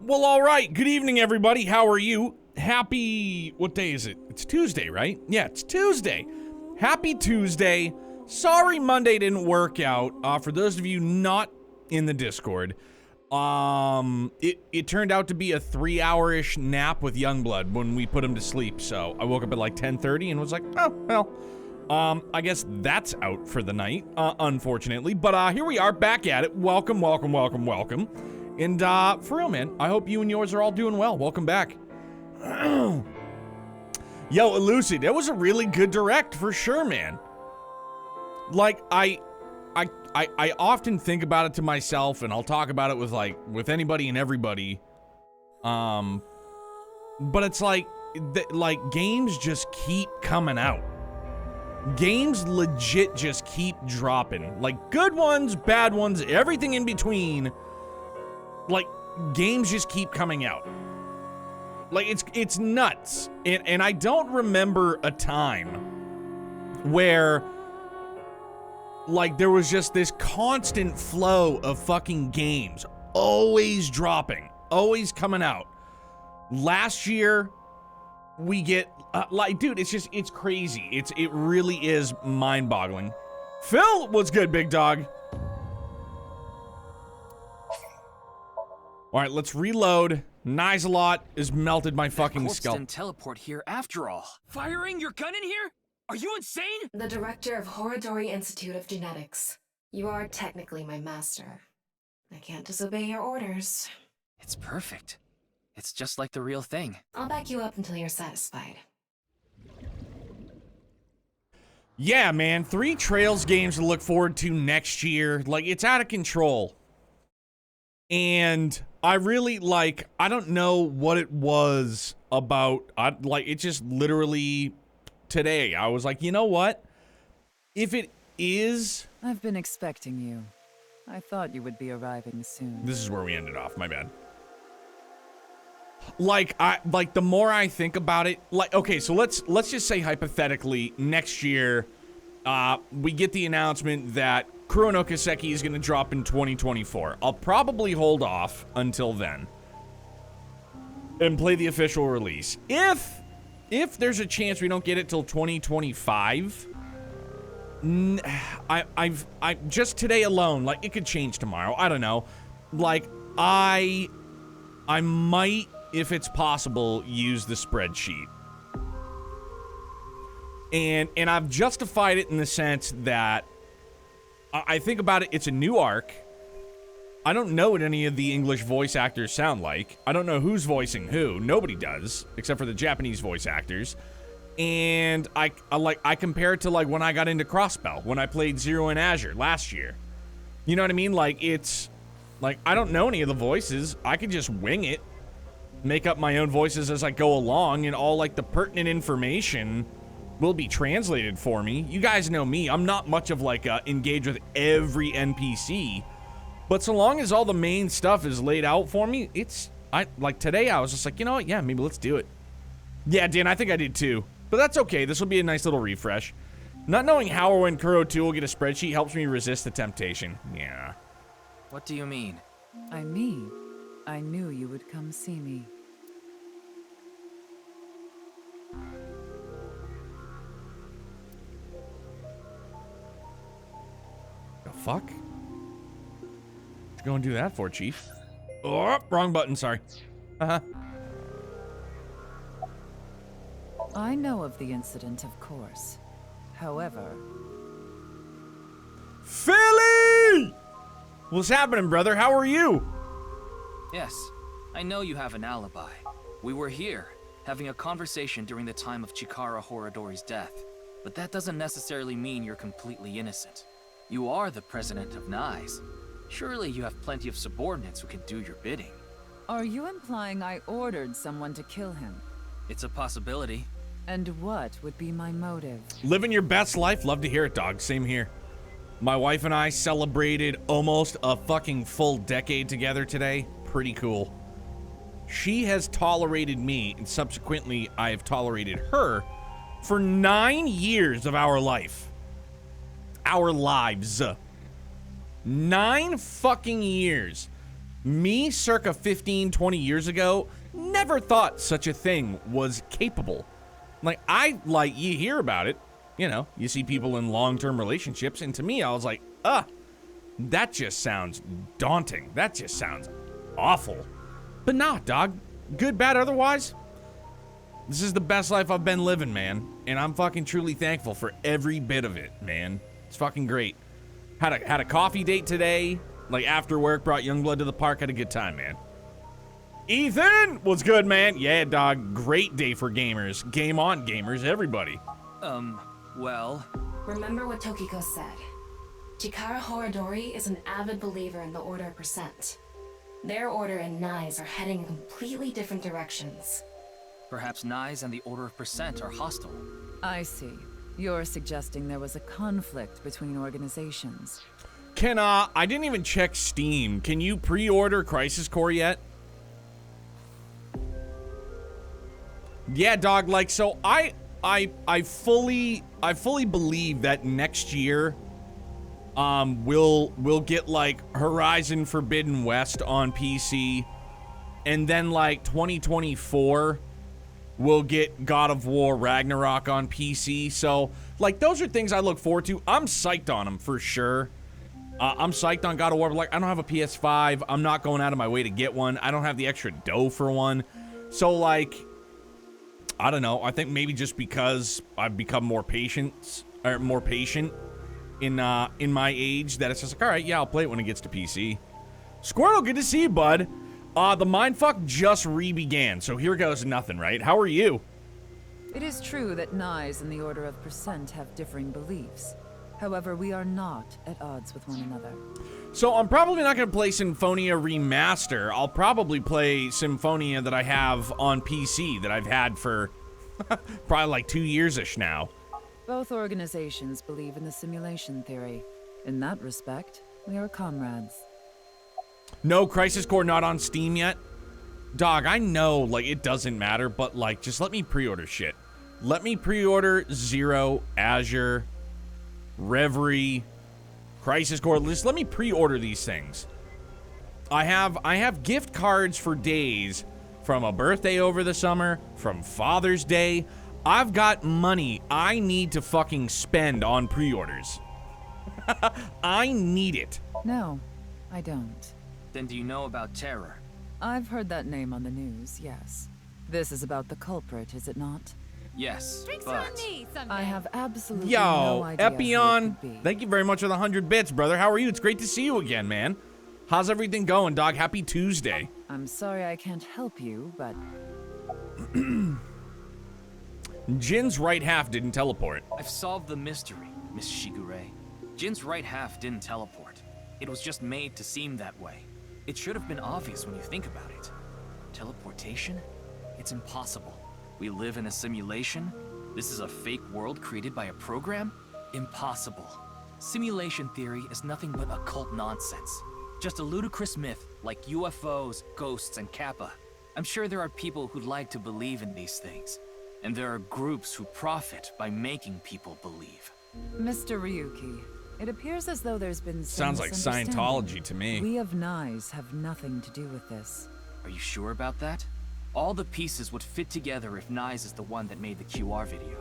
Well, all right. Good evening, everybody. How are you? Happy... What day is it? It's Tuesday, right? Yeah, it's Tuesday. Happy Tuesday. Sorry Monday didn't work out. For those of you not in the Discord, it turned out to be a 3-hour-ish nap with Youngblood when we put him to sleep. So I woke up at like 10:30 and was like, oh, well, I guess that's out for the night, unfortunately. But here we are, back at it. Welcome, welcome, welcome, welcome. And for real, man, I hope you and yours are all doing well. Welcome back. Yo, Elucid, that was a really good direct for sure, man. Like, I often think about it to myself, and I'll talk about it with anybody and everybody. But it's like games just keep coming out. Games legit just keep dropping. Like, good ones, bad ones, everything in between. Like, games just keep coming out. Like, it's nuts. And I don't remember a time where, like, there was just this constant flow of fucking games. Always dropping. Always coming out. Last year, we get, like, dude, it's crazy. It really is mind-boggling. Phil, what's good, big dog? All right, let's reload. Nizelot has melted my fucking skull. Didn't teleport here after all. Firing your gun in here? Are you insane? The director of Horadori Institute of Genetics. You are technically my master. I can't disobey your orders. It's perfect. It's just like the real thing. I'll back you up until you're satisfied. Yeah, man, 3 Trails games to look forward to next year. Like, it's out of control. And I really, like, I don't know what it was about. It just literally today, I was like, you know what? If it is... I've been expecting you. I thought you would be arriving soon. This is where we ended off, my bad. Like, the more I think about it, like, okay, so let's just say hypothetically, next year, we get the announcement that Kurono Kaseki is going to drop in 2024. I'll probably hold off until then and play the official release. If there's a chance we don't get it till 2025, I just today alone, like, it could change tomorrow. I don't know. Like, I might, if it's possible, use the spreadsheet. And I've justified it in the sense that I think about it, it's a new arc. I don't know what any of the English voice actors sound like. I don't know who's voicing who. Nobody does, except for the Japanese voice actors. And I compare it to, like, when I got into Crossbell, when I played Zero in Azure last year. You know what I mean? Like, it's, like, I don't know any of the voices. I could just wing it, make up my own voices as I go along, and all, like, the pertinent information will be translated for me. You guys know me. I'm not much of, like, engage with every NPC. But so long as all the main stuff is laid out for me, like, today I was just like, you know what? Yeah, maybe let's do it. Yeah, Dan, I think I did too. But that's okay. This will be a nice little refresh. Not knowing how or when Kuro 2 will get a spreadsheet helps me resist the temptation. Yeah. What do you mean? I mean, I knew you would come see me. The fuck? What you go and do that for, Chief? Oh, wrong button, sorry. I know of the incident, of course. However... Philly! What's happening, brother? How are you? Yes, I know you have an alibi. We were here, having a conversation during the time of Chikara Horadori's death. But that doesn't necessarily mean you're completely innocent. You are the president of NICE. Surely you have plenty of subordinates who can do your bidding. Are you implying I ordered someone to kill him? It's a possibility. And what would be my motive? Living your best life? Love to hear it, dog. Same here. My wife and I celebrated almost a fucking full decade together today. Pretty cool. She has tolerated me, and subsequently I have tolerated her for 9 years of our life. Our lives. 9 fucking years. Me, circa 15, 20 years ago, never thought such a thing was capable. Like, you hear about it, you know, you see people in long-term relationships, and to me, I was like, that just sounds daunting. That just sounds awful. But nah, dog, good, bad, otherwise, this is the best life I've been living, man, and I'm fucking truly thankful for every bit of it, man. It's fucking great. Had a coffee date today, like after work, brought Youngblood to the park, had a good time, man. Ethan, what's good, man? Yeah, dog, great day for gamers. Game on, gamers, everybody. Well... Remember what Tokiko said. Chikara Horadori is an avid believer in the Order of Percent. Their order and Nai's are heading in completely different directions. Perhaps Nai's and the Order of Percent are hostile. I see. You're suggesting there was a conflict between organizations. I didn't even check Steam. Can you pre-order Crisis Core yet? Yeah, dog, like, so I fully believe that next year, we'll get, like, Horizon Forbidden West on PC, and then, like, 2024, we'll get God of War Ragnarok on PC, so, like, those are things I look forward to. I'm psyched on them, for sure. I'm psyched on God of War, but, like, I don't have a PS5, I'm not going out of my way to get one, I don't have the extra dough for one, so, like... I don't know. I think maybe just because I've become more patient in my age, that it's just like, all right, yeah, I'll play it when it gets to PC. Squirtle, good to see you, bud. The mindfuck just re-began, so here goes nothing, right? How are you? It is true that Nai's and the Order of Percent have differing beliefs. However, we are not at odds with one another. So I'm probably not going to play Symphonia Remaster. I'll probably play Symphonia that I have on PC that I've had for probably like 2 years-ish now. Both organizations believe in the simulation theory. In that respect, we are comrades. No Crisis Core not on Steam yet? Dog, I know, like, it doesn't matter, but, like, just let me pre-order shit. Let me pre-order Zero, Azure, Reverie, Crisis Core. Just let me pre-order these things. I have gift cards for days from a birthday over the summer, from Father's Day. I've got money I need to fucking spend on pre-orders. I need it. No, I don't. Then do you know about Terror? I've heard that name on the news, yes. This is about the culprit, is it not? Yes, Drinks but... on me someday. I have absolutely Yo, no idea who it Epion, could be. thank you very much for the 100 bits, brother. How are you? It's great to see you again, man. How's everything going, dog? Happy Tuesday. I'm sorry I can't help you, but... Jin's right half didn't teleport. I've solved the mystery, Miss Shigure. Jin's right half didn't teleport. It was just made to seem that way. It should have been obvious when you think about it. Teleportation? It's impossible. We live in a simulation? This is a fake world created by a program? Impossible. Simulation theory is nothing but occult nonsense. Just a ludicrous myth like UFOs, ghosts, and Kappa. I'm sure there are people who'd like to believe in these things. And there are groups who profit by making people believe. Mr. Ryuki, it appears as though there's been some Sounds like misunderstanding. Scientology to me. We of Nai's have nothing to do with this. Are you sure about that? All the pieces would fit together if Nai's is the one that made the QR video.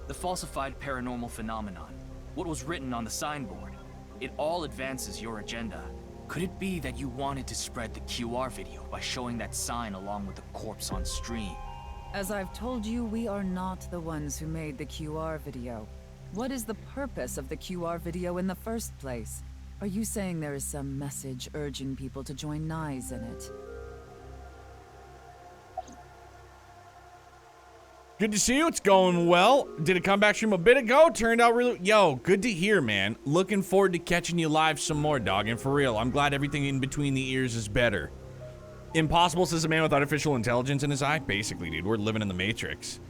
The falsified paranormal phenomenon. What was written on the signboard. It all advances your agenda. Could it be that you wanted to spread the QR video by showing that sign along with the corpse on stream? As I've told you, we are not the ones who made the QR video. What is the purpose of the QR video in the first place? Are you saying there is some message urging people to join Nai's in it? Good to see you. It's going well. Did a comeback stream a bit ago. Turned out really... Yo, good to hear, man. Looking forward to catching you live some more, dog. And for real, I'm glad everything in between the ears is better. Impossible, says a man with artificial intelligence in his eye. Basically, dude, we're living in the Matrix.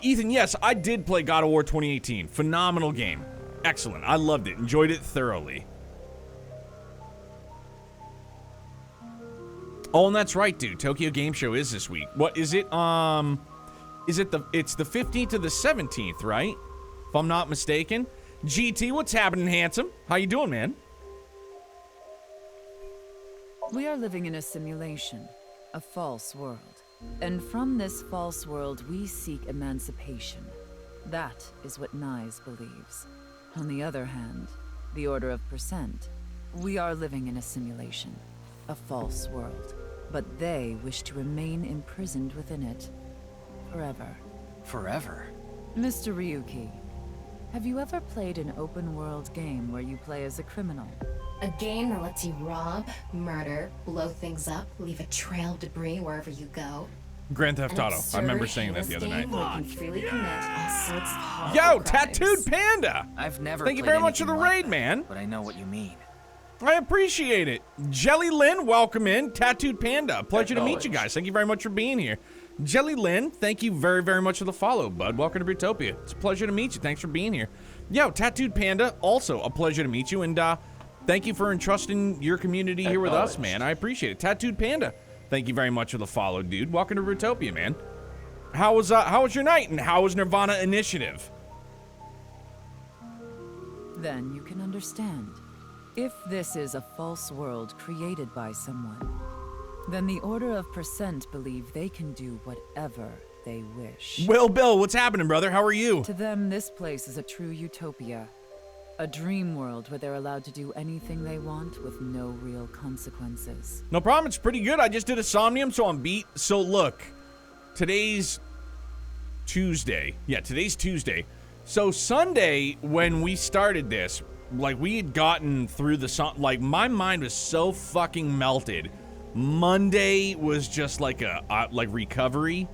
Ethan, yes, I did play God of War 2018. Phenomenal game. Excellent. I loved it. Enjoyed it thoroughly. Oh, and that's right, dude. Tokyo Game Show is this week. What is it? It's the 15th to the 17th, right? If I'm not mistaken. GT, what's happening, handsome? How you doing, man? We are living in a simulation, a false world. And from this false world, we seek emancipation. That is what Nyes believes. On the other hand, the Order of Percent, we are living in a simulation, a false world. But they wish to remain imprisoned within it. Forever. Forever? Mr. Ryuki, have you ever played an open-world game where you play as a criminal? A game that lets you rob, murder, blow things up, leave a trail of debris wherever you go. Grand Theft An Auto. I absurd, remember saying that the other heinous night. game where you can freely commit all sorts of horrible Yo, crimes. Tattooed Panda! I've never Thank you played very much for the anything like raid, that, man. But I know what you mean. I appreciate it. Jelly Lynn, welcome in. Tattooed Panda, pleasure to meet you guys. Thank you very much for being here. Jelly Lynn, thank you very, very much for the follow, bud. Welcome to Brutopia. It's a pleasure to meet you. Thanks for being here. Yo, Tattooed Panda, also a pleasure to meet you. And thank you for entrusting your community here with us, man. I appreciate it. Tattooed Panda, thank you very much for the follow, dude. Welcome to Brutopia, man. How was your night, and how was Nirvana Initiative? Then you can understand. If this is a false world created by someone, then the Order of Percent believe they can do whatever they wish. Will Bill, what's happening, brother? How are you? To them, this place is a true utopia. A dream world where they're allowed to do anything they want with no real consequences. No problem, it's pretty good. I just did a Somnium, so I'm beat. So look, today's Tuesday. Yeah, today's Tuesday. So Sunday, when we started this, like, we had gotten through the like, my mind was so fucking melted. Monday was just like a like recovery,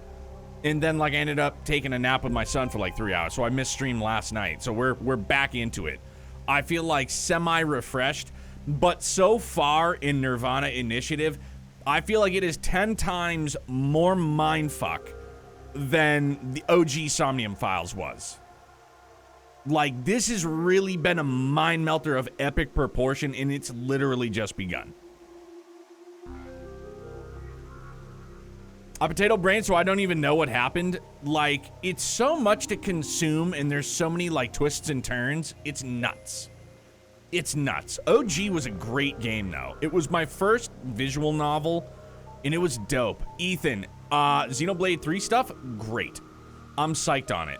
and then like I ended up taking a nap with my son for like 3 hours, so I missed stream last night. So we're back into it. I feel like semi-refreshed, but so far in Nirvana Initiative, I feel like it is 10 times more mindfuck than the OG Somnium Files was. Like, this has really been a mind melter of epic proportion, and it's literally just begun. A potato brain, so I don't even know what happened. Like, it's so much to consume, and there's so many, like, twists and turns. It's nuts. It's nuts. OG was a great game, though. It was my first visual novel, and it was dope. Ethan, Xenoblade 3 stuff, great. I'm psyched on it.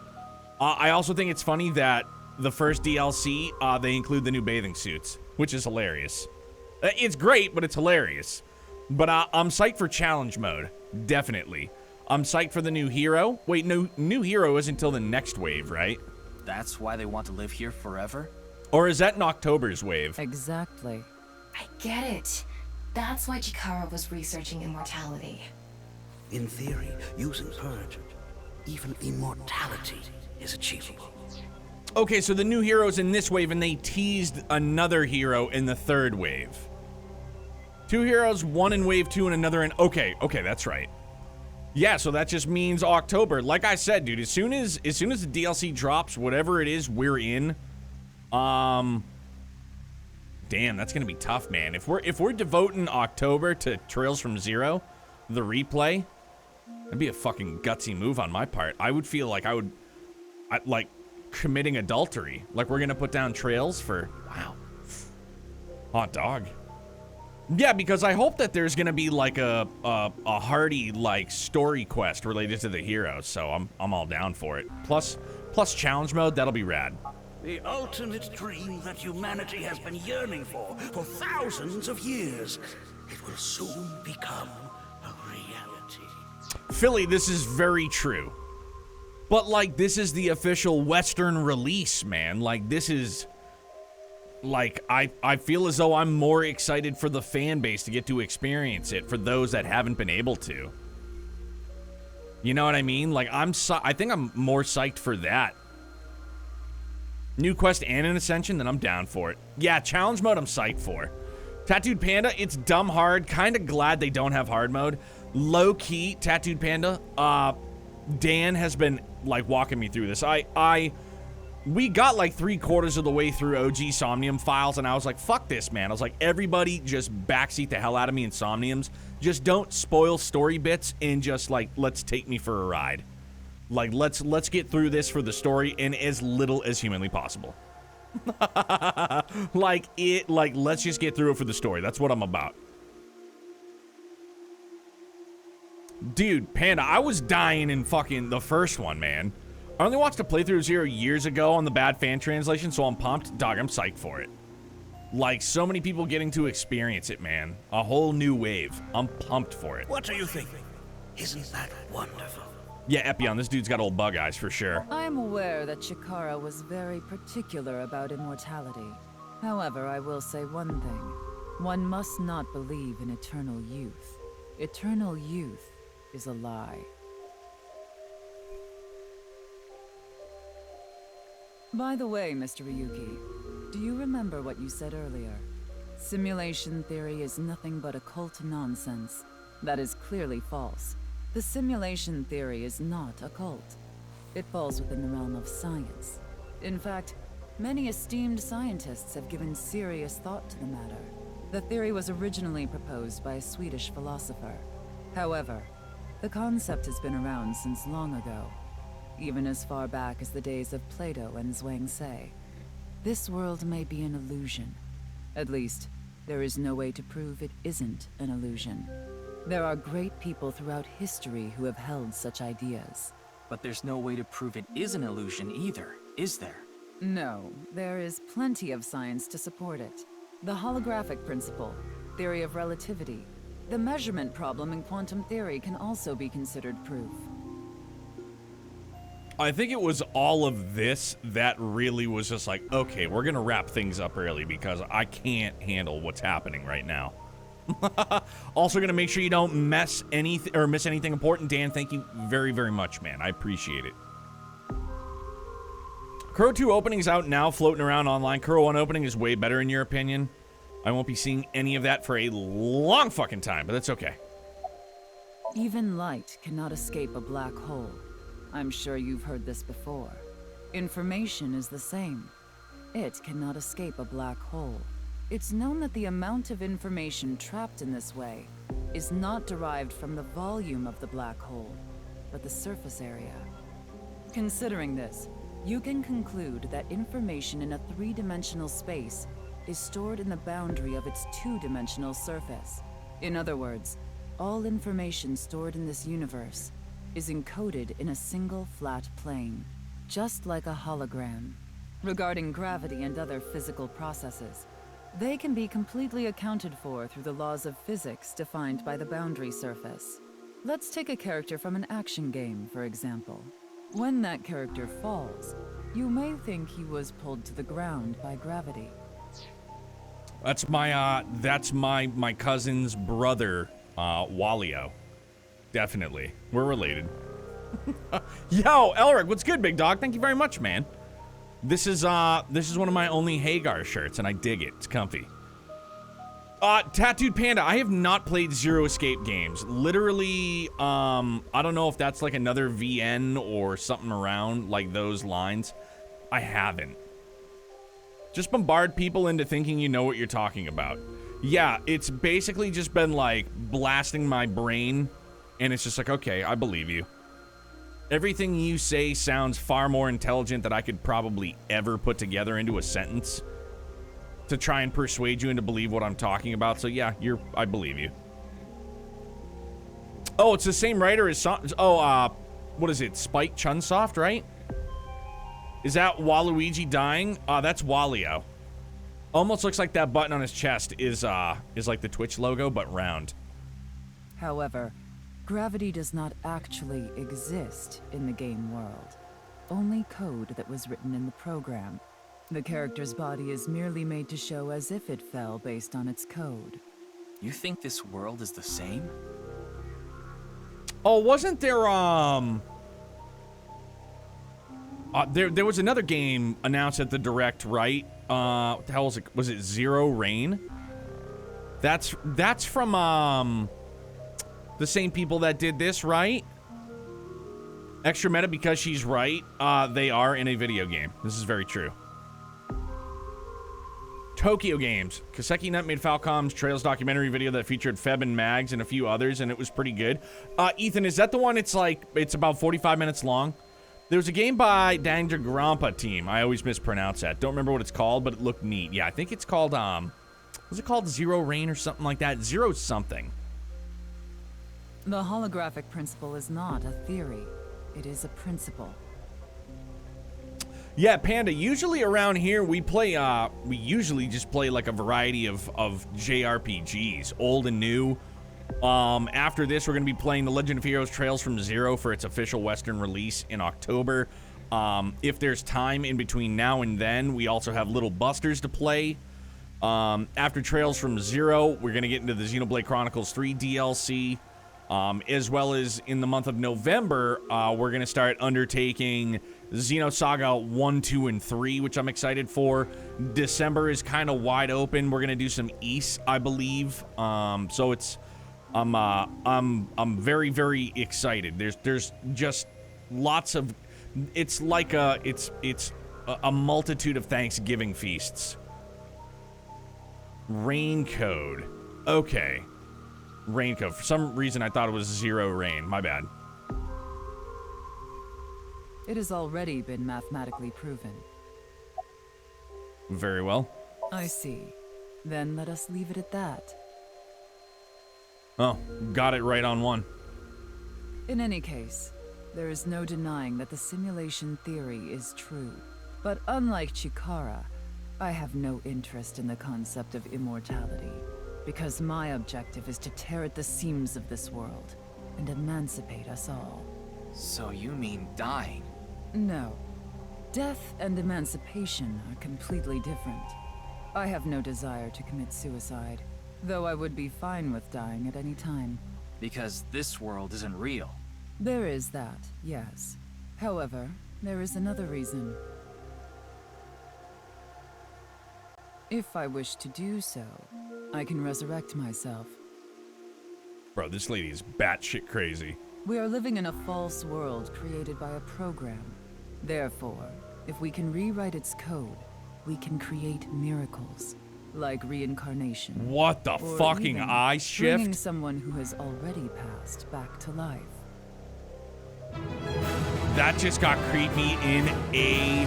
I also think it's funny that the first DLC, they include the new bathing suits, which is hilarious. It's great, but it's hilarious. But I'm psyched for challenge mode, definitely. I'm psyched for the new hero. Wait, no, new hero isn't until the next wave, right? That's why they want to live here forever? Or is that in October's wave? Exactly. I get it. That's why Chikara was researching immortality. In theory, using Purge, even immortality is achievable. Okay, so the new hero's in this wave, and they teased another hero in the third wave. 2 heroes, one in wave 2 and another in... Okay, that's right. Yeah, so that just means October. Like I said, dude, as soon as the DLC drops, whatever it is we're in, damn, that's gonna be tough, man. If we're devoting October to Trails from Zero, the replay, that'd be a fucking gutsy move on my part. I would feel like like committing adultery. Like, we're gonna put down Trails for... Wow. Hot dog. Yeah, because I hope that there's gonna be like a hearty like story quest related to the heroes, so I'm all down for it. Plus challenge mode, that'll be rad. The ultimate dream that humanity has been yearning for thousands of years. It will soon become a reality. Philly, this is very true. But like, this is the official Western release, man. Like, this is... Like, I feel as though I'm more excited for the fan base to get to experience it for those that haven't been able to. You know what I mean? Like, I think I'm more psyched for that. New quest and an ascension, then I'm down for it. Yeah, challenge mode I'm psyched for. Tattooed Panda, it's dumb hard. Kind of glad they don't have hard mode. Low key, Tattooed Panda, Dan has been like walking me through this. We got like 3/4 of the way through OG Somnium Files, and I was like, fuck this, man. I was like, everybody just backseat the hell out of me in Somniums. Just don't spoil story bits, and just like, let's take me for a ride. Like, let's get through this for the story in as little as humanly possible. Let's just get through it for the story. That's what I'm about. Dude, Panda, I was dying in fucking the first one, man. I only watched a playthrough of Zero years ago on the bad fan translation, so I'm pumped. Dog, I'm psyched for it. Like, so many people getting to experience it, man. A whole new wave. I'm pumped for it. What do you think? Isn't that wonderful? Yeah, Epion, this dude's got old bug eyes for sure. I am aware that Chikara was very particular about immortality. However, I will say one thing. One must not believe in eternal youth. Eternal youth is a lie. By the way, Mr. Ryuki, do you remember what you said earlier? Simulation theory is nothing but occult nonsense. That is clearly false. The simulation theory is not occult. It falls within the realm of science. In fact, many esteemed scientists have given serious thought to the matter. The theory was originally proposed by a Swedish philosopher. However, the concept has been around since long ago, even as far back as the days of Plato and Zhuangzi. This world may be an illusion. At least, there is no way to prove it isn't an illusion. There are great people throughout history who have held such ideas. But there's no way to prove it is an illusion either, is there? No, there is plenty of science to support it. The holographic principle, theory of relativity, the measurement problem in quantum theory can also be considered proof. I think it was all of this that really was just like, okay, we're gonna wrap things up early because I can't handle what's happening right now. Also gonna make sure you don't miss anything important. Dan, thank you very, very much, man. I appreciate it. Kuro 2 opening is out now, floating around online. Kuro 1 opening is way better in your opinion. I won't be seeing any of that for a long fucking time, but that's okay. Even light cannot escape a black hole. I'm sure you've heard this before. Information is the same. It cannot escape a black hole. It's known that the amount of information trapped in this way is not derived from the volume of the black hole, but the surface area. Considering this, you can conclude that information in a three-dimensional space is stored in the boundary of its two-dimensional surface. In other words, all information stored in this universe is encoded in a single flat plane, just like a hologram. Regarding gravity and other physical processes, they can be completely accounted for through the laws of physics defined by the boundary surface. Let's take a character from an action game, for example. When that character falls, you may think he was pulled to the ground by gravity. That's my cousin's brother, Walio. Definitely. We're related. Yo, Elric, what's good, big dog? Thank you very much, man. This is one of my only Hagar shirts, and I dig it. It's comfy. Tattooed Panda, I have not played Zero Escape games. Literally, I don't know if that's like another VN or something around like those lines. I haven't. Just bombard people into thinking you know what you're talking about. Yeah, it's basically just been like blasting my brain, and it's just like, okay, I believe you. Everything you say sounds far more intelligent than I could probably ever put together into a sentence to try and persuade you into believe what I'm talking about. So yeah, I believe you. Oh, it's the same writer as what is it? Spike Chunsoft, right? Is that Waluigi dying? That's Walio. Almost looks like that button on his chest is like the Twitch logo, but round. However, gravity does not actually exist in the game world. Only code that was written in the program. The character's body is merely made to show as if it fell based on its code. You think this world is the same? Oh, wasn't there, there was another game announced at the Direct, right? What the hell was it? Was it Zero Rain? That's from, the same people that did this, right? Extra meta because she's right. They are in a video game. This is very true. Tokyo Games. Kaseki Nut made Falcom's Trails documentary video that featured Feb and Mags and a few others, and it was pretty good. Ethan, is that the one? It's about 45 minutes long. There was a game by Danger Grompa team. I always mispronounce that. Don't remember what it's called, but it looked neat. Yeah, I think it's called, was it called Zero Rain or something like that? Zero something. The holographic principle is not a theory. It is a principle. Yeah, Panda, usually around here we play, we usually just play like a variety of JRPGs, old and new. After this, we're going to be playing The Legend of Heroes Trails from Zero for its official Western release in October. If there's time in between now and then, we also have Little Busters to play. After Trails from Zero, we're going to get into the Xenoblade Chronicles 3 DLC. As well as in the month of November, we're going to start undertaking Xenosaga 1, 2, and 3, which I'm excited for. December is kind of wide open. We're going to do some East, I believe. So it's... I'm very, very excited. There's just lots of, it's like it's a multitude of Thanksgiving feasts. Rain code. Okay. Rain code. For some reason I thought it was 0 rain. My bad. It has already been mathematically proven. Very well. I see. Then let us leave it at that. Oh, got it right on one. In any case, there is no denying that the simulation theory is true. But unlike Chikara, I have no interest in the concept of immortality, because my objective is to tear at the seams of this world and emancipate us all. So you mean dying? No. Death and emancipation are completely different. I have no desire to commit suicide, though I would be fine with dying at any time. Because this world isn't real. There is that, yes. However, there is another reason. If I wish to do so, I can resurrect myself. Bro, this lady is batshit crazy. We are living in a false world created by a program. Therefore, if we can rewrite its code, we can create miracles. Like reincarnation. What the or fucking even eye shift? bringing someone who has already passed back to life. That just got creepy in a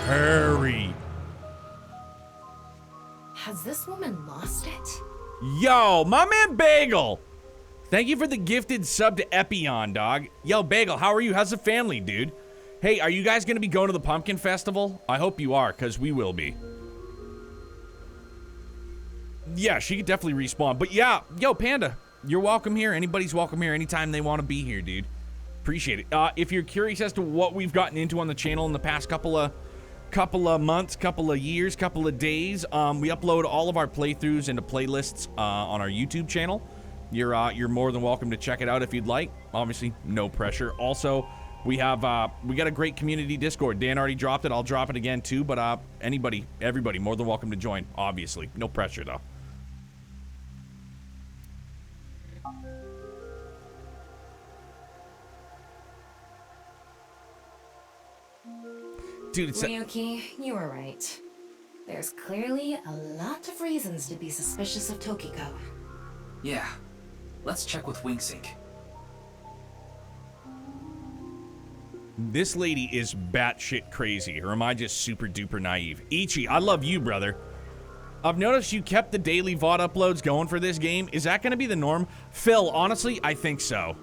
hurry. Has this woman lost it? Yo, my man Bagel. Thank you for the gifted sub to Epion, dog. Yo, Bagel, how are you? How's the family, dude? Hey, are you guys going to be going to the Pumpkin Festival? I hope you are, because we will be. Yeah, she could definitely respawn. But yeah, yo, Panda, you're welcome here. Anybody's welcome here anytime they want to be here, dude. Appreciate it. If you're curious as to what we've gotten into on the channel in the past couple of months, couple of years, couple of days, we upload all of our playthroughs into playlists on our YouTube channel. You're more than welcome to check it out if you'd like. Obviously, no pressure. Also, we got a great community Discord. Dan already dropped it. I'll drop it again too. But everybody, more than welcome to join. Obviously, no pressure though. Dude, it's Ryuki, you were right. There's clearly a lot of reasons to be suspicious of Tokiko. Yeah. Let's check with Wingsync. This lady is batshit crazy, or am I just super duper naive? Ichi, I love you, brother. I've noticed you kept the daily VOD uploads going for this game. Is that going to be the norm? Phil, honestly, I think so.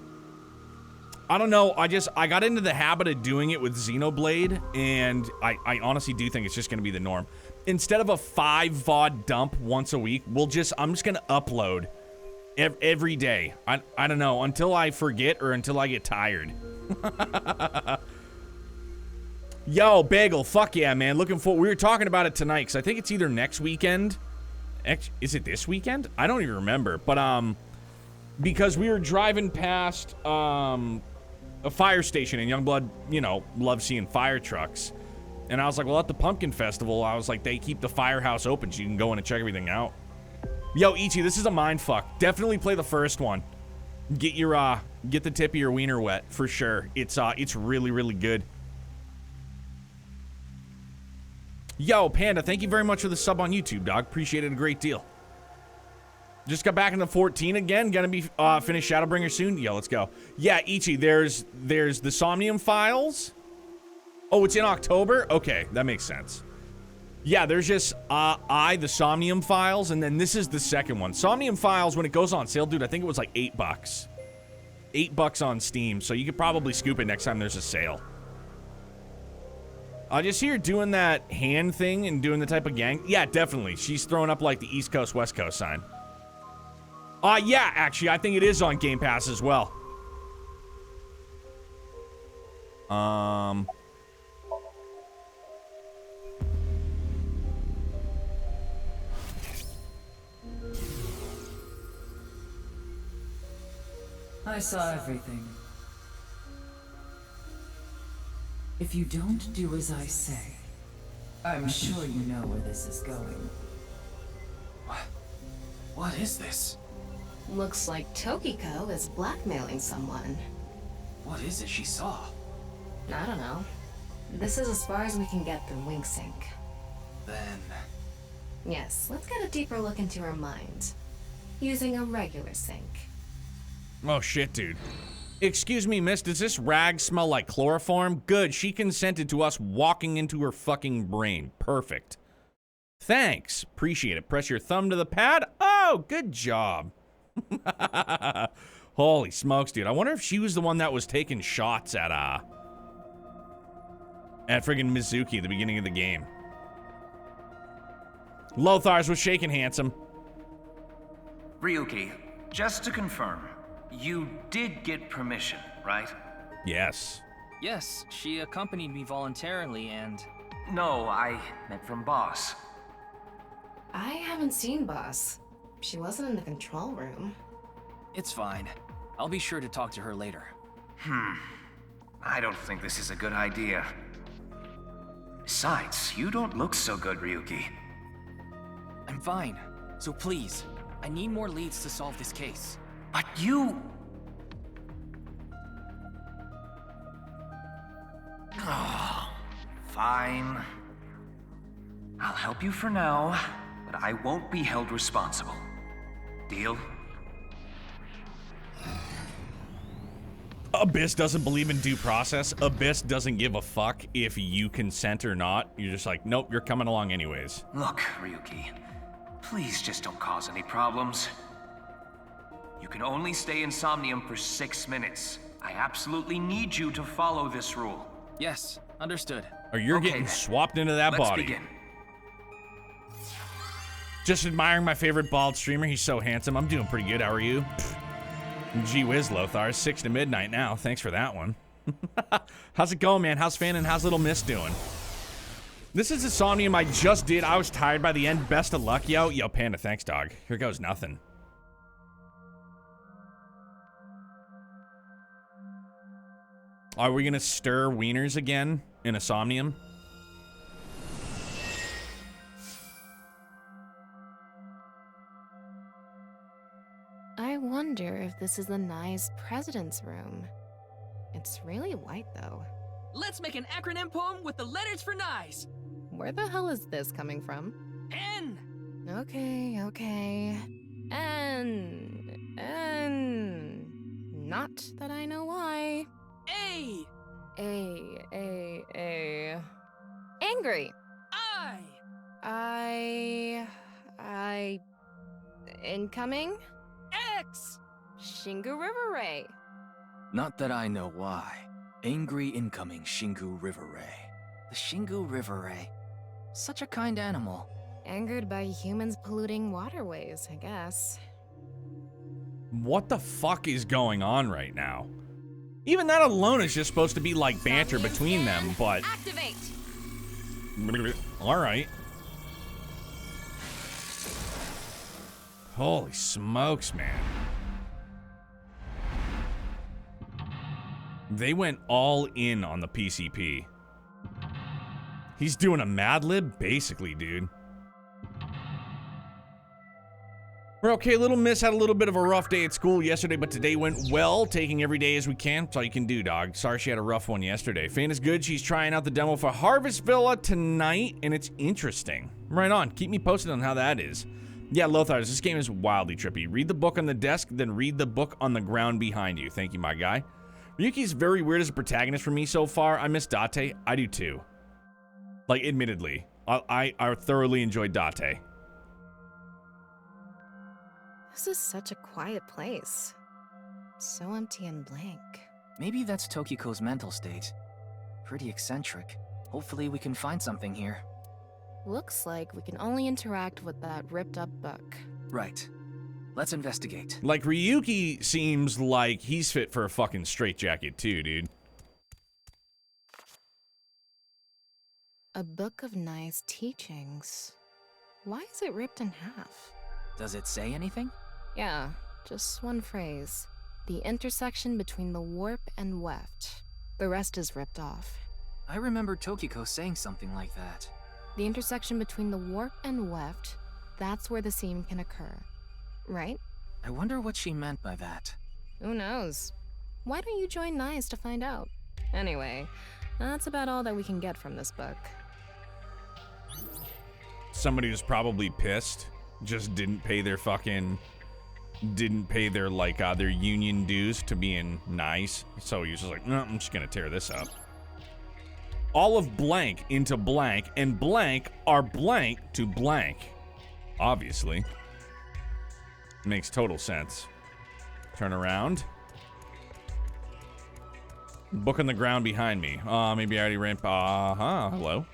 I don't know. I got into the habit of doing it with Xenoblade, and I honestly do think it's just going to be the norm. Instead of a 5 VOD dump once a week, I'm just going to upload every day. I don't know, until I forget or until I get tired. Yo, Bagel, fuck yeah, man. Looking forward. We were talking about it tonight, because I think it's either next weekend. Is it this weekend? I don't even remember. But, because we were driving past, a fire station, and Youngblood, you know, loves seeing fire trucks. And I was like, well, at the Pumpkin Festival, I was like, they keep the firehouse open so you can go in and check everything out. Yo, Ichi, this is a mindfuck. Definitely play the first one. Get the tip of your wiener wet, for sure. It's really, really good. Yo, Panda, thank you very much for the sub on YouTube, dog. Appreciate it a great deal. Just got back into 14 again. Gonna be finish Shadowbringer soon. Yeah, let's go. Yeah, Ichi, there's the Somnium Files. Oh, it's in October? Okay, that makes sense. Yeah, there's just the Somnium Files, and then this is the second one. Somnium Files, when it goes on sale, dude, I think it was like $8. $8 on Steam, so you could probably scoop it next time there's a sale. I just see her doing that hand thing and doing the type of gang. Yeah, definitely. She's throwing up like the East Coast, West Coast sign. Yeah, actually, I think it is on Game Pass as well. I saw everything. If you don't do as I say, I'm sure you know where this is going. What is this? Looks like Tokiko is blackmailing someone. What is it she saw? I don't know. This is as far as we can get through WinkSync. Then... Yes, let's get a deeper look into her mind. Using a regular sync. Oh, shit, dude. Excuse me, miss, does this rag smell like chloroform? Good, she consented to us walking into her fucking brain. Perfect. Thanks. Appreciate it. Press your thumb to the pad. Oh, good job. Holy smokes, dude. I wonder if she was the one that was taking shots at friggin' Mizuki at the beginning of the game. Lothar's was shaking handsome. Ryuki, just to confirm, you did get permission, right? Yes. Yes, she accompanied me voluntarily and... No, I meant from boss. I haven't seen Boss. She wasn't in the control room. It's fine. I'll be sure to talk to her later. I don't think this is a good idea. Besides, you don't look so good, Ryuki. I'm fine. So please, I need more leads to solve this case. But you... Oh, fine. I'll help you for now, but I won't be held responsible. Deal? Abyss doesn't believe in due process. Abyss doesn't give a fuck if you consent or not. You're just like, nope, you're coming along anyways. Look, Ryuki, please just don't cause any problems. You can only stay in Somnium for 6 minutes. I absolutely need you to follow this rule. Yes, understood. Or you're Okay, getting then. swapped into that Let's body. begin. Just admiring my favorite bald streamer. He's so handsome. I'm doing pretty good. How are you? Gee whiz, Lothar. 6 to midnight now. Thanks for that one. How's it going, man? How's Fan and how's Little Miss doing? This is the Somnium I just did. I was tired by the end. Best of luck, yo. Yo, Panda, thanks, dog. Here goes nothing. Are we gonna stir wieners again in a Somnium? I wonder if this is the Nye's president's room. It's really white, though. Let's make an acronym poem with the letters for Nyes. Where the hell is this coming from? N. Okay. N. Not that I know why. A. A. Angry. I. Incoming? X. Shingu River Ray. Not that I know why. Angry incoming Shingu River Ray. The Shingu River Ray. Such a kind animal. Angered by humans polluting waterways, I guess. What the fuck is going on right now? Even that alone is just supposed to be like banter between them, but... Activate! Alright. Holy smokes, man. They went all in on the PCP. He's doing a Mad Lib? Basically, dude. We're okay. Little Miss had a little bit of a rough day at school yesterday, but today went well. Taking every day as we can. That's all you can do, dog. Sorry she had a rough one yesterday. Fan is good. She's trying out the demo for Harvest Villa tonight, and it's interesting. Right on. Keep me posted on how that is. Yeah, Lothar, this game is wildly trippy. Read the book on the desk, then read the book on the ground behind you. Thank you, my guy. Ryuki's very weird as a protagonist for me so far. I miss Date. I do too. Like, admittedly. I thoroughly enjoyed Date. This is such a quiet place. So empty and blank. Maybe that's Tokiko's mental state. Pretty eccentric. Hopefully we can find something here. Looks like we can only interact with that ripped up book. Right. Let's investigate. Like, Ryuki seems like he's fit for a fucking straitjacket too, dude. A book of Nai's teachings. Why is it ripped in half? Does it say anything? Yeah, just one phrase. The intersection between the warp and weft. The rest is ripped off. I remember Tokiko saying something like that. The intersection between the warp and weft, that's where the seam can occur. Right? I wonder what she meant by that. Who knows? Why don't you join Nai's to find out? Anyway, that's about all that we can get from this book. Somebody who's probably pissed, just didn't pay their like, their union dues to being nice. So he was just like, no, I'm just gonna tear this up. All of blank into blank, and blank are blank to blank. Obviously. Makes total sense. Turn around. Book on the ground behind me. Maybe I already ran. Hello.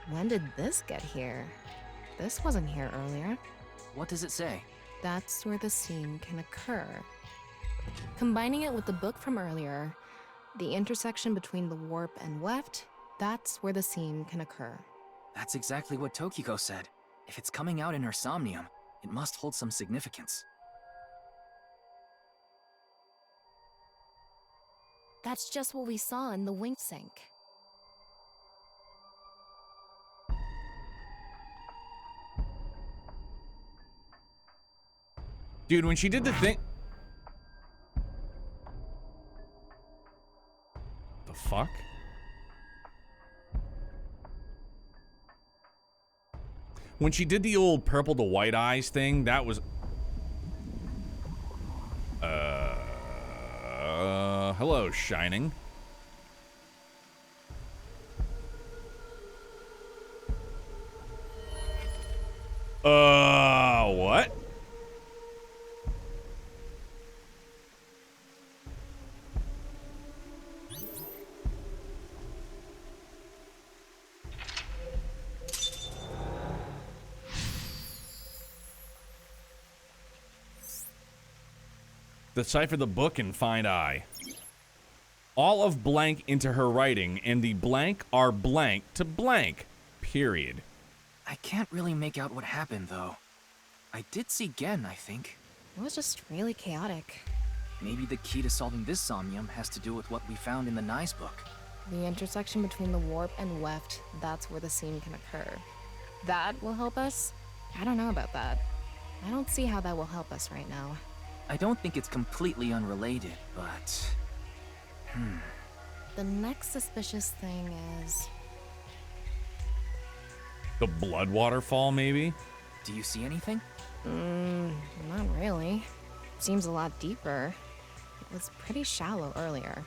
When did this get here? This wasn't here earlier. What does it say? That's where the seam can occur. Combining it with the book from earlier, the intersection between the warp and weft, that's where the seam can occur. That's exactly what Tokiko said. If it's coming out in her somnium, it must hold some significance. That's just what we saw in the wink sink. Dude, when she did the thing... The fuck? When she did the old purple to white eyes thing, that was... hello, Shining. What? Decipher the book and find I. All of blank into her writing, and the blank are blank to blank. Period. I can't really make out what happened, though. I did see Gen, I think. It was just really chaotic. Maybe the key to solving this somnium has to do with what we found in the Nai's book. The intersection between the warp and weft, that's where the seam can occur. That will help us? I don't know about that. I don't see how that will help us right now. I don't think it's completely unrelated, but... The next suspicious thing is... The blood waterfall, maybe? Do you see anything? Not really. Seems a lot deeper. It was pretty shallow earlier.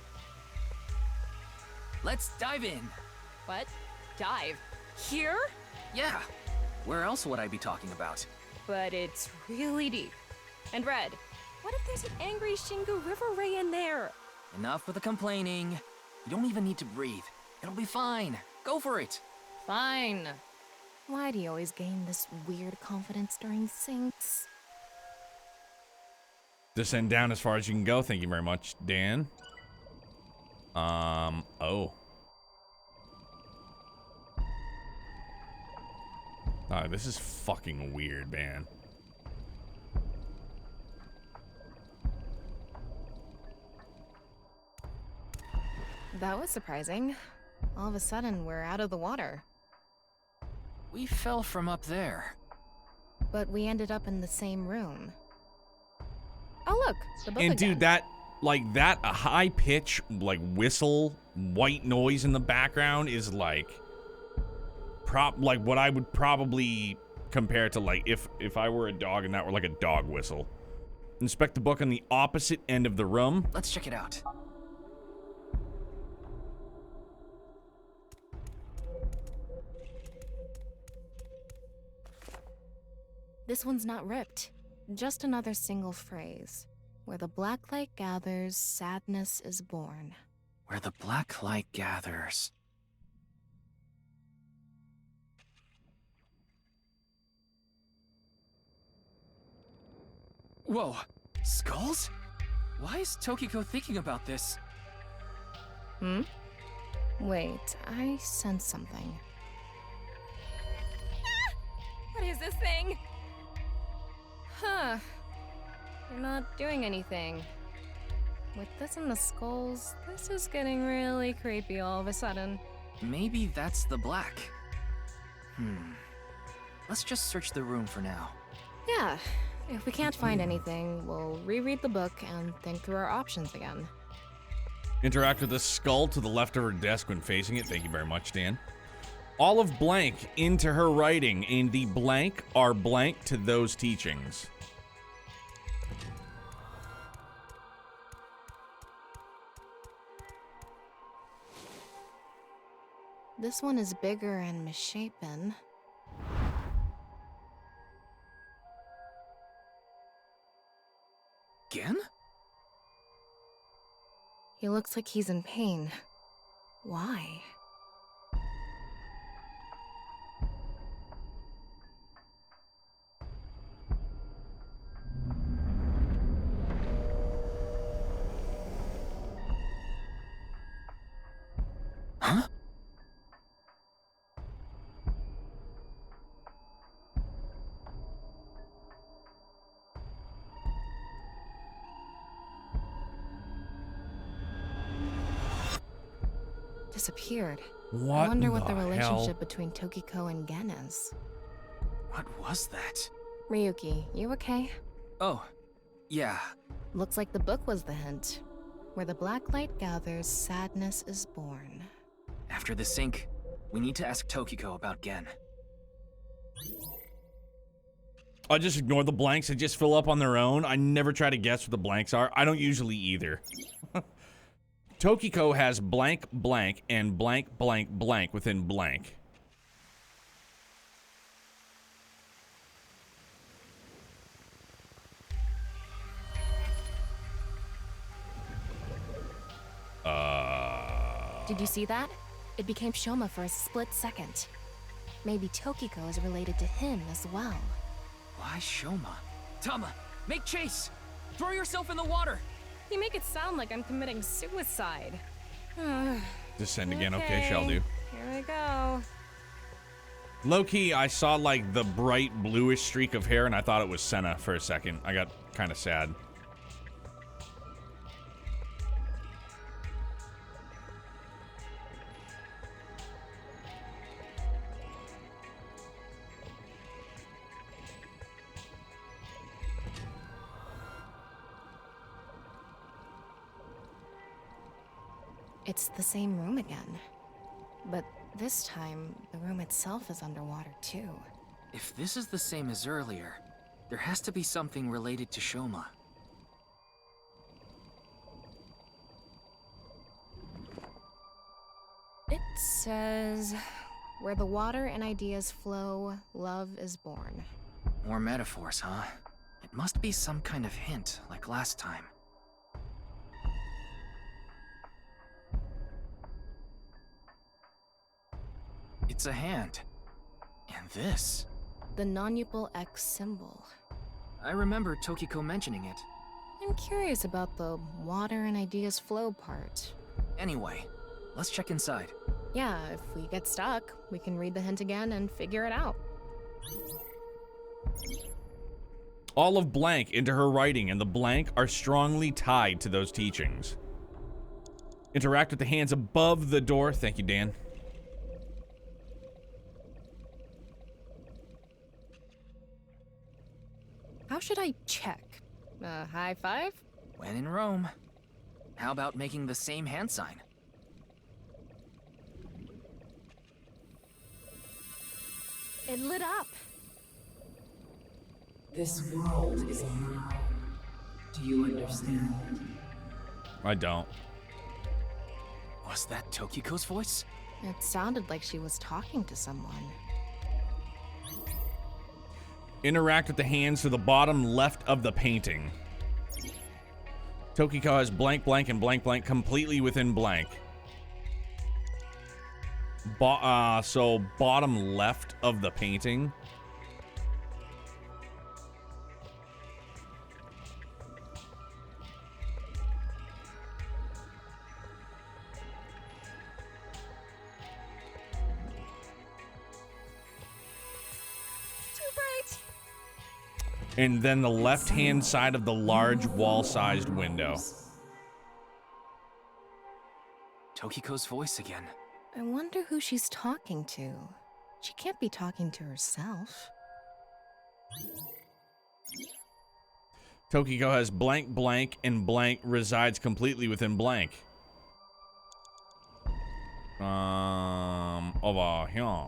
Let's dive in. What? Dive? Here? Yeah. Where else would I be talking about? But it's really deep. And Red, what if there's an angry Shingu River Ray in there? Enough with the complaining. You don't even need to breathe. It'll be fine. Go for it. Fine. Why do you always gain this weird confidence during sinks? Descend down as far as you can go. Thank you very much, Dan. Oh. This is fucking weird, man. That was surprising. All of a sudden, we're out of the water. We fell from up there. But we ended up in the same room. Oh look, the book And again. dude, that a high pitch like whistle, white noise in the background is like what I would probably compare to like if I were a dog and that were like a dog whistle. Inspect the book on the opposite end of the room. Let's check it out. This one's not ripped. just another single phrase. Where the black light gathers, sadness is born. Where the black light gathers. Whoa, skulls? Why is Tokiko thinking about this? Wait, I sense something. What is this thing? Huh. You're not doing anything. With this and the skulls, this is getting really creepy all of a sudden. Maybe that's the black. Let's just search the room for now. Yeah, if we can't find anything, we'll reread the book and think through our options again. Interact with the skull to the left of her desk when facing it. Thank you very much, Dan. All of blank into her writing, and the blank are blank to those teachings. This one is bigger and misshapen. Again? He looks like he's in pain. Why? Huh? Disappeared. What I wonder what the hell? relationship between Tokiko and Gen is. What was that? Ryuki, you okay? Oh, yeah. Looks like the book was the hint. Where the black light gathers, sadness is born. After the sync, we need to ask Tokiko about Gen. I just ignore the blanks and just fill up on their own. I never try to guess what the blanks are. I don't usually either. Tokiko has blank blank and blank blank blank within blank. Did you see that? It became Shoma for a split second. Maybe Tokiko is related to him as well. Why Shoma? Tama, make chase! Throw yourself in the water! You make it sound like I'm committing suicide. Descend again, okay, shall do. Here we go. Low-key, I saw like the bright bluish streak of hair and I thought it was Senna for a second. I got kind of sad. It's the same room again. But this time, the room itself is underwater too. If this is the same as earlier, there has to be something related to Shoma. It says, where the water and ideas flow, love is born. More metaphors, huh? It must be some kind of hint, like last time. It's a hand. And this. The non-upal X symbol. I remember Tokiko mentioning it. I'm curious about the water and ideas flow part. Anyway, let's check inside. Yeah, if we get stuck, we can read the hint again and figure it out. All of blank into her writing and the blank are strongly tied to those teachings. Interact with the hands above the door. Thank you, Dan. How should I check? High five? When in Rome. How about making the same hand sign? It lit up. This world is a lie. Do you understand? I don't. Was that Tokiko's voice? It sounded like she was talking to someone. Interact with the hands to the bottom left of the painting. Tokiko has blank, blank, and blank, blank completely within blank. So bottom left of the painting. And then the left-hand side of the large wall-sized window. Tokiko's voice again. I wonder who she's talking to. She can't be talking to herself. Tokiko has blank, blank, and blank resides completely within blank. Over here.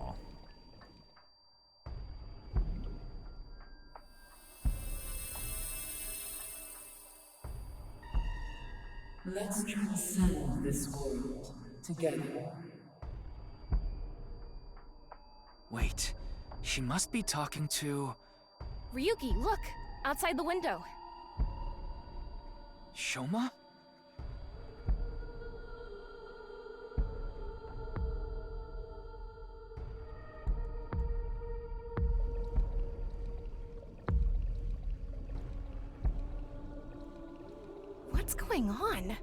Let's transcend this world together. Wait, she must be talking to... Ryuki, look! Outside the window. Shoma? What's going on?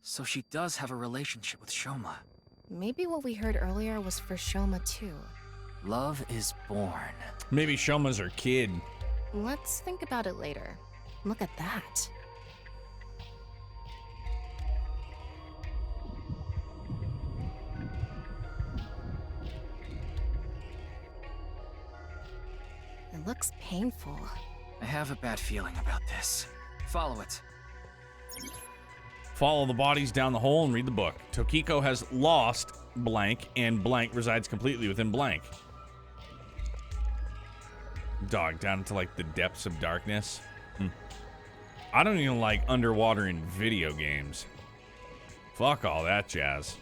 So she does have a relationship with Shoma. Maybe what we heard earlier was for Shoma too. Love is born. Maybe Shoma's her kid. Let's think about it later. Look at that. It looks painful. I have a bad feeling about this. Follow it. Follow the bodies down the hole and read the book. Tokiko has lost blank, and blank resides completely within blank. Dog, down into like the depths of darkness. I don't even like underwater in video games. Fuck all that jazz.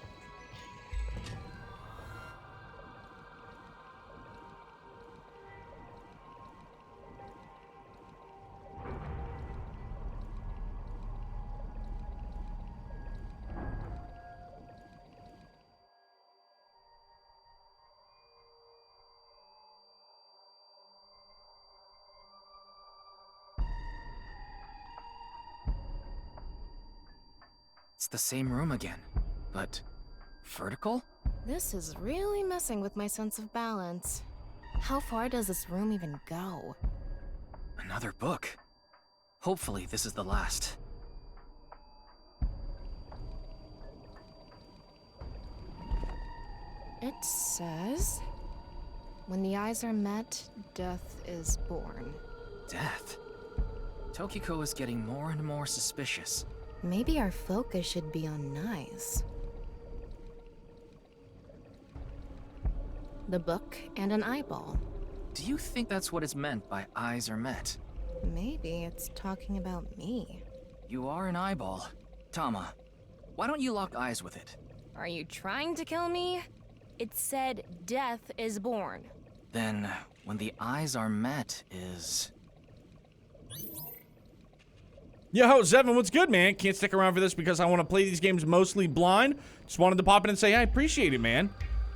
It's the same room again, but vertical? This is really messing with my sense of balance. How far does this room even go? Another book. Hopefully this is the last. It says, when the eyes are met, death is born. Death? Tokiko is getting more and more suspicious. Maybe our focus should be on knives. The book and an eyeball. Do you think that's what is meant by eyes are met? Maybe it's talking about me. You are an eyeball. Tama, why don't you lock eyes with it? Are you trying to kill me? It said death is born. Then, when the eyes are met is... Yo, Zevin, what's good, man? Can't stick around for this because I want to play these games mostly blind. Just wanted to pop in and say, I appreciate it, man.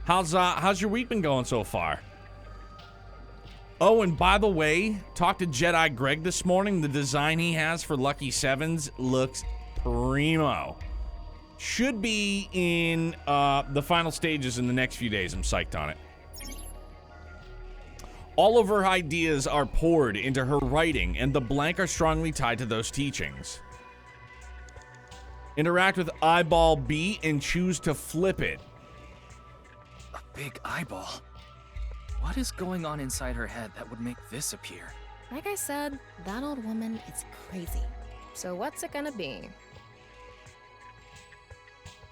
How's your week been going so far? Oh, and by the way, talked to Jedi Greg this morning. The design he has for Lucky Sevens looks primo. Should be in the final stages in the next few days. I'm psyched on it. All of her ideas are poured into her writing, and the blank are strongly tied to those teachings. Interact with eyeball B and choose to flip it. a big eyeball. What is going on inside her head that would make this appear? Like I said, that old woman is crazy. So what's it gonna be?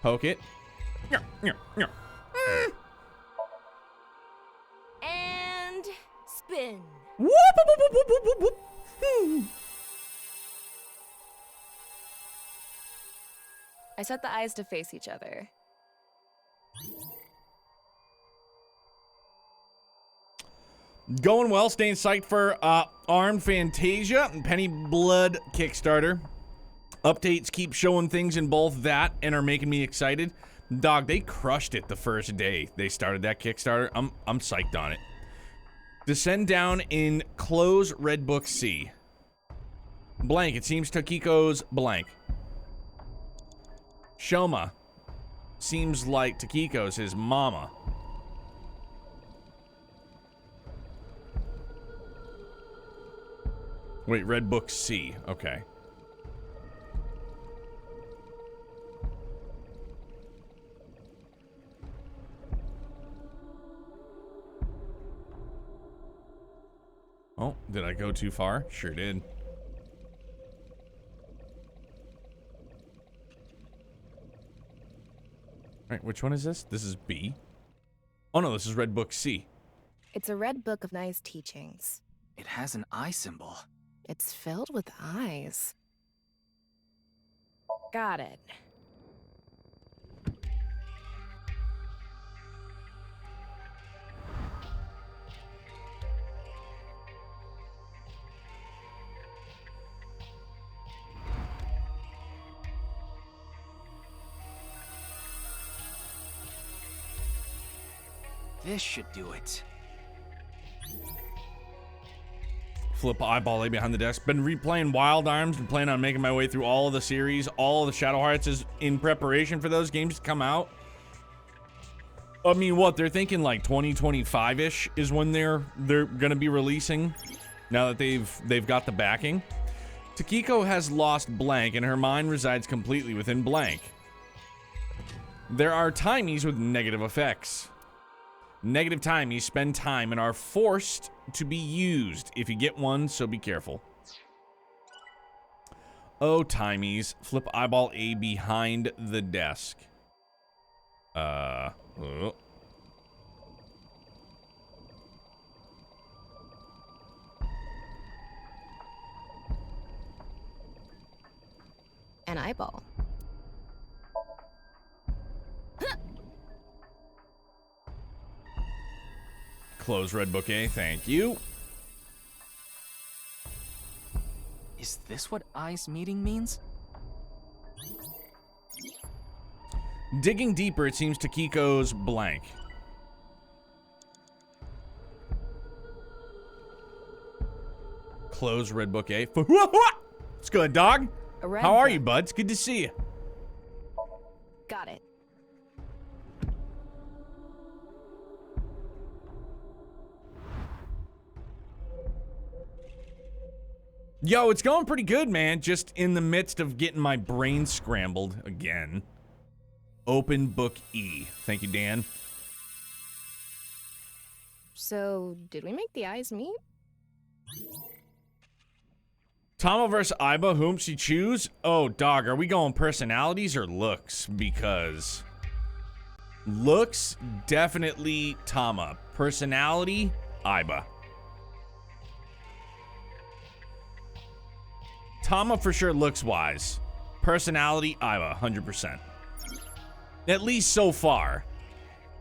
Poke it. And spin. Whoop, whoop, whoop, whoop, whoop, whoop, whoop. I set the eyes to face each other. Going well, staying psyched for Armed Fantasia and Penny Blood Kickstarter. Updates keep showing things in both that and are making me excited. Dog, they crushed it the first day they started that Kickstarter. I'm psyched on it. Descend down in close Red Book C. Blank, it seems Takiko's blank. Shoma, seems like Takiko's his mama. Wait, Red Book C. Okay. Oh, did I go too far? Sure did. Alright, which one is this? This is B. Oh no, this is Red Book C. It's a red book of nice teachings. It has an eye symbol. It's filled with eyes. Got it. This should do it. Flip eyeball lay behind the desk. Been replaying Wild Arms and planning on making my way through all of the series. All of the Shadow Hearts is in preparation for those games to come out. I mean, what? They're thinking like 2025-ish is when they're gonna be releasing. Now that they've got the backing. Takiko has lost blank and her mind resides completely within blank. There are timies with negative effects. Negative timies spend time and are forced to be used. If you get one, so be careful. Oh, timies. Flip eyeball A behind the desk. Oh. An eyeball. Close Red Book A, thank you. Is this what eyes meeting means? Digging deeper, it seems Takiko's blank. Close Red Book A. What's good, dog? How are you, bud? It's good to see you. Got it. Yo, it's going pretty good, man. Just in the midst of getting my brain scrambled again. Open Book E. Thank you, Dan. So, did we make the eyes meet? Tomo versus Aiba, whom she choose? Oh, dog, are we going personalities or looks? Because looks, definitely Tama. Personality, Aiba. Tama for sure looks wise. Personality, Aiba, 100%. At least so far.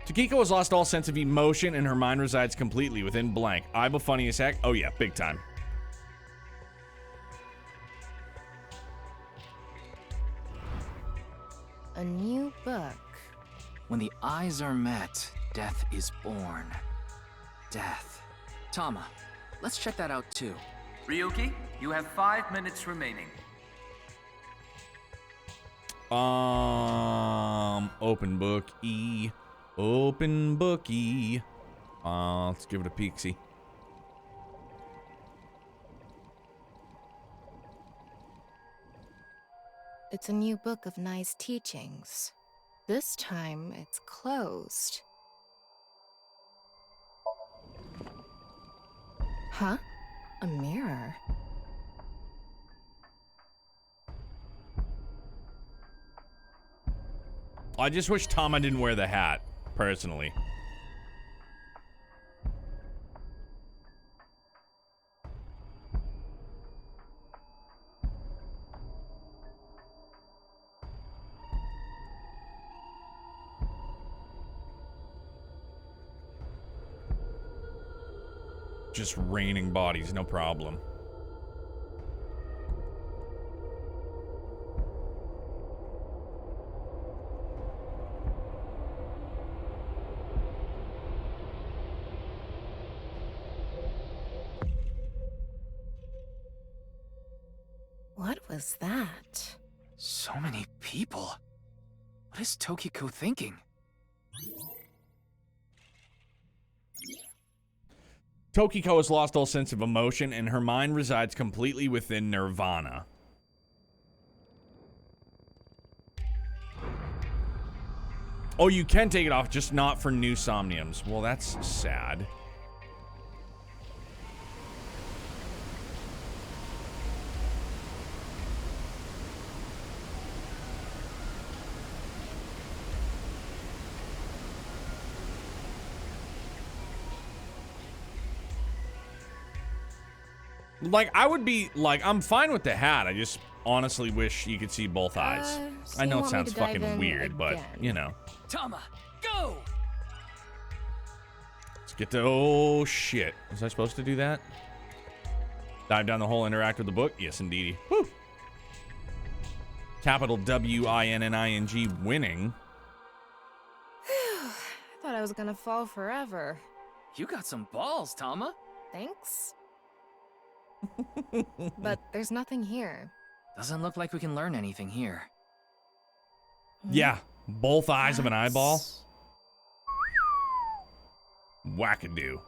Takiko has lost all sense of emotion and her mind resides completely within blank. Aiba funny as heck? Oh yeah, big time. A new book. When the eyes are met, death is born. Death. Tama, let's check that out too. Ryuki, you have 5 minutes remaining. Open Book E. Open Book E. Let's give it a peek-see. It's a new book of nice teachings. This time, it's closed. Huh? A mirror. I just wish Tama didn't wear the hat, personally. Just raining bodies, no problem. What was that? So many people. What is Tokiko thinking? Tokiko has lost all sense of emotion, and her mind resides completely within Nirvana. Oh, you can take it off, just not for new somniums. Well, that's sad. Like, I would be, like, I'm fine with the hat. I just honestly wish you could see both eyes. So I know you it want me sounds to dive fucking in weird, but, again? you know. Tama, go! Let's get to, oh, shit. Was I supposed to do that? Dive down the hole, interact with the book? Yes, indeedy. Woo! Capital W-I-N-N-I-N-G, winning. I thought I was gonna fall forever. You got some balls, Tama. Thanks. But there's nothing here. Doesn't look like we can learn anything here. Yeah, both eyes of an eyeball. Wackadoo.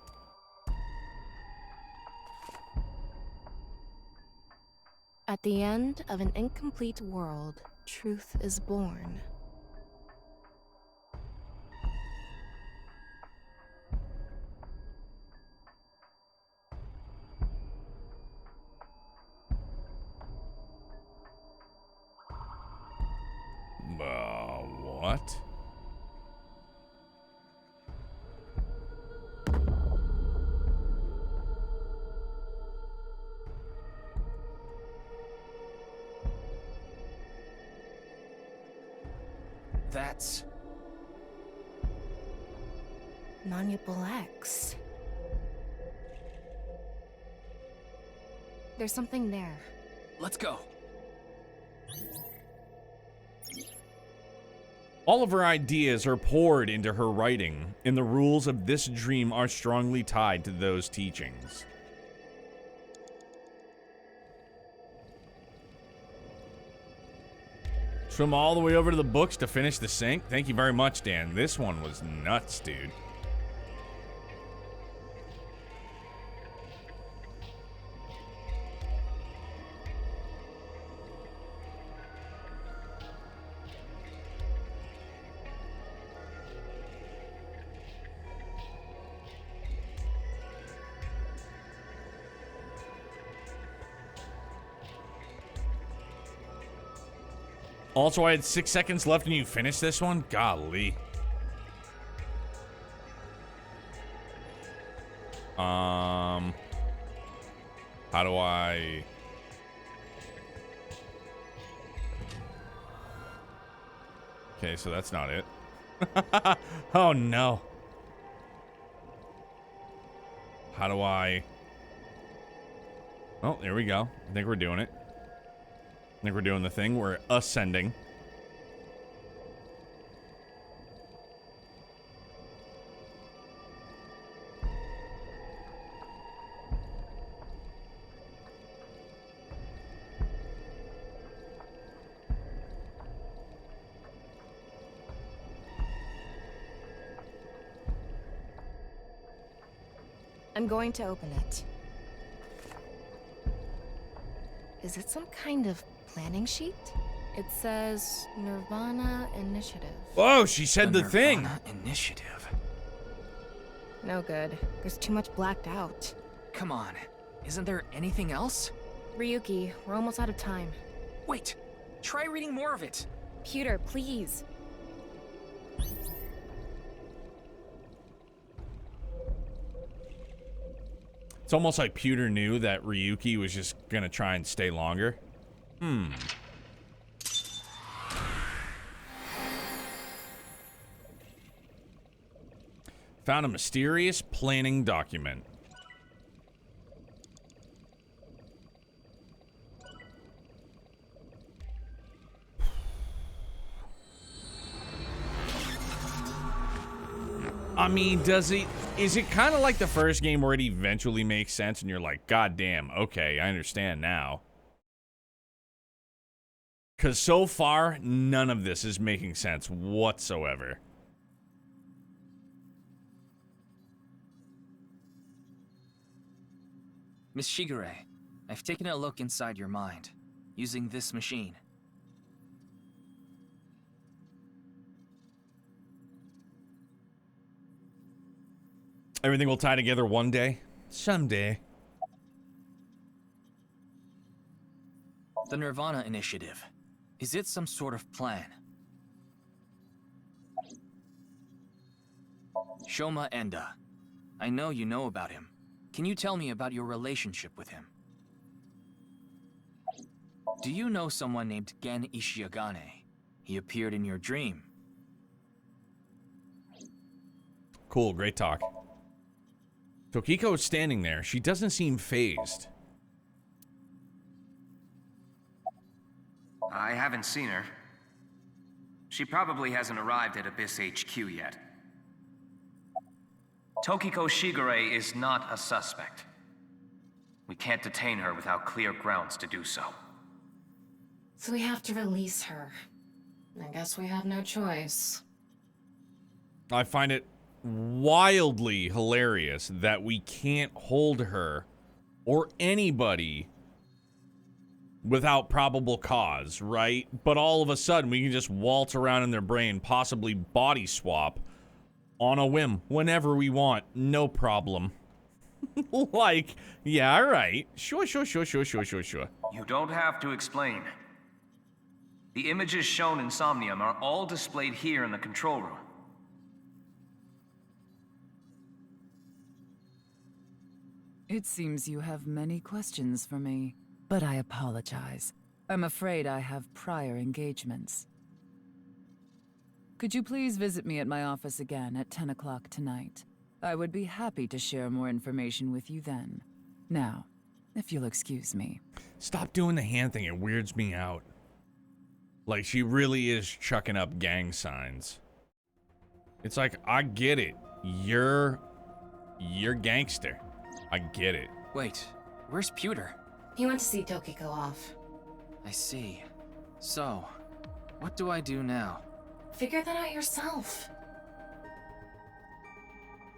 At the end of an incomplete world, truth is born. What? That's... Monuble X. There's something there. Let's go. All of her ideas are poured into her writing, and the rules of this dream are strongly tied to those teachings. Swim all the way over to the books to finish the sync? Thank you very much, Dan. This one was nuts, dude. Also, I had 6 seconds left and you finished this one? Golly. How do I... Okay, so that's not it. Oh, no. How do I... Oh, there we go. I think we're doing it. I think we're doing the thing. We're ascending. I'm going to open it. Is it some kind of planning sheet? It says Nirvana Initiative. Whoa, she said the thing. Nirvana Initiative. No good. There's too much blacked out. Come on. Isn't there anything else? Ryuki, we're almost out of time. Wait. Try reading more of it. Pewter, please. It's almost like Pewter knew that Ryuki was just gonna try and stay longer. Found a mysterious planning document. I mean, is it kind of like the first game where it eventually makes sense and you're like, God damn, okay, I understand now. Because so far, none of this is making sense whatsoever. Miss Shigure, I've taken a look inside your mind, using this machine. Everything will tie together one day. Someday. The Nirvana initiative. Is it some sort of plan? Shoma Enda. I know you know about him. Can you tell me about your relationship with him? Do you know someone named Gen Ishiagane? He appeared in your dream. Cool, great talk. Tokiko is standing there. She doesn't seem phased. I haven't seen her. She probably hasn't arrived at Abyss HQ yet. Tokiko Shigure is not a suspect. We can't detain her without clear grounds to do so. So we have to release her. I guess we have no choice. I find it wildly hilarious that we can't hold her or anybody without probable cause, right? But all of a sudden we can just waltz around in their brain, possibly body swap on a whim whenever we want, no problem. Like, yeah, all right. Sure. You don't have to explain. The images shown in Somnium are all displayed here in the control room. It seems you have many questions for me, but I apologize. I'm afraid I have prior engagements. Could you please visit me at my office again at 10 o'clock tonight? I would be happy to share more information with you then. Now, if you'll excuse me. Stop doing the hand thing. It weirds me out. Like, she really is chucking up gang signs. It's like, I get it. You're gangster. I get it. Wait, where's Pewter? He went to see Tokiko off. I see. So, what do I do now? Figure that out yourself.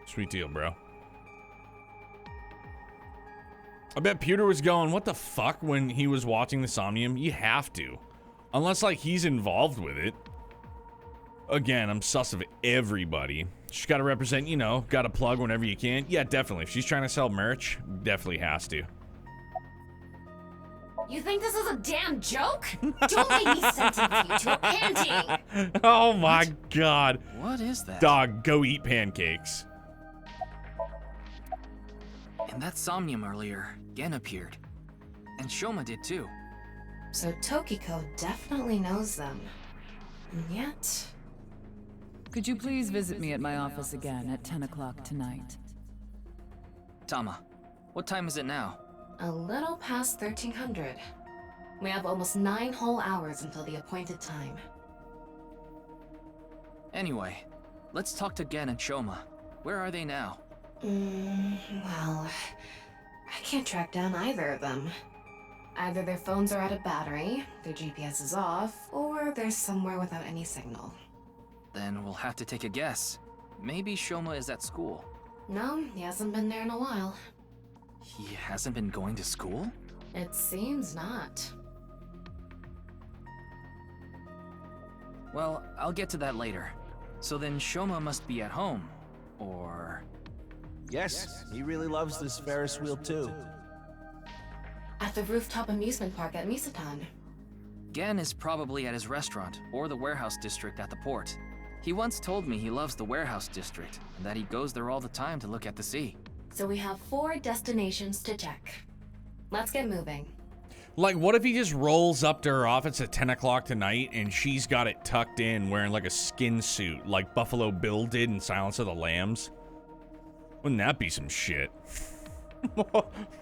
Sweet deal, bro. I bet Pewter was going, what the fuck, when he was watching the Somnium? You have to. Unless, like, he's involved with it. Again, I'm sus of everybody. She's got to represent, you know, got to plug whenever you can. Yeah, definitely. If she's trying to sell merch, definitely has to. You think this is a damn joke? Don't make me sentence you to a painting! Oh my god. What is that? Dog, go eat pancakes. In that Somnium earlier, Gen appeared. And Shoma did too. So Tokiko definitely knows them. And yet... Could you please visit me at my office again at 10 o'clock tonight? Tama, what time is it now? A little past 1300. We have almost 9 whole hours until the appointed time. Anyway, let's talk to Gen and Shoma. Where are they now? Well... I can't track down either of them. Either their phones are out of battery, their GPS is off, or they're somewhere without any signal. Then we'll have to take a guess. Maybe Shoma is at school. No, he hasn't been there in a while. He hasn't been going to school? It seems not. Well, I'll get to that later. So then Shoma must be at home. Or... Yes, he really loves this Ferris wheel too. At the rooftop amusement park at Misatan. Gen is probably at his restaurant, or the warehouse district at the port. He once told me he loves the warehouse district, and that he goes there all the time to look at the sea. So we have 4 destinations to check. Let's get moving. Like, what if he just rolls up to her office at 10 o'clock tonight and she's got it tucked in wearing like a skin suit like Buffalo Bill did in Silence of the Lambs? Wouldn't that be some shit?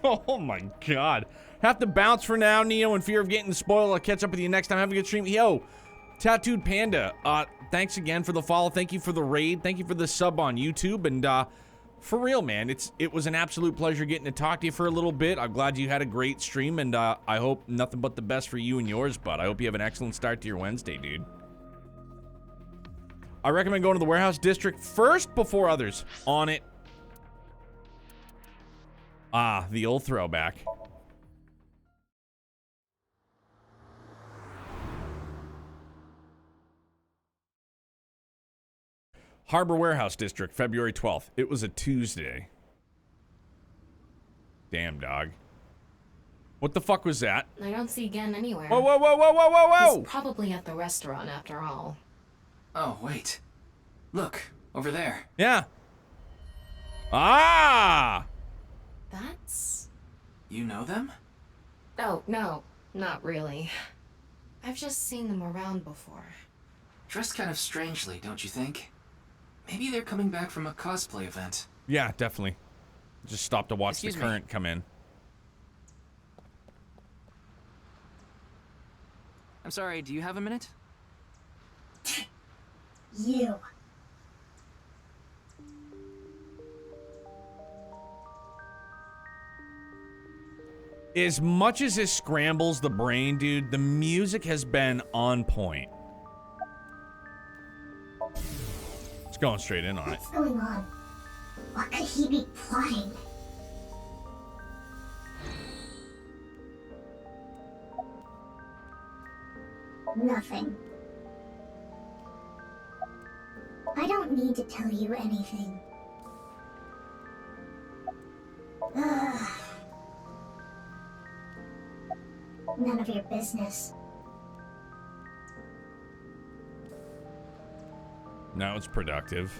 Oh my god. Have to bounce for now, Neo, in fear of getting spoiled. I'll catch up with you next time. Have a good stream. Yo, Tattooed Panda, thanks again for the follow. Thank you for the raid. Thank you for the sub on YouTube. And for real, man, it was an absolute pleasure getting to talk to you for a little bit. I'm glad you had a great stream, and I hope nothing but the best for you and yours, bud. I hope you have an excellent start to your Wednesday, dude. I recommend going to the warehouse district first before others. On it. Ah, the old throwback. Harbor Warehouse District, February 12th. It was a Tuesday. Damn, dog. What the fuck was that? I don't see Gen anywhere. Whoa, whoa, whoa, whoa, whoa, whoa, whoa! He's probably at the restaurant after all. Oh, wait. Look, over there. Yeah. Ah! That's... You know them? Oh, no, not really. I've just seen them around before. Dressed kind of strangely, don't you think? Maybe they're coming back from a cosplay event. Yeah, definitely. Just stop to watch Excuse the me. current come in. I'm sorry, do you have a minute? You. As much as it scrambles the brain, dude, the music has been on point. It's going straight in on it. What's going on? What could he be plotting? Nothing. I don't need to tell you anything. Ugh. None of your business. Now it's productive.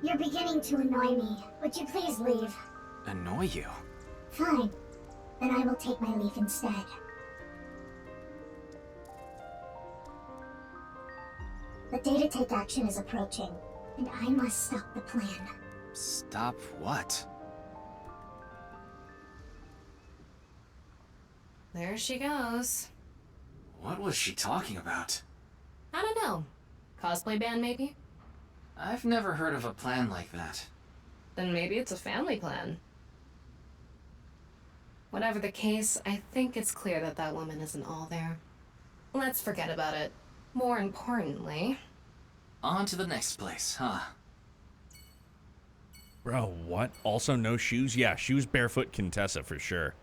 You're beginning to annoy me. Would you please leave? Annoy you? Fine. Then I will take my leave instead. The day to take action is approaching, and I must stop the plan. Stop what? There she goes. What was she talking about? I don't know. Cosplay band, maybe? I've never heard of a plan like that. Then maybe it's a family plan. Whatever the case, I think it's clear that that woman isn't all there. Let's forget about it. More importantly... On to the next place, huh? Bro, what? Also no shoes? Yeah, she was barefoot Contessa for sure.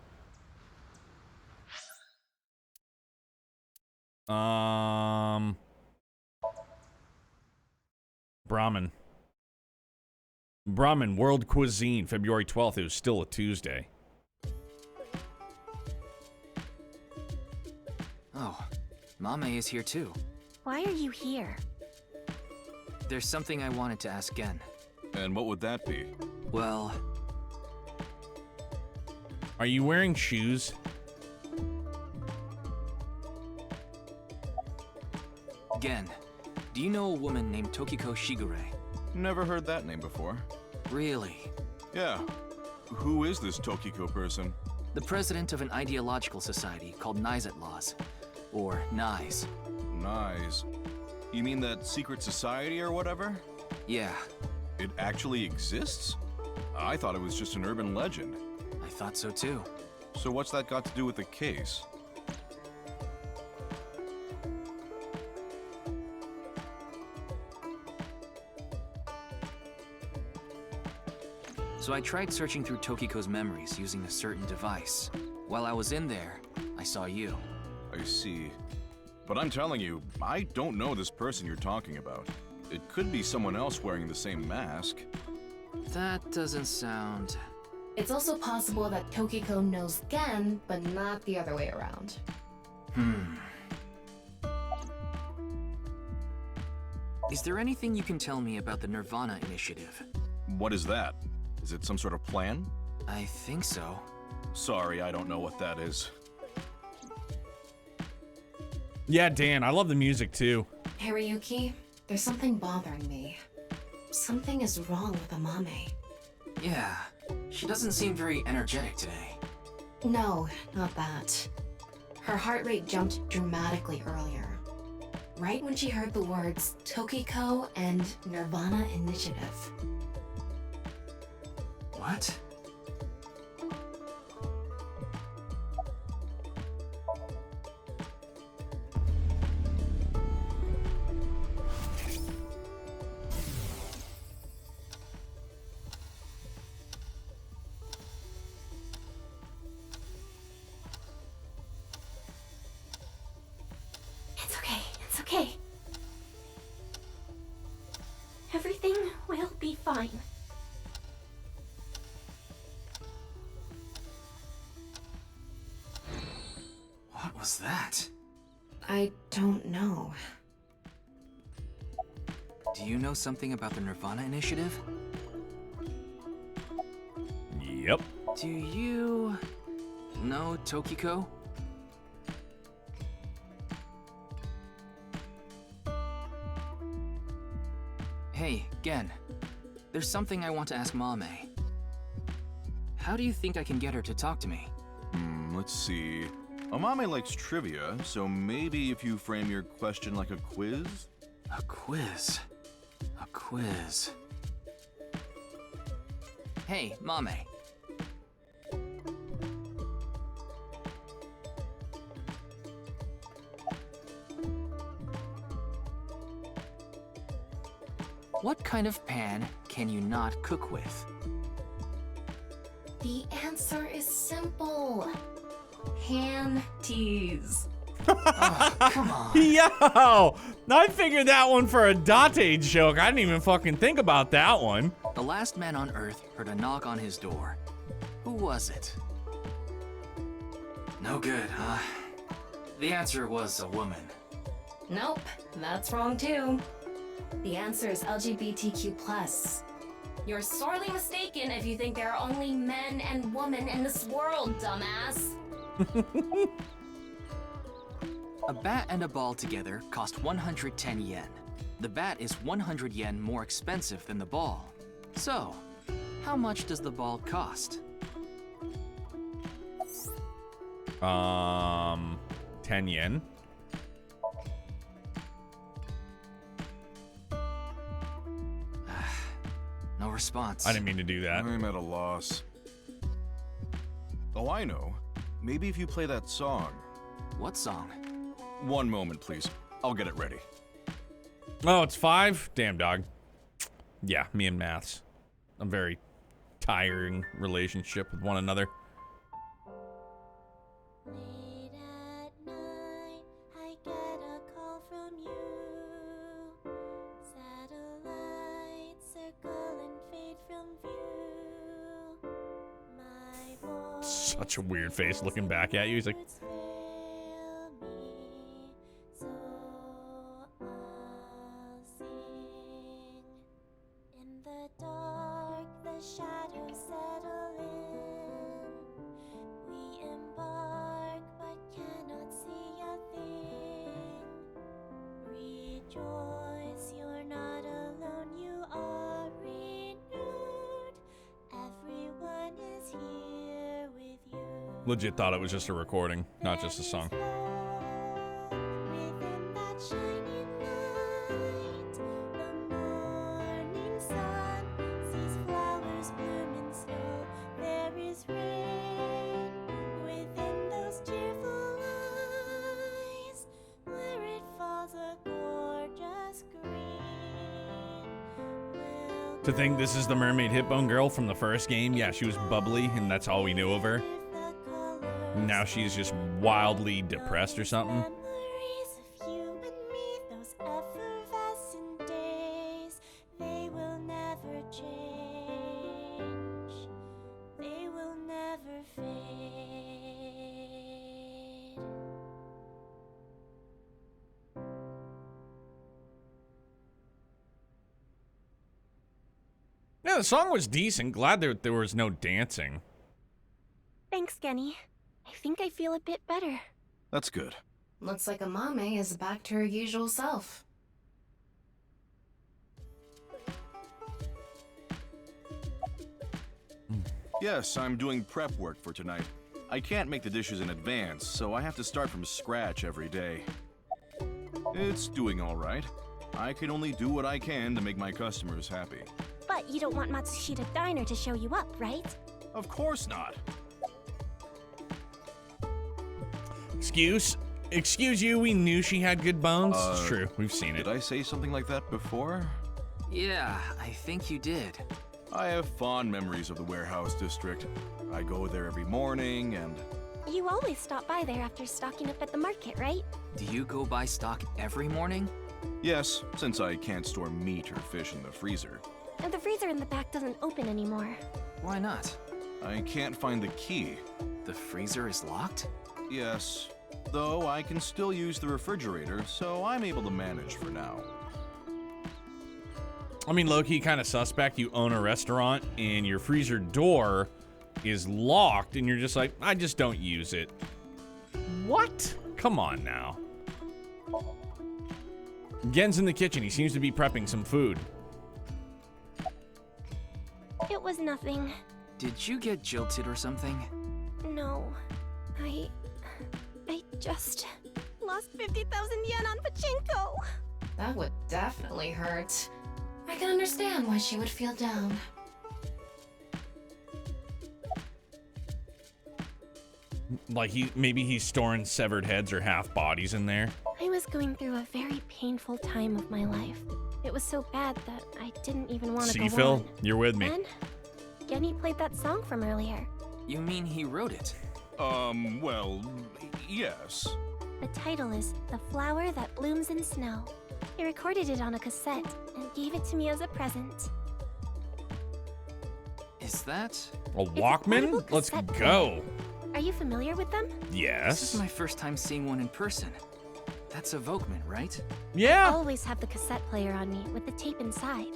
Brahmin World Cuisine, February 12th. It was still a Tuesday. Oh, Mame is here too. Why are you here? There's something I wanted to ask Gen. And what would that be? Well... Are you wearing shoes? Gen, do you know a woman named Tokiko Shigure? Never heard that name before. Really? Yeah. Who is this Tokiko person? The president of an ideological society called Nizet Laws. Or NISE. NISE. You mean that secret society or whatever? Yeah. It actually exists? I thought it was just an urban legend. I thought so too. So what's that got to do with the case? So I tried searching through Tokiko's memories using a certain device. While I was in there, I saw you. I see. But I'm telling you, I don't know this person you're talking about. It could be someone else wearing the same mask. That doesn't sound... It's also possible that Tokiko knows Gen, but not the other way around. Is there anything you can tell me about the Nirvana initiative? What is that? Is it some sort of plan? I think so. Sorry, I don't know what that is. Yeah, Dan, I love the music too. Hiroyuki, there's something bothering me. Something is wrong with Amame. Yeah, she doesn't seem very energetic today. No, not that. Her heart rate jumped dramatically earlier. Right when she heard the words Tokiko and Nirvana Initiative. What? It's okay, it's okay. Everything will be fine. What was that? I don't know. Do you know something about the Nirvana initiative? Yep. Do you know Tokiko? Hey, Gen. There's something I want to ask Mame. How do you think I can get her to talk to me? Let's see. Amame likes trivia, so maybe if you frame your question like a quiz? A quiz. A quiz. Hey, Mame. What kind of pan can you not cook with? The answer is simple. Panties. Oh, come on. Yo! I figured that one for a Date joke. I didn't even fucking think about that one. The last man on Earth heard a knock on his door. Who was it? No good, huh? The answer was a woman. Nope, that's wrong too. The answer is LGBTQ+. You're sorely mistaken if you think there are only men and women in this world, dumbass. A bat and a ball together cost 110 yen. The bat is 100 yen more expensive than the ball. So, how much does the ball cost? 10 yen. No response. I didn't mean to do that. I'm at a loss. Oh, I know. Maybe if you play that song. What song? One moment, please. I'll get it ready. Oh, it's 5? Damn, dog. Yeah, me and maths. A very tiring relationship with one another. Late at night, I get a call from you. Satellites circle and fade from view. My voice Such a weird face looking back at you. He's like, fail me, so I'll sing. In the dark, the shadows settle in. We embark, but cannot see a thing. Rejoice, you're not alone, you are renewed. Everyone is here with you. legit thought it was just a recording, not just a song. Within that shining light, the morning sun sees flowers bloom in snow. There is rain within those tearful eyes, where it falls a gorgeous green. To think this is the mermaid hitbone girl from the first game. Yeah, she was bubbly, and that's all we knew of her. Now she's just wildly depressed or something. Memories of you and me, those effervescent days, they will never change. They will never fade. Yeah, the song was decent. Glad there was no dancing. Thanks, Genny. I think I feel a bit better. That's good. Looks like Amame is back to her usual self. Yes, I'm doing prep work for tonight. I can't make the dishes in advance, so I have to start from scratch every day. It's doing all right. I can only do what I can to make my customers happy. But you don't want Matsushita Diner to show you up, right? Of course not. Excuse you, we knew she had good bones. It's true, we've seen it. Did I say something like that before? Yeah, I think you did. I have fond memories of the warehouse district. I go there every morning and... You always stop by there after stocking up at the market, right? Do you go buy stock every morning? Yes, since I can't store meat or fish in the freezer. And the freezer in the back doesn't open anymore. Why not? I can't find the key. The freezer is locked? Yes, though I can still use the refrigerator, so I'm able to manage for now. I mean, low-key kind of suspect. You own a restaurant and your freezer door is locked and you're just like, I just don't use it. What? Come on now. Gen's in the kitchen. He seems to be prepping some food. It was nothing. Did you get jilted or something? No. I just lost 50,000 yen on pachinko. That would definitely hurt. I can understand why she would feel down. Like maybe he's storing severed heads or half bodies in there. I was going through a very painful time of my life. It was so bad that I didn't even want to go Phil, on. you're with me. Then, Genny played that song from earlier. You mean he wrote it? Well, yes. The title is The Flower That Blooms in Snow. He recorded it on a cassette and gave it to me as a present. Is that? A Walkman? portable Let's cassette go. Are you familiar with them? Yes. This is my first time seeing one in person. That's a Volkman, right? Yeah. I always have the cassette player on me with the tape inside.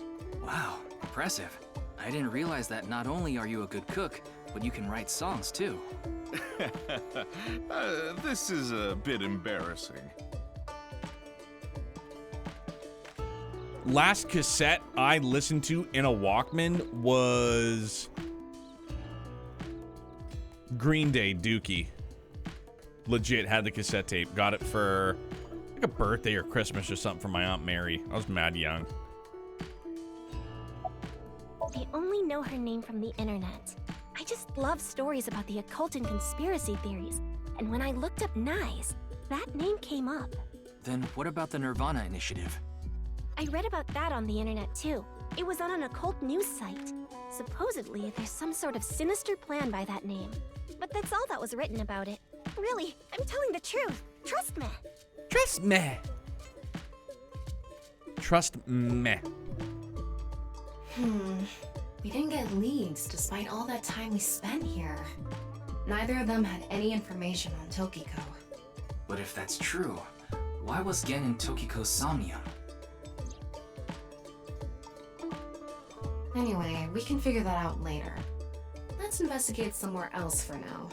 Wow, impressive. I didn't realize that not only are you a good cook, but you can write songs too. This is a bit embarrassing. Last cassette I listened to in a Walkman was Green Day Dookie. Legit had the cassette tape. Got it for like a birthday or Christmas or something from my Aunt Mary. I was mad young. I only know her name from the internet. I just love stories about the occult and conspiracy theories. And when I looked up Nyes, that name came up. Then what about the Nirvana initiative? I read about that on the internet too. It was on an occult news site. Supposedly, there's some sort of sinister plan by that name. But that's all that was written about it. Really, I'm telling the truth. Trust me. Trust me. Trust me. We didn't get leads despite all that time we spent here. Neither of them had any information on Tokiko. But if that's true, why was Gen in Tokiko's Somnium? Anyway, we can figure that out later. Let's investigate somewhere else for now.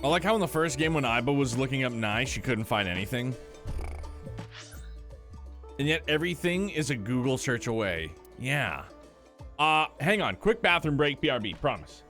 I like how in the first game when Aiba was looking up Nye, she couldn't find anything. And yet everything is a Google search away. Yeah. Hang on. Quick bathroom break, BRB. Promise.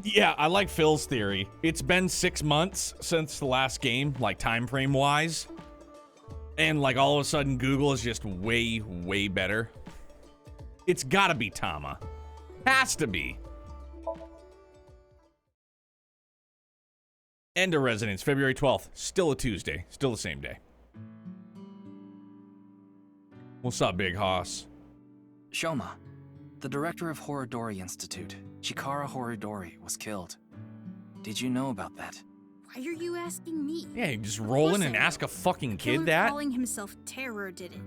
Yeah, I like Phil's theory. It's been 6 months since the last game, like time frame wise. And like all of a sudden Google is just way, way better. It's gotta be Tama. Has to be. End of Residence, February 12th. Still a Tuesday. Still the same day. What's up, Big Hoss? Shoma, the director of Horodori Institute, Chikara Horodori, was killed. Did you know about that? Why are you asking me? Yeah, you just roll in and ask a fucking kid that? Calling himself Terror did it.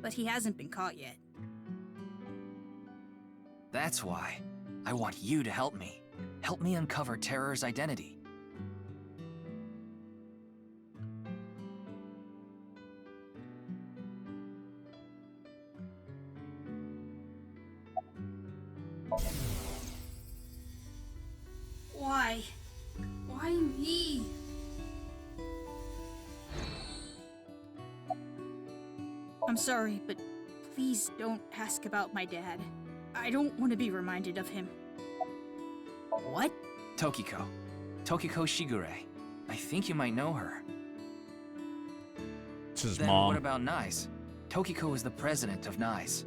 But he hasn't been caught yet. That's why. I want you to help me. Help me uncover Terror's identity. Why? Why me? I'm sorry, but please don't ask about my dad. I don't want to be reminded of him. What? Tokiko. Tokiko Shigure. I think you might know her. It's his Then mom. what about NICE? Tokiko is the president of NICE.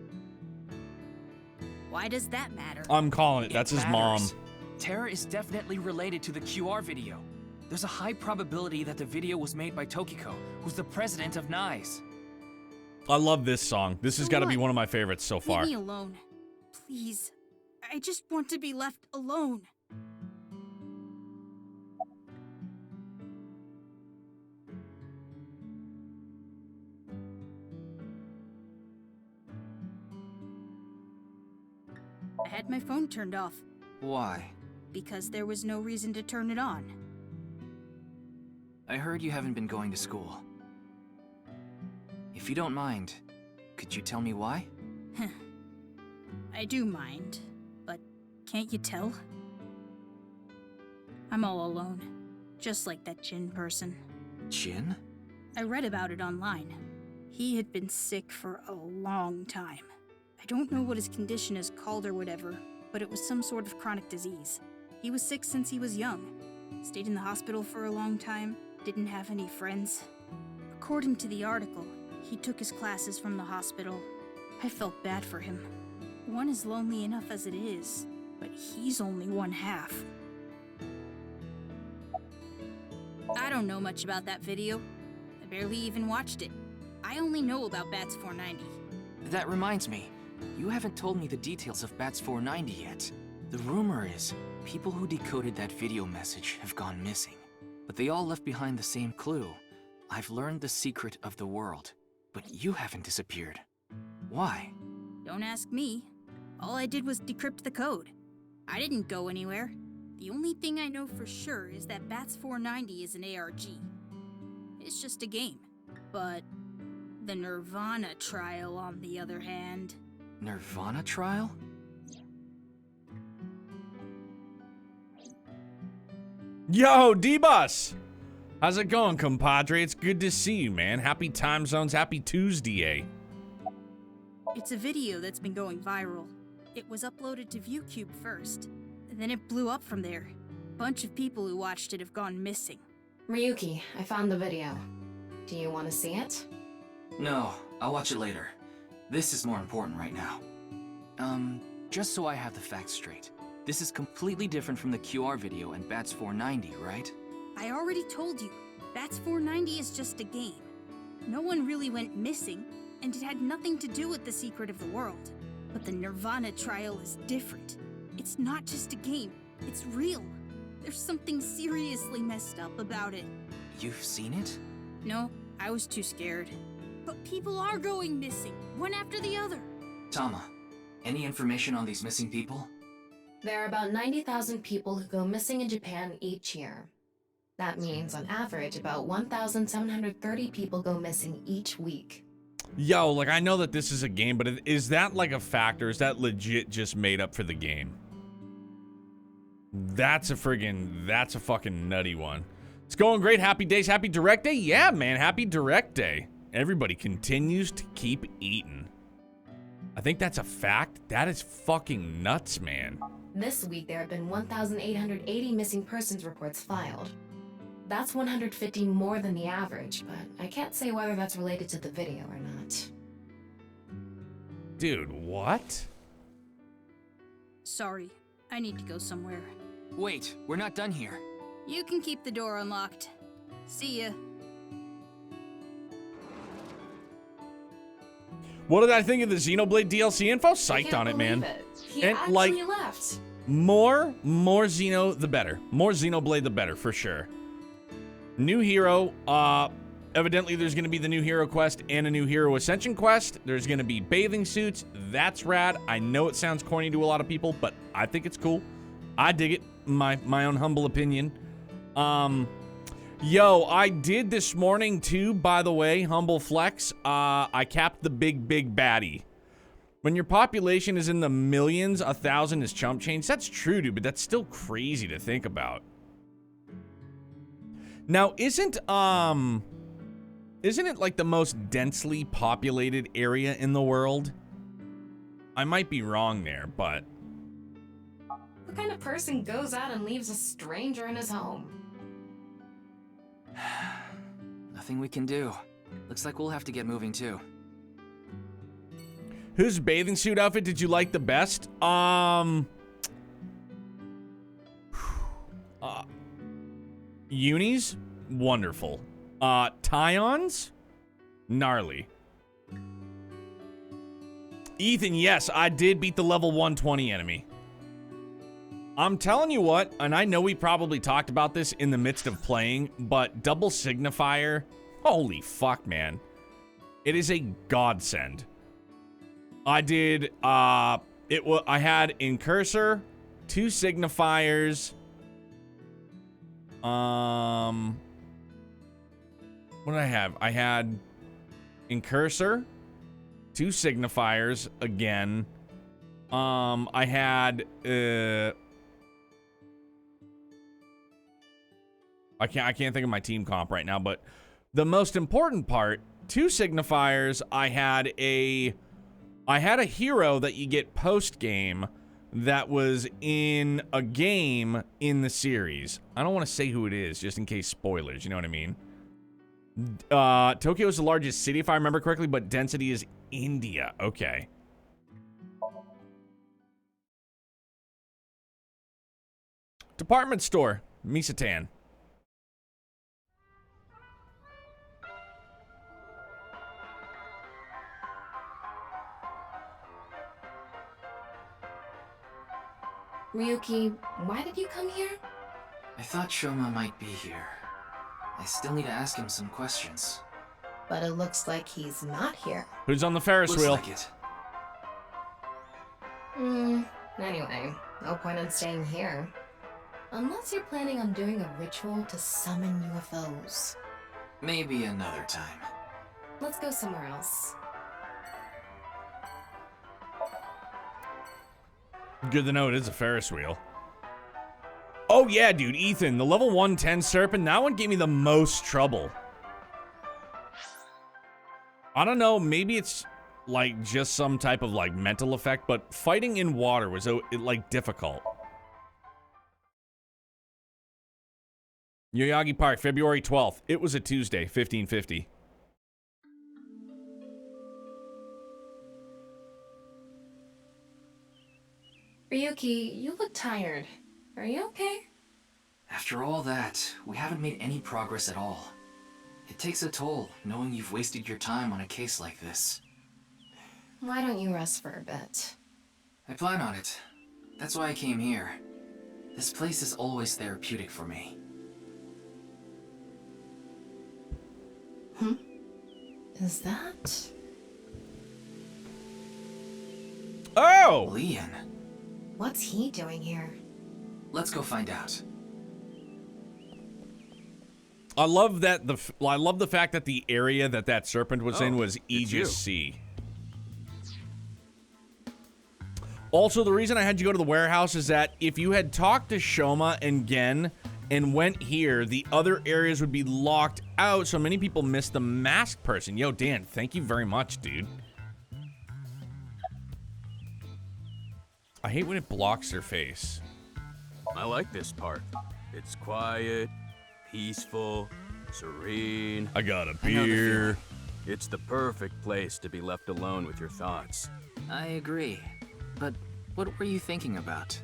Why does that matter? I'm calling it. That's his mom. Terror is definitely related to the QR video. There's a high probability that the video was made by Tokiko, who's the president of NICE. I love this song. This has got to be one of my favorites so far. Leave me alone. Please. I just want to be left alone. I had my phone turned off. Why? Because there was no reason to turn it on. I heard you haven't been going to school. If you don't mind, could you tell me why? I do mind, but can't you tell? I'm all alone, just like that Jin person. Jin? I read about it online. He had been sick for a long time. I don't know what his condition is called or whatever, but it was some sort of chronic disease. He was sick since he was young. Stayed in the hospital for a long time, didn't have any friends. According to the article, he took his classes from the hospital. I felt bad for him. One is lonely enough as it is, but he's only one half. I don't know much about that video. I barely even watched it. I only know about Bats 490. That reminds me, you haven't told me the details of Bats 490 yet. The rumor is, people who decoded that video message have gone missing. But they all left behind the same clue. I've learned the secret of the world, but you haven't disappeared. Why? Don't ask me. All I did was decrypt the code. I didn't go anywhere. The only thing I know for sure is that Bats 490 is an ARG. It's just a game. But the Nirvana trial, on the other hand... Nirvana trial? Yo, D-Bus! How's it going, compadre? It's good to see you, man. Happy time zones, happy Tuesday. It's a video that's been going viral. It was uploaded to ViewCube first, then it blew up from there. A bunch of people who watched it have gone missing. Ryuki, I found the video. Do you want to see it? No, I'll watch it later. This is more important right now. Just so I have the facts straight. This is completely different from the QR video and Bats 490, right? I already told you, Bats 490 is just a game. No one really went missing, and it had nothing to do with the secret of the world. But the Nirvana trial is different. It's not just a game, it's real. There's something seriously messed up about it. You've seen it? No, I was too scared. But people are going missing, one after the other. Tama, any information on these missing people? There are about 90,000 people who go missing in Japan each year. That means, on average, about 1,730 people go missing each week. Yo, like, I know that this is a game, but is that like a factor? Is that legit just made up for the game? That's a fucking nutty one. It's going great. Happy days. Happy Direct Day. Yeah, man. Happy Direct Day. Everybody continues to keep eating. I think that's a fact. That is fucking nuts, man. This week there have been 1,880 missing persons reports filed. That's 150 more than the average, but I can't say whether that's related to the video or not. Dude, what? Sorry, I need to go somewhere. Wait, we're not done here. You can keep the door unlocked. See ya. What did I think of the Xenoblade DLC info? Psyched on it, man. He And, actually like, left. more Xeno, the better. More Xenoblade, the better, for sure. New hero. Evidently, there's going to be the new hero quest and a new hero ascension quest. There's going to be bathing suits. That's rad. I know it sounds corny to a lot of people, but I think it's cool. I dig it. My own humble opinion. Yo, I did this morning too, by the way, humble flex. I capped the big baddie. When your population is in the millions, 1,000 is chump change. That's true, dude, but that's still crazy to think about. Now, isn't it like the most densely populated area in the world? I might be wrong there, but What kind of person goes out and leaves a stranger in his home? Nothing we can do. Looks like we'll have to get moving too. whose bathing suit outfit did you like the best? Unis, wonderful. Tyons, gnarly. Ethan, yes, I did beat the level 120 enemy. I'm telling you what, and I know we probably talked about this in the midst of playing, but double signifier, holy fuck, man. It is a godsend. I did, I had incursor, 2 signifiers, what did I have? I had incursor, 2 signifiers again. I had I can't think of my team comp right now, but the most important part, 2 signifiers. I had a hero that you get post game that was in a game in the series. I don't want to say who it is, just in case spoilers, you know what I mean? Tokyo is the largest city, if I remember correctly, but density is India. Okay. Department store, Misatan. Ryuki, why did you come here? I thought Shoma might be here. I still need to ask him some questions. But it looks like he's not here. Who's on the Ferris wheel? Looks like it. Anyway, no point in staying here. Unless you're planning on doing a ritual to summon UFOs. Maybe another time. Let's go somewhere else. Good to know it is a Ferris wheel. Oh yeah, dude, Ethan, the level 110 Serpent, that one gave me the most trouble. I don't know, maybe it's like just some type of like mental effect, but fighting in water was like difficult. Yoyagi Park, February 12th. It was a Tuesday, 1550. Ryuki, you look tired. Are you okay? After all that, we haven't made any progress at all. It takes a toll, knowing you've wasted your time on a case like this. Why don't you rest for a bit? I plan on it. That's why I came here. This place is always therapeutic for me. Is that? Oh! Leon. What's he doing here? Let's go find out. I love that I love the fact that the area that serpent was in was Aegis Sea. Also, the reason I had you go to the warehouse is that if you had talked to Shoma and Gen and went here, the other areas would be locked out, so many people missed the masked person. Yo, Dan, thank you very much, dude. I hate when it blocks their face. I like this part. It's quiet, peaceful, serene. I got a I know the beer. It's the perfect place to be left alone with your thoughts. I agree. But what were you thinking about?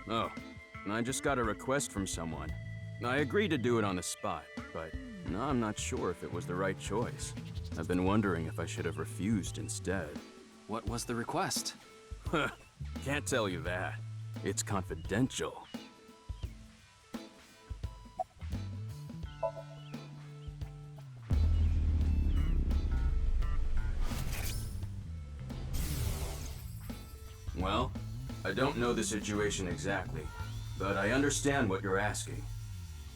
Oh, I just got a request from someone. I agreed to do it on the spot, but now I'm not sure if it was the right choice. I've been wondering if I should have refused instead. What was the request? Can't tell you that. It's confidential. Well, I don't know the situation exactly, but I understand what you're asking.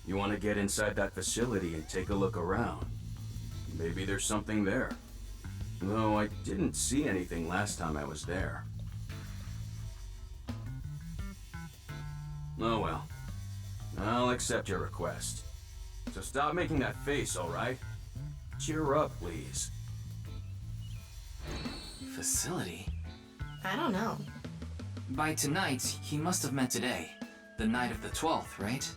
You want to get inside that facility and take a look around. Maybe there's something there. Though I didn't see anything last time I was there. Oh well. I'll accept your request. So stop making that face, alright? Cheer up, please. Facility? I don't know. By tonight, he must have meant today. The night of the 12th, right?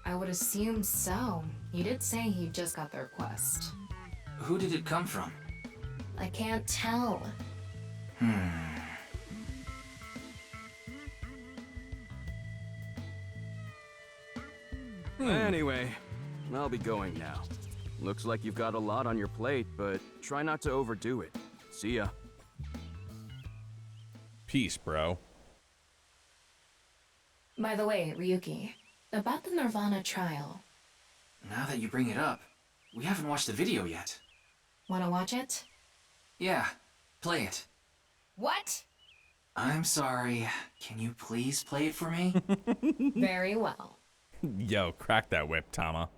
I would assume so. He did say he just got the request. Who did it come from? I can't tell. Anyway, I'll be going now. Looks like you've got a lot on your plate, but try not to overdo it. See ya. Peace, bro. By the way, Ryuki, about the Nirvana trial. Now that you bring it up, we haven't watched the video yet. Wanna watch it? Yeah, play it. What? I'm sorry. Can you please play it for me? Very well. Yo, crack that whip, Tama.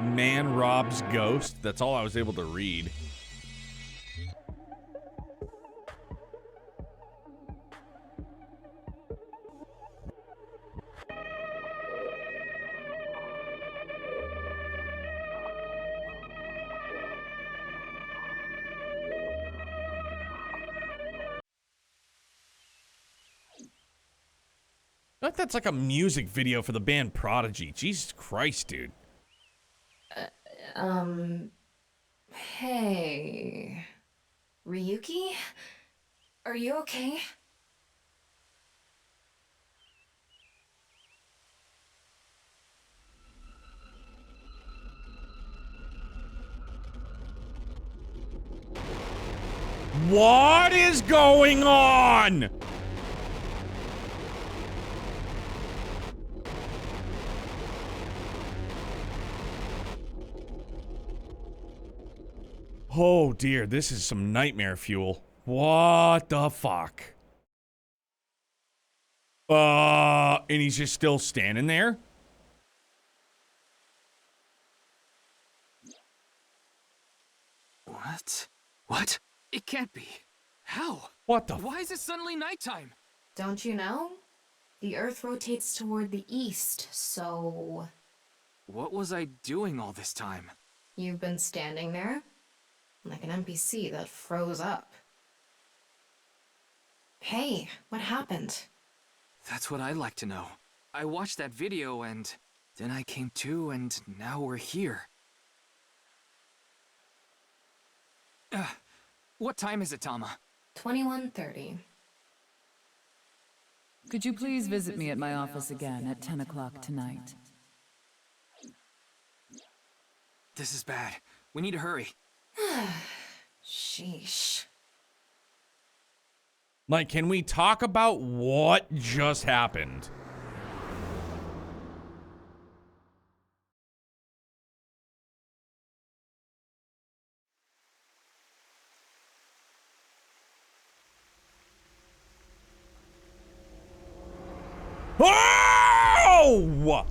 Man robs ghost. That's all I was able to read. I think that's like a music video for the band Prodigy. Jesus Christ, dude. Hey. Ryuki? Are you okay? What is going on? Oh dear, this is some nightmare fuel. What the fuck? And he's just still standing there? What? What? It can't be. How? What the? Why is it suddenly nighttime? Don't you know? The Earth rotates toward the east, so... What was I doing all this time? You've been standing there? Like an NPC that froze up. Hey, what happened? That's what I'd like to know. I watched that video and then I came to and now we're here. What time is it, Tama? 21:30. Could you please visit me at my office again at 10 o'clock tonight? This is bad. We need to hurry. Sheesh. Like, can we talk about what just happened? Oh!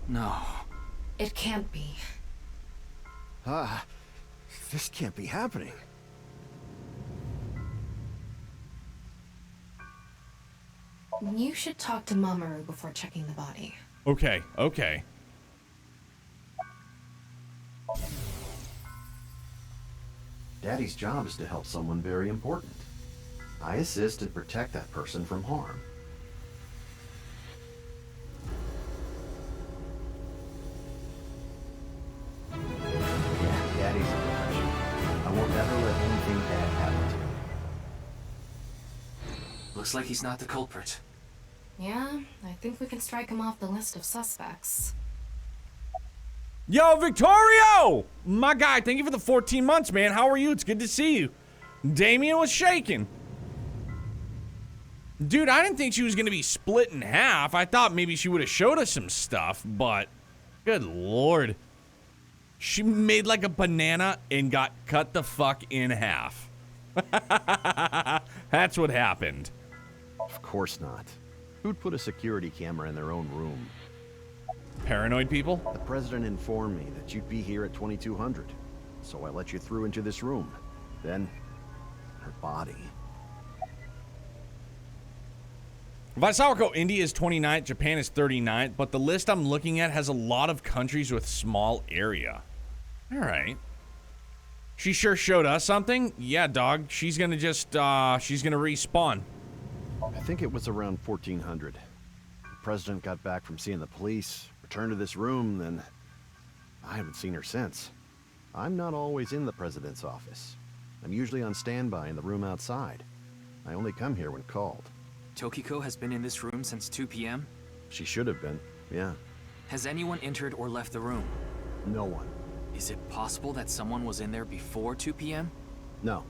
No. It can't be. This can't be happening. You should talk to Mamoru before checking the body. Okay, okay. Daddy's job is to help someone very important. I assist and protect that person from harm. Yeah, Daddy's a professional. I won't ever let anything bad happen to him. Looks like he's not the culprit. Yeah, I think we can strike him off the list of suspects. Yo, Victorio! My guy, thank you for the 14 months, man. How are you? It's good to see you. Damien was shaking. Dude, I didn't think she was going to be split in half. I thought maybe she would have showed us some stuff, but good lord. She made like a banana and got cut the fuck in half. That's what happened. Of course not. Who'd put a security camera in their own room? Paranoid people? The president informed me that you'd be here at 2200, so I let you through into this room. Then, her body. Vaisawako, India is 29th, Japan is 39th, but the list I'm looking at has a lot of countries with small area. Alright. She sure showed us something. Yeah, dog. She's gonna just, she's gonna respawn. I think it was around 1400. The president got back from seeing the police, returned to this room, then I haven't seen her since. I'm not always in the president's office. I'm usually on standby in the room outside. I only come here when called. Tokiko has been in this room since 2 p.m.? She should have been, yeah. Has anyone entered or left the room? No one. Is it possible that someone was in there before 2 p.m.? No.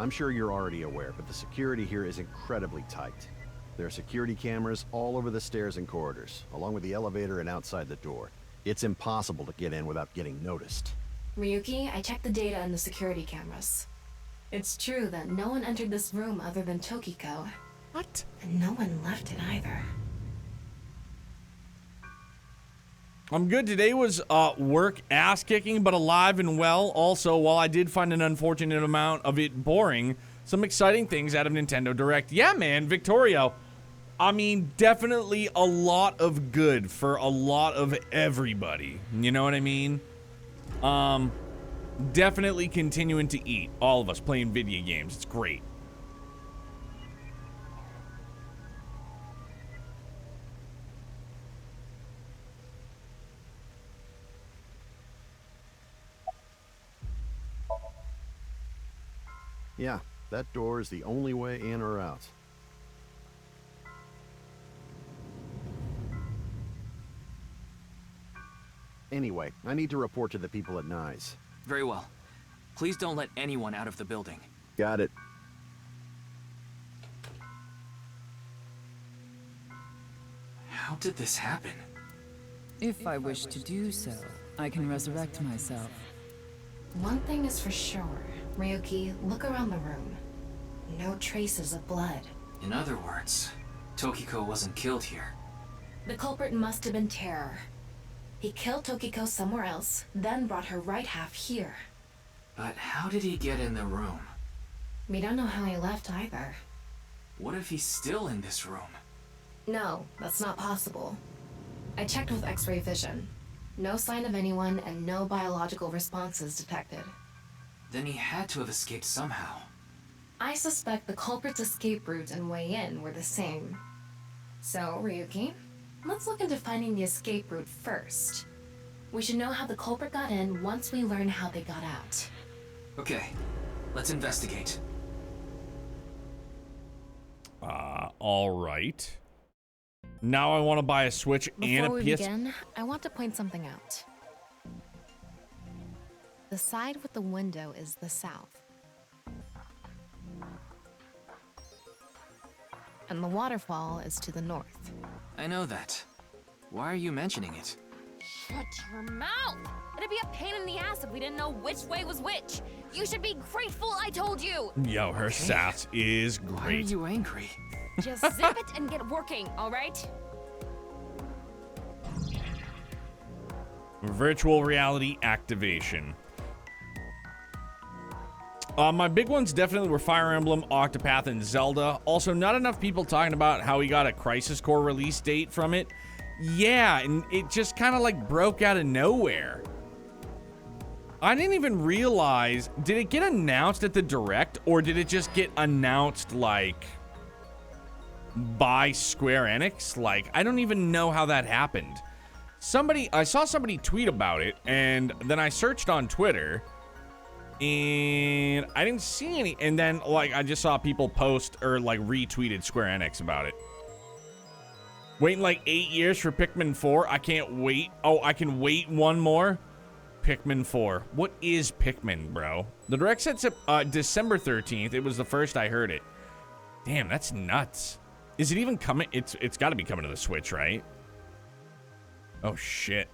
I'm sure you're already aware, but the security here is incredibly tight. There are security cameras all over the stairs and corridors, along with the elevator and outside the door. It's impossible to get in without getting noticed. Ryuki, I checked the data on the security cameras. It's true that no one entered this room other than Tokiko. What? And no one left it either. I'm good. Today was work ass kicking, but alive and well. Also, while I did find an unfortunate amount of it boring, some exciting things out of Nintendo Direct. Yeah, man, Victorio. I mean, definitely a lot of good for a lot of everybody. You know what I mean? Definitely continuing to eat. All of us playing video games. It's great. Yeah, that door is the only way in or out. Anyway, I need to report to the people at Nyes. Very well. Please don't let anyone out of the building. Got it. How did this happen? If I wish to do so, I can resurrect myself. One thing is for sure. Ryuki, look around the room. No traces of blood. In other words, Tokiko wasn't killed here. The culprit must have been Terror. He killed Tokiko somewhere else, then brought her right half here. But how did he get in the room? We don't know how he left either. What if he's still in this room? No, that's not possible. I checked with X-ray vision. No sign of anyone and no biological responses detected. Then he had to have escaped somehow. I suspect the culprit's escape route and way in were the same. So, Ryuki, let's look into finding the escape route first. We should know how the culprit got in once we learn how they got out. Okay, let's investigate. All right. Now I want to buy a Switch and a Before we PS. begin, I want to point something out. The side with the window is the south. And the waterfall is to the north. I know that. Why are you mentioning it? Shut your mouth! It'd be a pain in the ass if we didn't know which way was which. You should be grateful I told you. Yo, her sass is Why are great. you angry? Just zip it and get working, all right? Virtual reality activation. My big ones definitely were Fire Emblem, Octopath, and Zelda. Also, not enough people talking about how we got a Crisis Core release date from it. Yeah, and it just kind of like broke out of nowhere. I didn't even realize, did it get announced at the Direct, or did it just get announced like by Square Enix? Like, I don't even know how that happened. I saw somebody tweet about it, and then I searched on Twitter, and I didn't see any. And then, like, I just saw people post or, like, retweeted Square Enix about it. Waiting, like, 8 years for Pikmin 4. I can't wait. Oh, I can wait one more? Pikmin 4. What is Pikmin, bro? The Direct said December 13th. It was the first I heard it. Damn, that's nuts. Is it even coming? It's got to be coming to the Switch, right? Oh, shit.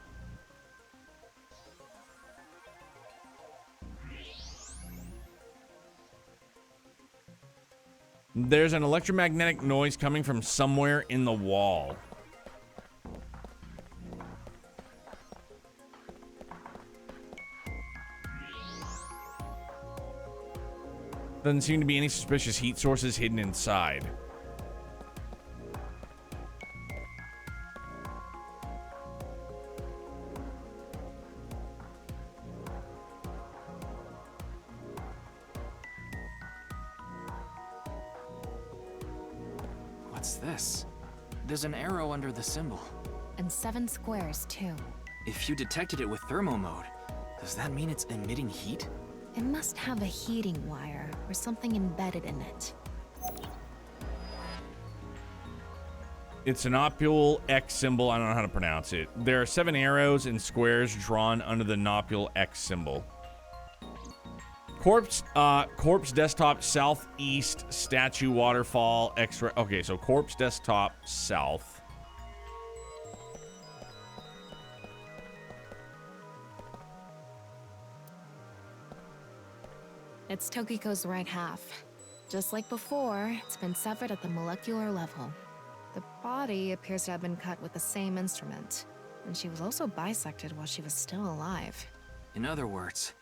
There's an electromagnetic noise coming from somewhere in the wall. Doesn't seem to be any suspicious heat sources hidden inside. What's this? There's an arrow under the symbol. And 7 squares, too. If you detected it with thermo mode, does that mean it's emitting heat? It must have a heating wire or something embedded in it. It's an opule X symbol. I don't know how to pronounce it. There are 7 arrows and squares drawn under the opule X symbol. Corpse desktop southeast, statue waterfall, X-ray. Okay, so corpse desktop south. It's Tokiko's right half. Just like before, it's been severed at the molecular level. The body appears to have been cut with the same instrument, and she was also bisected while she was still alive. In other words,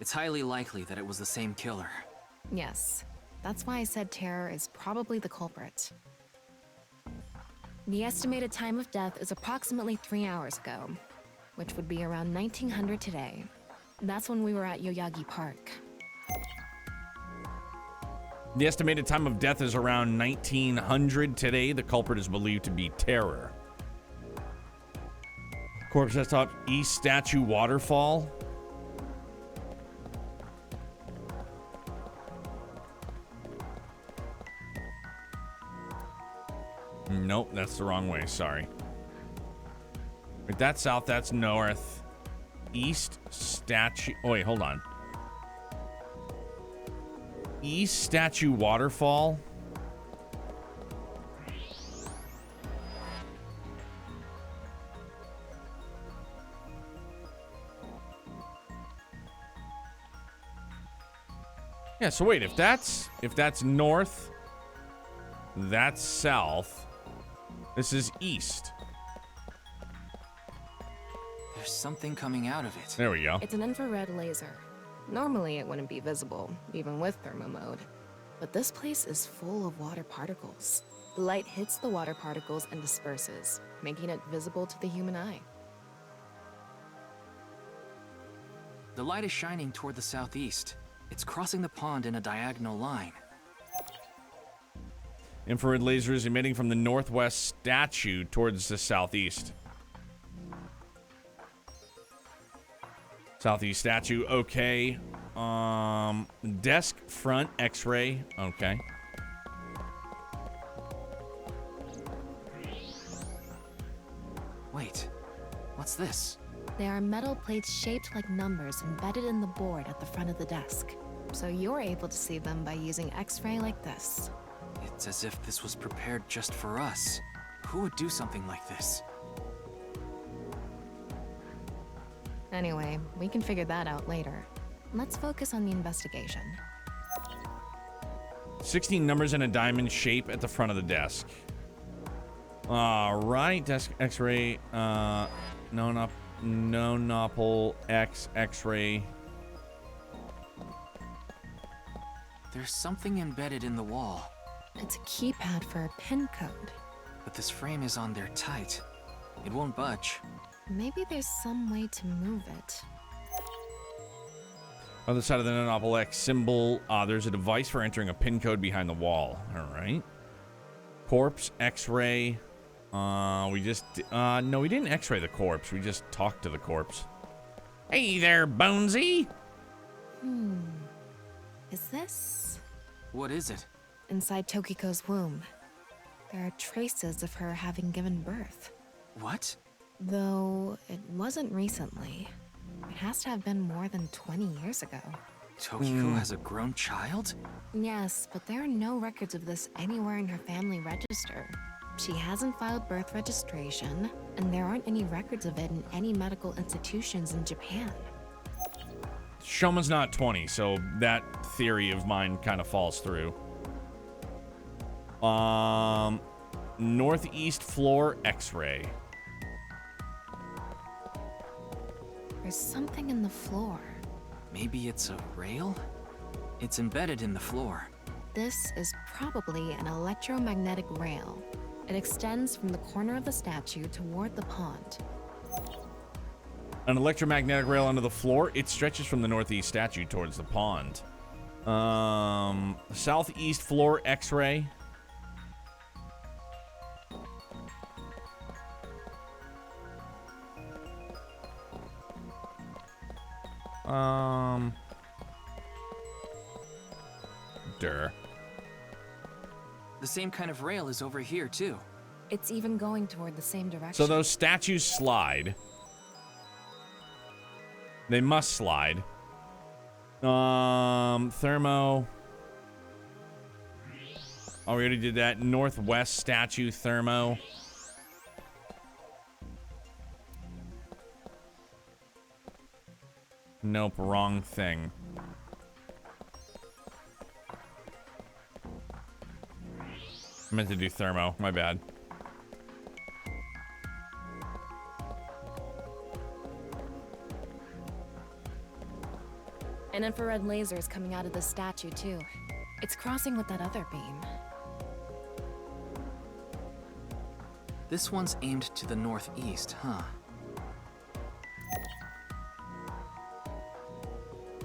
it's highly likely that it was the same killer. Yes, that's why I said Terror is probably the culprit. The estimated time of death is approximately 3 hours ago, which would be around 1900 today. That's when we were at Yoyagi Park. The estimated time of death is around 1900 today. The culprit is believed to be Terror. Corpse desktop east, statue waterfall. Nope, that's the wrong way. Sorry. Wait, that's south, that's north. East, statue. Oh, wait, hold on. East, statue waterfall. Yeah, so wait, if that's north, that's south. This is east. There's something coming out of it. There we go. It's an infrared laser. Normally it wouldn't be visible, even with thermo mode. But this place is full of water particles. The light hits the water particles and disperses, making it visible to the human eye. The light is shining toward the southeast. It's crossing the pond in a diagonal line. Infrared lasers emitting from the northwest statue towards the southeast. Southeast statue, okay. Desk front X-ray, okay. Wait, what's this? There are metal plates shaped like numbers embedded in the board at the front of the desk. So you're able to see them by using X-ray like this. It's as if this was prepared just for us. Who would do something like this? Anyway, we can figure that out later. Let's focus on the investigation. 16 numbers in a diamond shape at the front of the desk. All right, desk X-ray. No, not No Nopple, X, X-ray. There's something embedded in the wall. It's a keypad for a pin code. But this frame is on there tight. It won't budge. Maybe there's some way to move it. On the side of the Nopple X symbol, there's a device for entering a pin code behind the wall. All right. Corpse, X-ray. No, we didn't X-ray the corpse. We just talked to the corpse. Hey there, Bonesy. Is this? What is it? Inside Tokiko's womb. There are traces of her having given birth. What? Though it wasn't recently. It has to have been more than 20 years ago. Tokiko has a grown child? Yes, but there are no records of this anywhere in her family register. She hasn't filed birth registration, and there aren't any records of it in any medical institutions in Japan. Shoma's not 20, so that theory of mine kind of falls through. Northeast floor X-ray. There's something in the floor. Maybe it's a rail? It's embedded in the floor. This is probably an electromagnetic rail. It extends from the corner of the statue toward the pond. An electromagnetic rail under the floor. It stretches from the northeast statue towards the pond. Southeast floor X-ray. The same kind of rail is over here, too. It's even going toward the same direction. So those statues slide. They must slide. Thermo. Oh, we already did that. Northwest statue, thermo. Nope, wrong thing. I meant to do thermo, my bad. An infrared laser is coming out of the statue, too. It's crossing with that other beam. This one's aimed to the northeast, huh?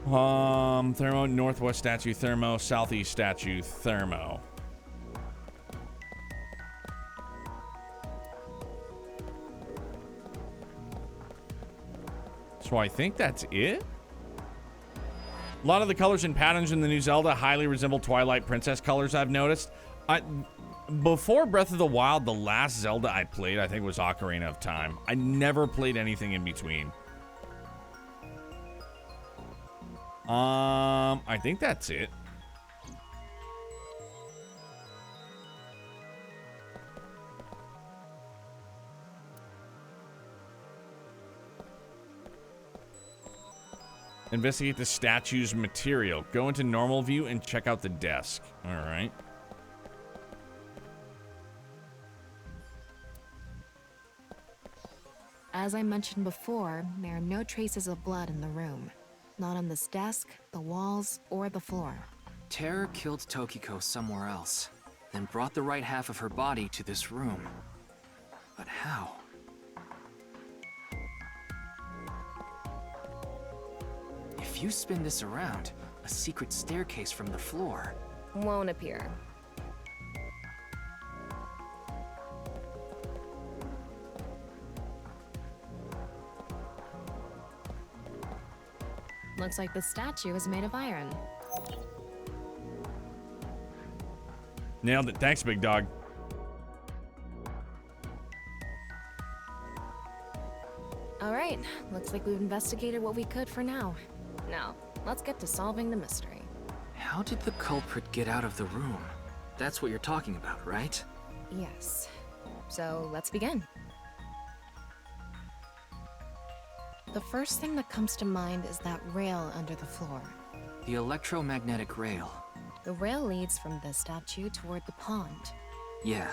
Thermo, northwest statue, thermo, southeast statue, thermo. So I think that's it. A lot of the colors and patterns in the new Zelda highly resemble Twilight Princess colors, I've noticed. Before Breath of the Wild, the last Zelda I played, I think, was Ocarina of Time. I never played anything in between. I think that's it. Investigate the statue's material. Go into normal view and check out the desk. All right. As I mentioned before, there are no traces of blood in the room. Not on this desk, the walls, or the floor. Terror killed Tokiko somewhere else, then brought the right half of her body to this room. But how? If you spin this around, a secret staircase from the floor won't appear. Looks like the statue is made of iron. Nailed it. Thanks, big dog. All right, looks like we've investigated what we could for now. Now, let's get to solving the mystery. How did the culprit get out of the room? That's what you're talking about, right? Yes. So, let's begin. The first thing that comes to mind is that rail under the floor. The electromagnetic rail. The rail leads from the statue toward the pond. Yeah.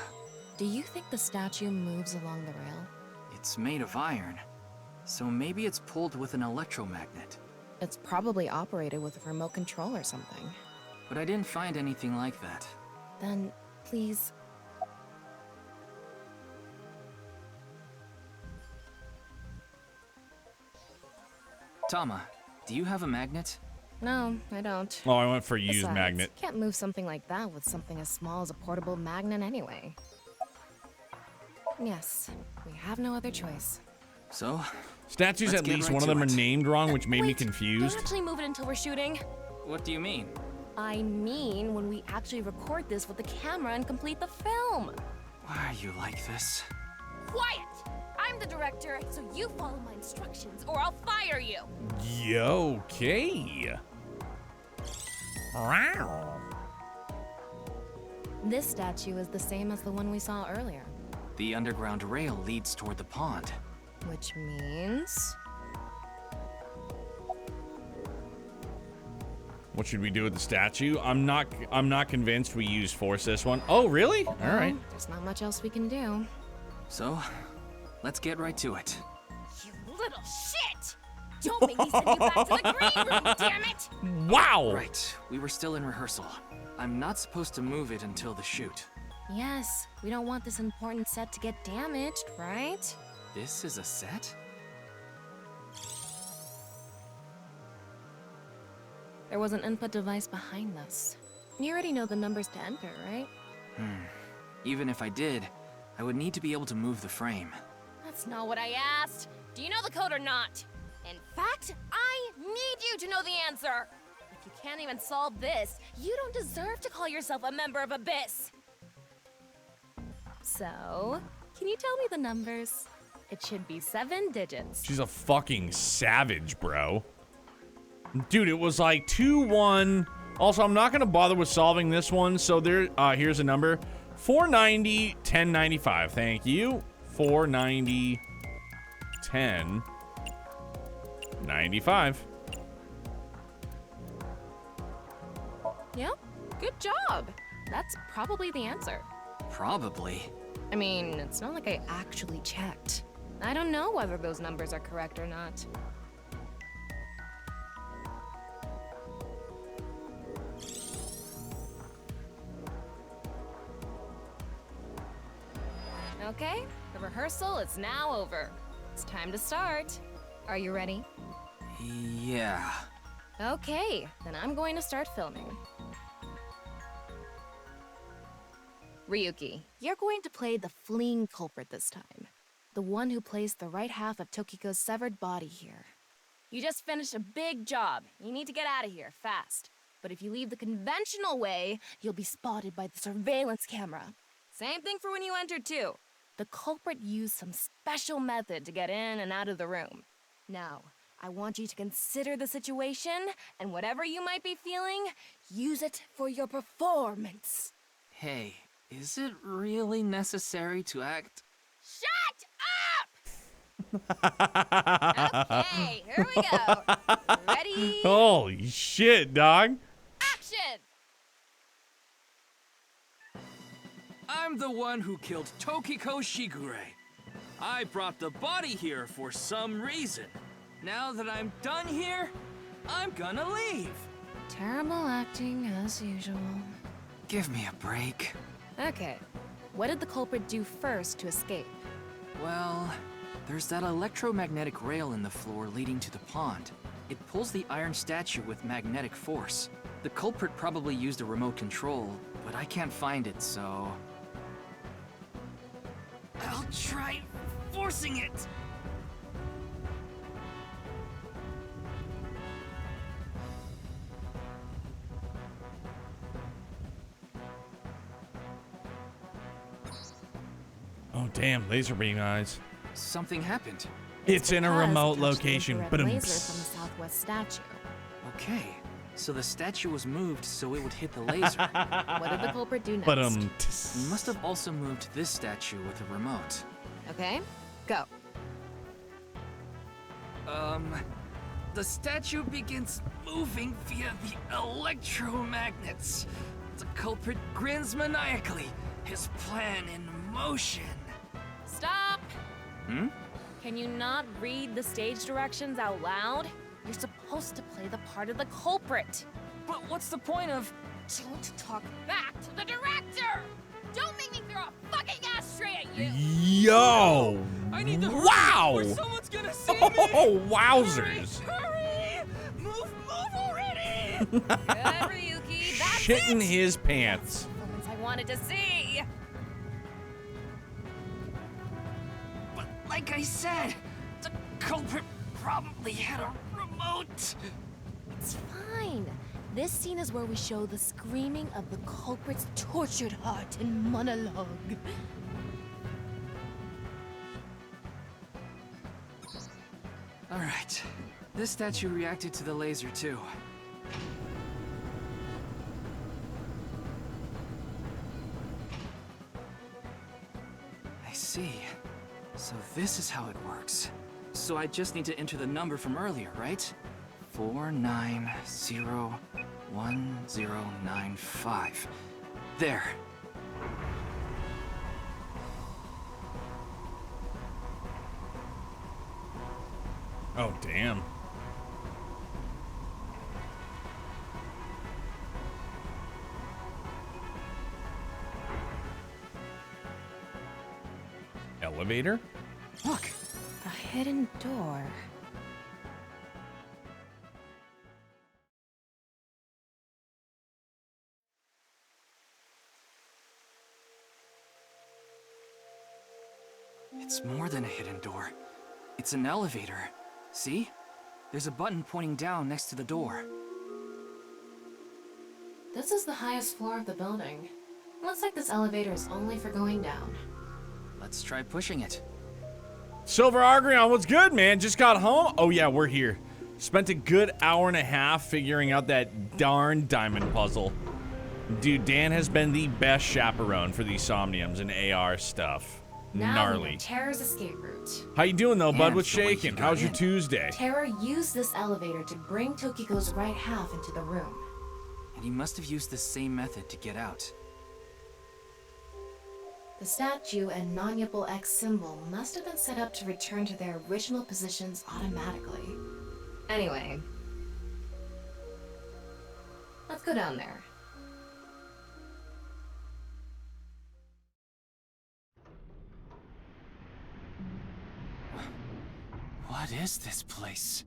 Do you think the statue moves along the rail? It's made of iron. So maybe it's pulled with an electromagnet. It's probably operated with a remote control or something. But I didn't find anything like that. Then, please... Tama, do you have a magnet? No, I don't. Oh, I went for used Besides, magnet. You can't move something like that with something as small as a portable magnet anyway. Yes, we have no other choice. So, Statues, let's at get least right one of to them it. are named wrong, which made me Wait, confused. Don't actually move it until we're shooting. What do you mean? I mean when we actually record this with the camera and complete the film. Why are you like this? Quiet! I'm the director, so you follow my instructions or I'll fire you. Okay. Wow. This statue is the same as the one we saw earlier. The underground rail leads toward the pond. Which means... What should we do with the statue? I'm not convinced we use force this one. Oh, really? All right. There's not much else we can do. So, let's get right to it. You little shit! Don't make me send you back to the green room, damn it! Wow! Right, we were still in rehearsal. I'm not supposed to move it until the shoot. Yes, we don't want this important set to get damaged, right? This is a set? There was an input device behind this. You already know the numbers to enter, right? Even if I did, I would need to be able to move the frame. That's not what I asked. Do you know the code or not? In fact, I need you to know the answer. If you can't even solve this, you don't deserve to call yourself a member of Abyss. So, can you tell me the numbers? It should be 7 digits. She's a fucking savage, bro. Dude, it was like 2-1. Also, I'm not gonna bother with solving this one. So there, here's a number: 490 1095. Thank you. 490 1095. Yep, good job. That's probably the answer. Probably. I mean, it's not like I actually checked. I don't know whether those numbers are correct or not. Okay, the rehearsal is now over. It's time to start. Are you ready? Yeah. Okay, then I'm going to start filming. Ryuki, you're going to play the fleeing culprit this time. The one who placed the right half of Tokiko's severed body here. You just finished a big job. You need to get out of here, fast. But if you leave the conventional way, you'll be spotted by the surveillance camera. Same thing for when you entered, too. The culprit used some special method to get in and out of the room. Now, I want you to consider the situation, and whatever you might be feeling, use it for your performance. Hey, is it really necessary to act? Shut up! Okay, here we go. Ready? Holy shit, dog. Action! I'm the one who killed Tokiko Shigure. I brought the body here for some reason. Now that I'm done here, I'm gonna leave. Terrible acting, as usual. Give me a break. Okay, what did the culprit do first to escape? Well, there's that electromagnetic rail in the floor leading to the pond. It pulls the iron statue with magnetic force. The culprit probably used a remote control, but I can't find it, so... I'll try forcing it! Oh, damn, laser beam eyes. Something happened. It's in a Because remote it touched the location. infrared But laser from the southwest statue. Okay, so the statue was moved so it would hit the laser. What did the culprit do next? But He must have also moved this statue with a remote. Okay, go. The statue begins moving via the electromagnets. The culprit grins maniacally, his plan in motion. Stop! Can you not read the stage directions out loud? You're supposed to play the part of the culprit. But what's the point of... Don't talk back to the director! Don't make me throw a fucking ashtray at you! Yo! I need to hurry Wow! or someone's gonna see me! Oh, wowzers! Hurry! Move already! Good, Ryuki, that's Shitting it! his pants. Performance I wanted to see! But like I said, the culprit probably had a remote. It's fine. This scene is where we show the screaming of the culprit's tortured heart in monologue. Alright. This statue reacted to the laser too. I see. So this is how it works. So I just need to enter the number from earlier, right? 4901095. There. Oh, damn. Elevator? Look! A hidden door. It's more than a hidden door. It's an elevator. See? There's a button pointing down next to the door. This is the highest floor of the building. Looks like this elevator is only for going down. Let's try pushing it. Silver Argreon, what's good, man? Just got home? Oh, yeah, we're here. Spent a good hour and a half figuring out that darn diamond puzzle. Dude, Dan has been the best chaperone for these Somniums and AR stuff. Now Gnarly. we have Terror's escape route. How you doing, though, bud? And What's the way he shaking? got How's your in. Tuesday? Terror used this elevator to bring Tokiko's right half into the room. And he must have used the same method to get out. The statue and non-Yipple X symbol must have been set up to return to their original positions automatically. Anyway, let's go down there. What is this place?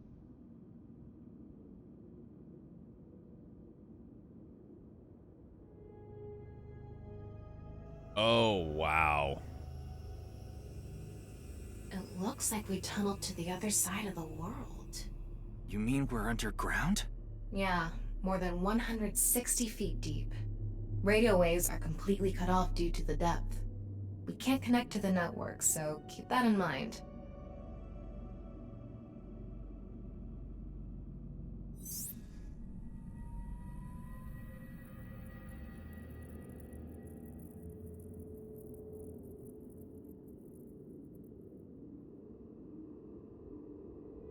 Oh, wow. It looks like we tunneled to the other side of the world. You mean we're underground? Yeah, more than 160 feet deep. Radio waves are completely cut off due to the depth. We can't connect to the network, so keep that in mind.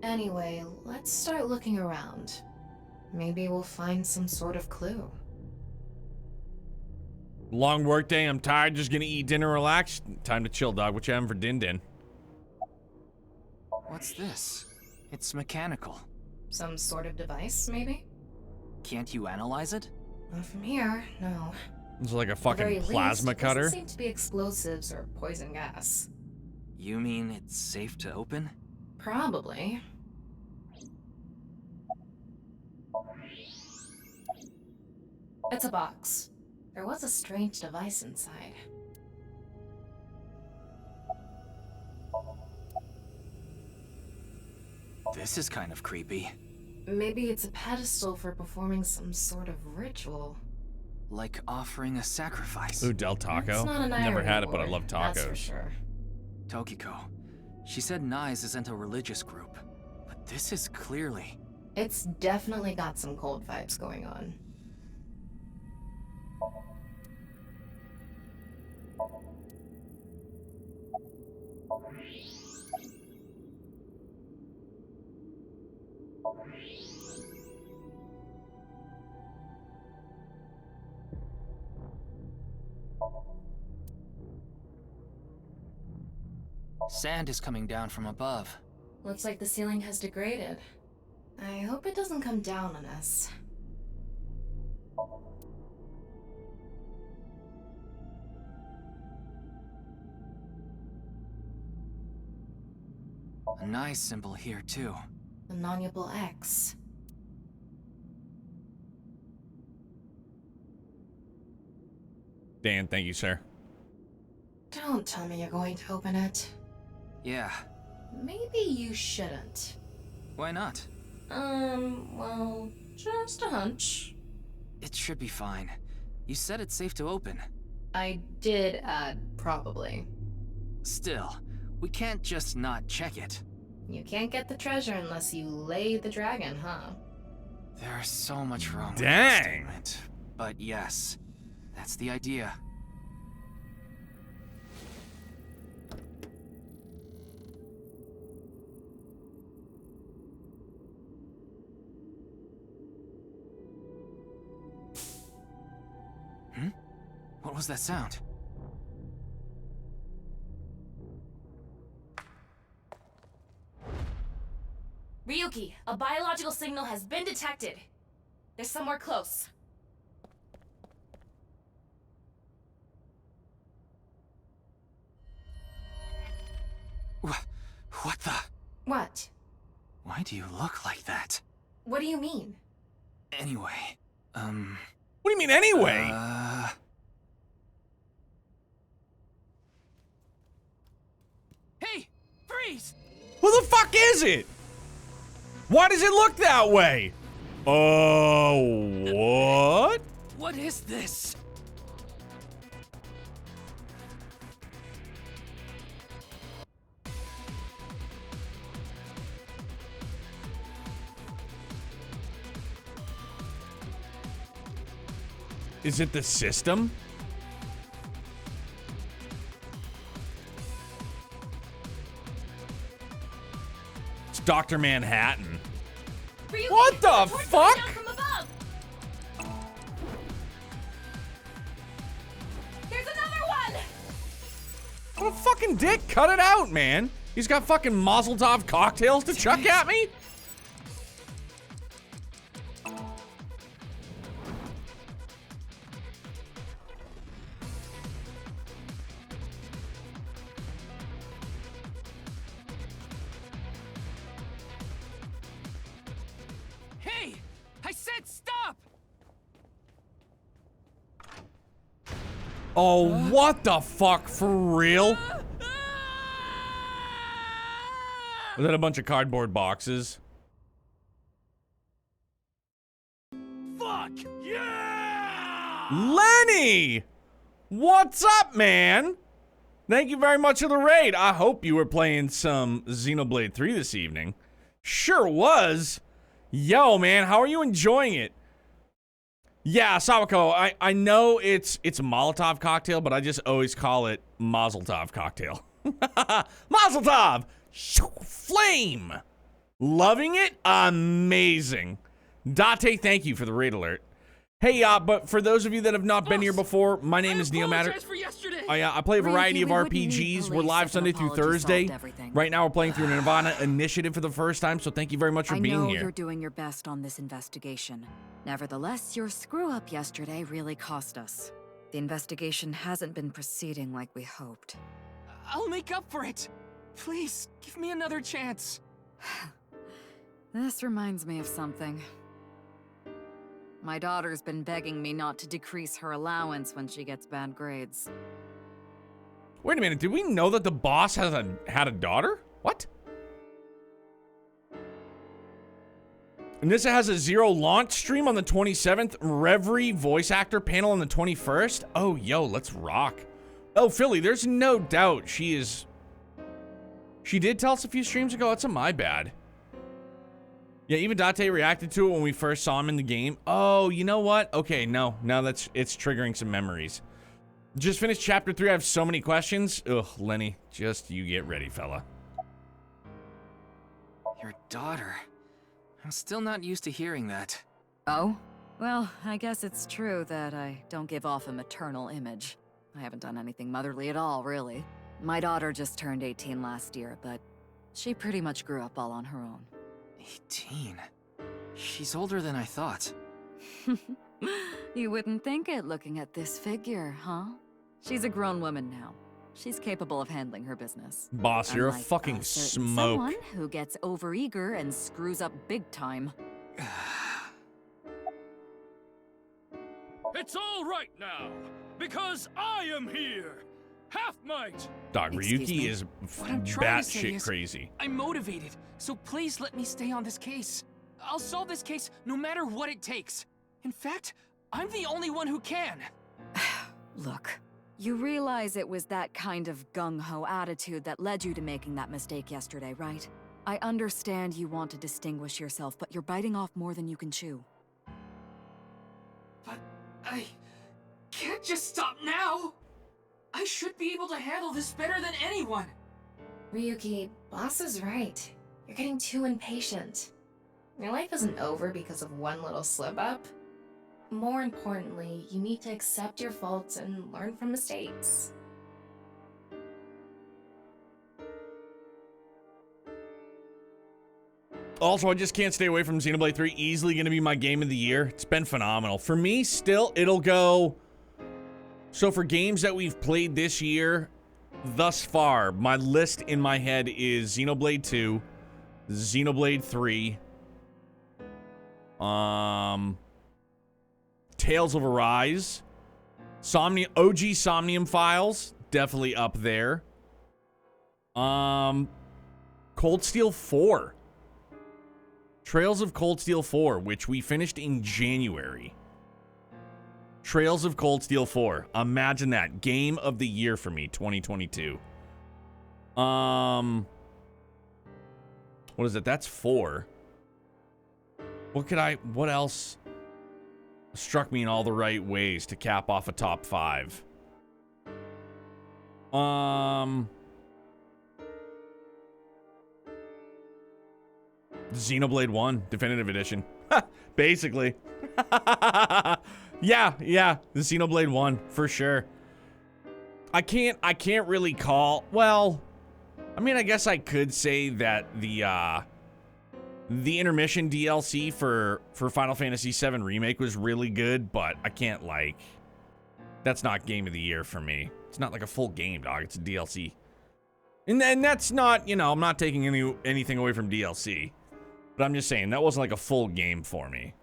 Anyway, let's start looking around. Maybe we'll find some sort of clue. Long work day. I'm tired. Just gonna eat dinner, relax. Time to chill, dog. What you having for din-din? What's this? It's mechanical. Some sort of device, maybe? Can't you analyze it? Not from here, no. It's like a At the very fucking plasma least, cutter. It doesn't seem to be explosives or poison gas. You mean it's safe to open? Probably. It's a box. There was a strange device inside. This is kind of creepy. Maybe it's a pedestal for performing some sort of ritual. Like offering a sacrifice. Ooh, Del Taco. It's not an Never irony had it, but I board, love that's for tacos. sure. Tokiko. She said Nyes isn't a religious group. But this is clearly... It's definitely got some cold vibes going on. Sand is coming down from above. Looks like the ceiling has degraded. I hope it doesn't come down on us. A nice symbol here, too. The non-nuable X. Dan, thank you, sir. Don't tell me you're going to open it. Yeah. Maybe you shouldn't. Why not? Well, just a hunch. It should be fine. You said it's safe to open. I did add probably. Still, we can't just not check it. You can't get the treasure unless you lay the dragon, huh? There's so much wrong with Dang. that statement. But yes, that's the idea. What was that sound? Ryuki, a biological signal has been detected. They're somewhere close. What the? What? Why do you look like that? What do you mean? Anyway, What do you mean anyway? Hey! Freeze! Who the fuck is it? Why does it look that way? What? What is this? Is it the system? It's Dr. Manhattan. Ryuki, What the torch coming fuck? down from above! There's another one! What a fucking dick. Cut it out, man. He's got fucking Mazel Tov cocktails to chuck at me? Hey! I said stop! Oh, what the fuck? For real? Was that a bunch of cardboard boxes? Fuck yeah! Lenny! What's up, man? Thank you very much for the raid. I hope you were playing some Xenoblade 3 this evening. Sure was. Yo, man, how are you enjoying it? Yeah, Sawako, I know it's a Molotov cocktail, but I just always call it Mazel Tov cocktail. Mazel Tov! Flame! Loving it? Amazing. Date, thank you for the raid alert. Hey, but for those of you that have not been here before, my name is Neomatter. I play a variety of RPGs. We're live Sunday through Thursday. Right now, we're playing through Nirvana Initiative for the first time, so thank you very much for being I know here. you're doing your best on this investigation. Nevertheless, your screw-up yesterday really cost us. The investigation hasn't been proceeding like we hoped. I'll make up for it. Please, give me another chance. This reminds me of something. My daughter's been begging me not to decrease her allowance when she gets bad grades. Wait a minute, did we know that the boss had a daughter? What? Nissa has a Zero launch stream on the 27th, Reverie voice actor panel on the 21st. Oh, yo, let's rock. Oh, Philly, there's no doubt she did tell us a few streams ago. That's my bad. Yeah, even Date reacted to it when we first saw him in the game. Oh, you know what? Okay, no, it's triggering some memories. Just finished chapter 3. I have so many questions. Ugh, Lenny, just you get ready, fella. Your daughter. I'm still not used to hearing that. Oh? Well, I guess it's true that I don't give off a maternal image. I haven't done anything motherly at all, really. My daughter just turned 18 last year, but she pretty much grew up all on her own. 18? She's older than I thought. You wouldn't think it looking at this figure, huh? She's a grown woman now. She's capable of handling her business. Boss, you're a Unlike fucking certain smoke. Someone who gets overeager and screws up big time. It's all right now, because I am here. Half might. Dog, Ryuki is What I'm trying to say batshit is, crazy. I'm motivated, so please let me stay on this case. I'll solve this case no matter what it takes. In fact, I'm the only one who can. Look, you realize it was that kind of gung-ho attitude that led you to making that mistake yesterday, right? I understand you want to distinguish yourself, but you're biting off more than you can chew. But I can't just stop now. I should be able to handle this better than anyone. Ryuki, boss is right. You're getting too impatient. Your life isn't over because of one little slip-up. More importantly, you need to accept your faults and learn from mistakes. Also, I just can't stay away from Xenoblade 3. Easily going to be my game of the year. It's been phenomenal. For me, still, it'll go... So for games that we've played this year, thus far, my list in my head is Xenoblade 2, Xenoblade 3, Tales of Arise, OG Somnium Files, definitely up there. Cold Steel 4. Trails of Cold Steel 4, which we finished in January. Trails of Cold Steel 4. Imagine that. Game of the year for me, 2022. What is it? That's 4. What else struck me in all the right ways to cap off a top 5? Xenoblade 1 Definitive Edition. Basically. Yeah, the Xenoblade 1 for sure. I can't really call, well, I mean, I guess I could say that the intermission DLC for Final Fantasy VII Remake was really good, but I can't, like, that's not game of the year for me. It's not like a full game, dog. It's a DLC. And that's not, you know, I'm not taking anything away from DLC. But I'm just saying, that wasn't like a full game for me.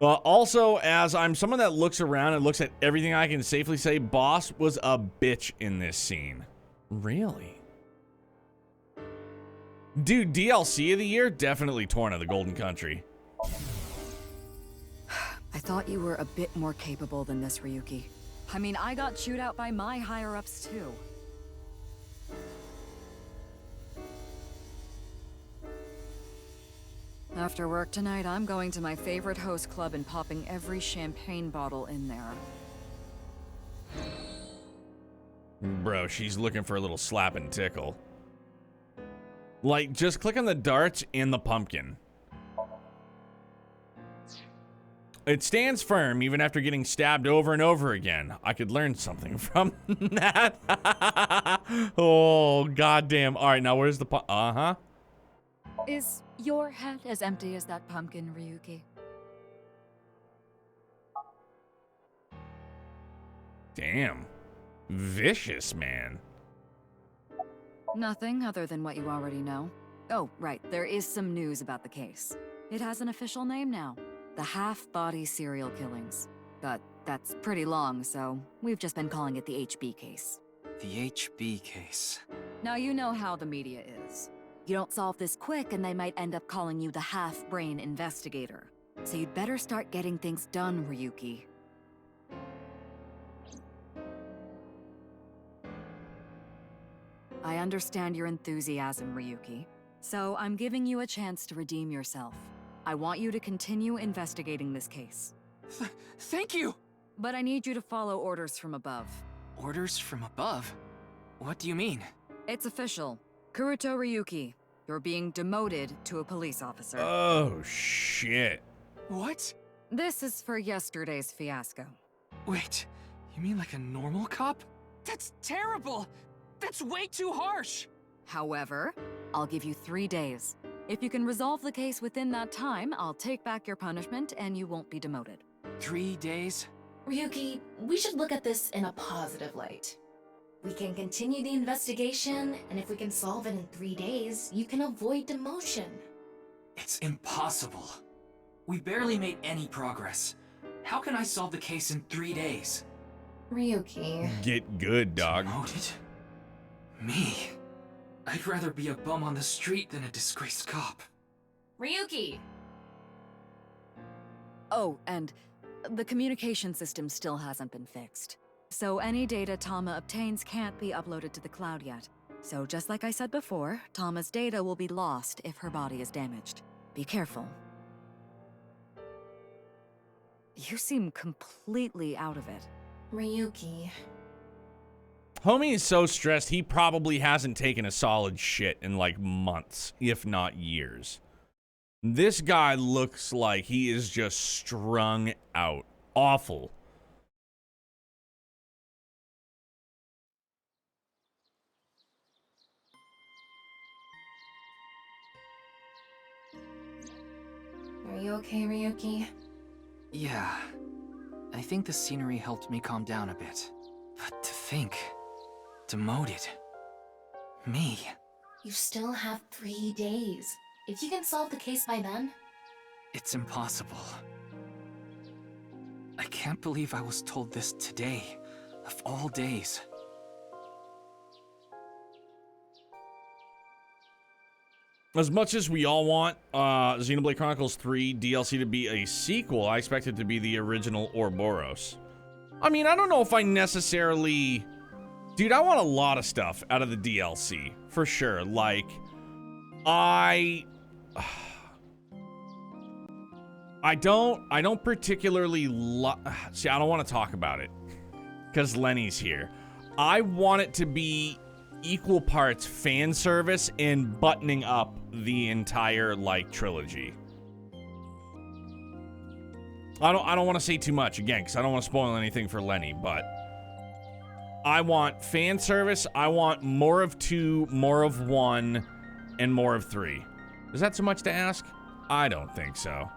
Also, as I'm someone that looks around and looks at everything, I can safely say Boss was a bitch in this scene. Really? Dude, DLC of the year? Definitely Torn of the Golden Country. I thought you were a bit more capable than this, Ryuki. I mean, I got chewed out by my higher-ups, too. After work tonight, I'm going to my favorite host club and popping every champagne bottle in there. Bro, she's looking for a little slap and tickle. Like, just click on the darts and the pumpkin. It stands firm even after getting stabbed over and over again. I could learn something from that. Oh, goddamn. All right, now where's the uh-huh. Is your head as empty as that pumpkin, Ryuki? Damn. Vicious, man. Nothing other than what you already know. Oh, right, there is some news about the case. It has an official name now. The half-body serial killings. But that's pretty long, so we've just been calling it the HB case. The HB case. Now you know how the media is. You don't solve this quick and they might end up calling you the half-brain investigator. So you'd better start getting things done, Ryuki. I understand your enthusiasm, Ryuki. So I'm giving you a chance to redeem yourself. I want you to continue investigating this case. Thank you! But I need you to follow orders from above. Orders from above? What do you mean? It's official. Kuruto Ryuki, you're being demoted to a police officer. Oh, shit. What? This is for yesterday's fiasco. Wait, you mean like a normal cop? That's terrible! That's way too harsh! However, I'll give you 3 days. If you can resolve the case within that time, I'll take back your punishment and you won't be demoted. 3 days? Ryuki, we should look at this in a positive light. We can continue the investigation, and if we can solve it in 3 days, you can avoid demotion. It's impossible. We barely made any progress. How can I solve the case in 3 days? Ryuki. Get good, dog. Demoted? Me? I'd rather be a bum on the street than a disgraced cop. Ryuki! Oh, and the communication system still hasn't been fixed. So any data Tama obtains can't be uploaded to the cloud yet. So just like I said before, Tama's data will be lost if her body is damaged. Be careful. You seem completely out of it. Ryuki. Homie is so stressed, he probably hasn't taken a solid shit in like months, if not years. This guy looks like he is just strung out. Awful. Are you okay, Ryuki? Yeah. I think the scenery helped me calm down a bit. But to think... demoted. Me. You still have 3 days. If you can solve the case by then... It's impossible. I can't believe I was told this today, of all days. As much as we all want Xenoblade Chronicles 3 DLC to be a sequel, I expect it to be the original Ouroboros. I mean, I don't know if I necessarily... Dude, I want a lot of stuff out of the DLC, for sure. Like, I don't particularly see, I don't want to talk about it because Lenny's here. I want it to be equal parts fan service and buttoning up the entire like trilogy. I don't want to say too much again because I don't want to spoil anything for Lenny, but I want fan service. I want more of 2, more of 1, and more of 3. Is that too much to ask? I don't think so.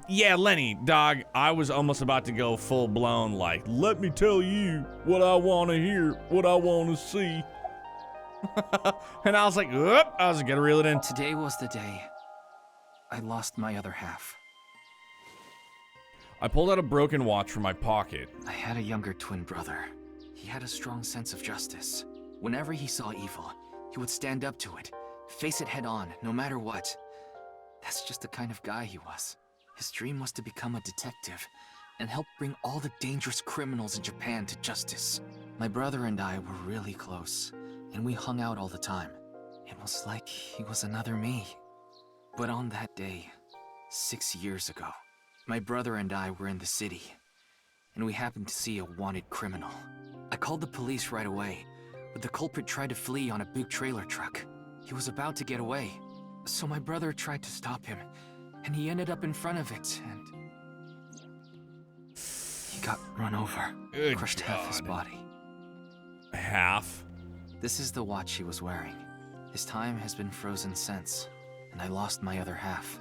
Yeah, Lenny, dog, I was almost about to go full blown like, let me tell you what I want to hear, what I want to see. And I was like, oop, I was gonna reel it in. Today was the day I lost my other half. I pulled out a broken watch from my pocket. I had a younger twin brother. He had a strong sense of justice. Whenever he saw evil, he would stand up to it, face it head on, no matter what. That's just the kind of guy he was. His dream was to become a detective and help bring all the dangerous criminals in Japan to justice. My brother and I were really close, and we hung out all the time. It was like he was another me. But on that day, 6 years ago, my brother and I were in the city, and we happened to see a wanted criminal. I called the police right away, but the culprit tried to flee on a big trailer truck. He was about to get away, so my brother tried to stop him, and he ended up in front of it, and he got run over, crushed half his body. Half? This is the watch he was wearing. His time has been frozen since, and I lost my other half.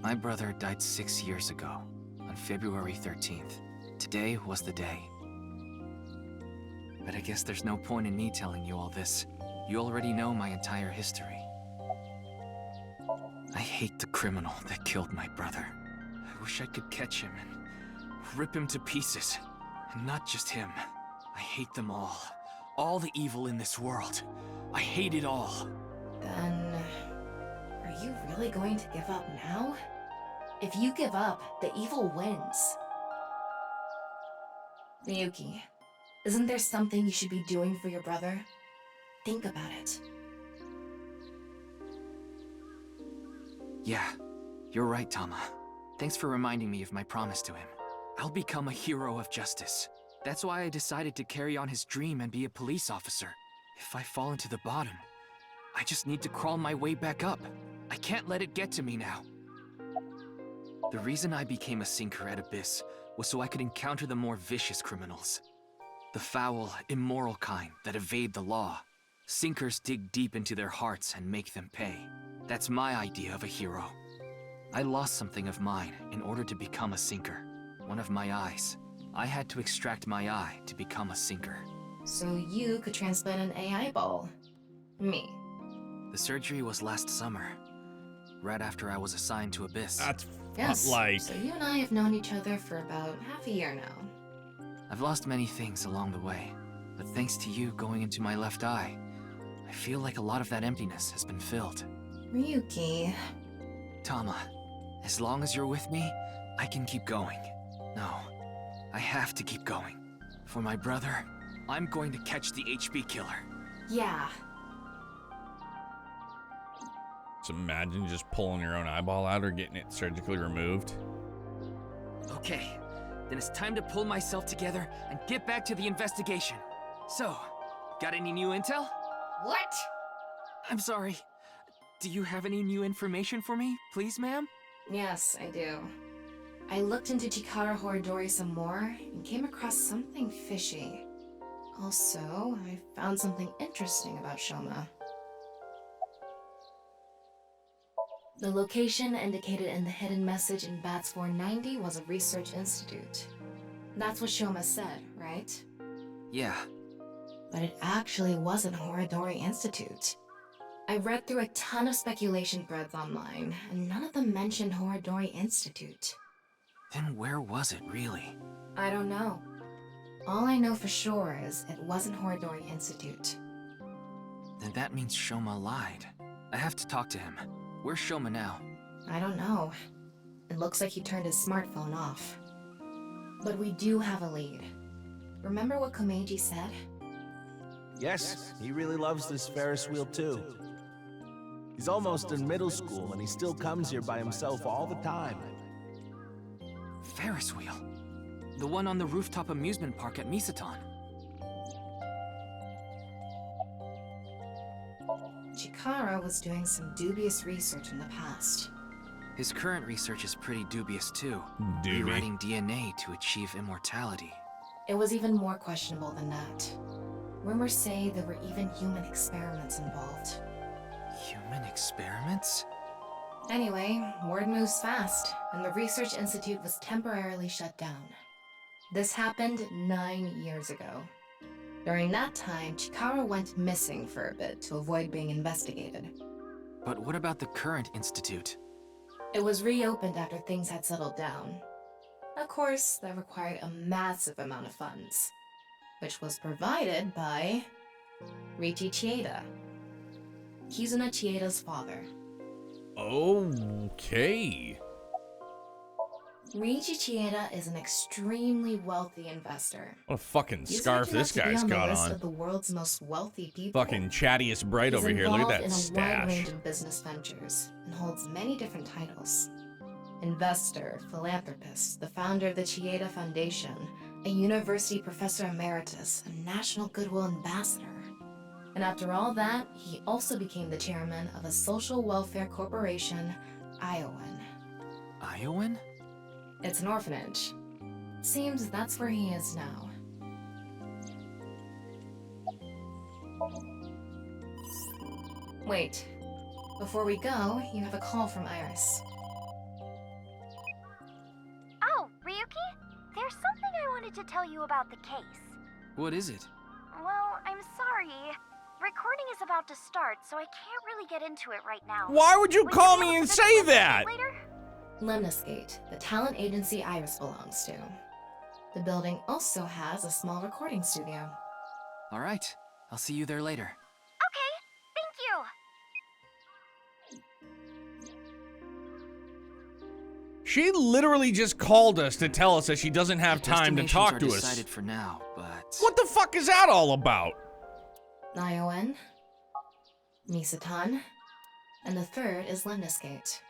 My brother died 6 years ago, on February 13th. Today was the day. But I guess there's no point in me telling you all this. You already know my entire history. I hate the criminal that killed my brother. I wish I could catch him and rip him to pieces. And not just him. I hate them all. All the evil in this world. I hate it all. Then... are you really going to give up now? If you give up, the evil wins. Ryuki, isn't there something you should be doing for your brother? Think about it. Yeah, you're right, Tama. Thanks for reminding me of my promise to him. I'll become a hero of justice. That's why I decided to carry on his dream and be a police officer. If I fall into the bottom, I just need to crawl my way back up. I can't let it get to me now. The reason I became a sinker at Abyss was so I could encounter the more vicious criminals. The foul, immoral kind that evade the law. Sinkers dig deep into their hearts and make them pay. That's my idea of a hero. I lost something of mine in order to become a sinker. One of my eyes. I had to extract my eye to become a sinker. So you could transplant an AI ball. Me. The surgery was last summer, right after I was assigned to Abyss. That's Yes. like... So you and I have known each other for about half a year now. I've lost many things along the way, but thanks to you going into my left eye, I feel like a lot of that emptiness has been filled. Ryuki. Tama, as long as you're with me, I can keep going. No, I have to keep going. For my brother, I'm going to catch the HB killer. Yeah. So imagine just pulling your own eyeball out or getting it surgically removed. Okay, then it's time to pull myself together and get back to the investigation. So, got any new intel? What? I'm sorry. Do you have any new information for me, please, ma'am? Yes, I do. I looked into Chikara Horidori some more and came across something fishy. Also, I found something interesting about Shoma. The location indicated in the hidden message in Bats 490 was a research institute. That's what Shoma said, right? Yeah. But it actually wasn't Horidori Institute. I read through a ton of speculation threads online, and none of them mentioned Horidori Institute. Then where was it, really? I don't know. All I know for sure is it wasn't Horidori Institute. Then that means Shoma lied. I have to talk to him. Where's Shoma now? I don't know. It looks like he turned his smartphone off. But we do have a lead. Remember what Komeiji said? Yes, he really loves this Ferris wheel too. He's almost in middle school and he still comes here by himself all the time. Ferris wheel? The one on the rooftop amusement park at Misaton. Chikara was doing some dubious research in the past. His current research is pretty dubious too. Doobie. Rewriting DNA to achieve immortality. It was even more questionable than that. Rumors say there were even human experiments involved. Human experiments? Anyway, word moves fast, and the Research Institute was temporarily shut down. This happened 9 years ago. During that time, Chikara went missing for a bit to avoid being investigated. But what about the current institute? It was reopened after things had settled down. Of course, that required a massive amount of funds, which was provided by Riichi Chieda. Kizuna Chieda's father. Okay. Riichi Chieda is an extremely wealthy investor. What a fucking He's scarf lucky this enough to be guy's on the got list on. Of the world's most wealthy people. Fucking chattiest bright He's over here. Look at that involved in a wide stash. range of business ventures and holds many different titles. Investor, philanthropist, the founder of the Chieda Foundation, a university professor emeritus, a national goodwill ambassador. And after all that, he also became the chairman of a social welfare corporation, Iowan. Iowan? It's an orphanage. Seems that's where he is now. Wait. Before we go, you have a call from Iris. Oh, Ryuki? There's something I wanted to tell you about the case. What is it? Well, I'm sorry. Recording is about to start, so I can't really get into it right now. Why would you call me and say that? Later? Lemniscate, the talent agency Iris belongs to. The building also has a small recording studio. All right, I'll see you there later. Okay, thank you. She literally just called us to tell us that she doesn't have time to talk to us. Decided for now, but what the fuck is that all about? Iowan, Misaton, and the third is Lemniscate.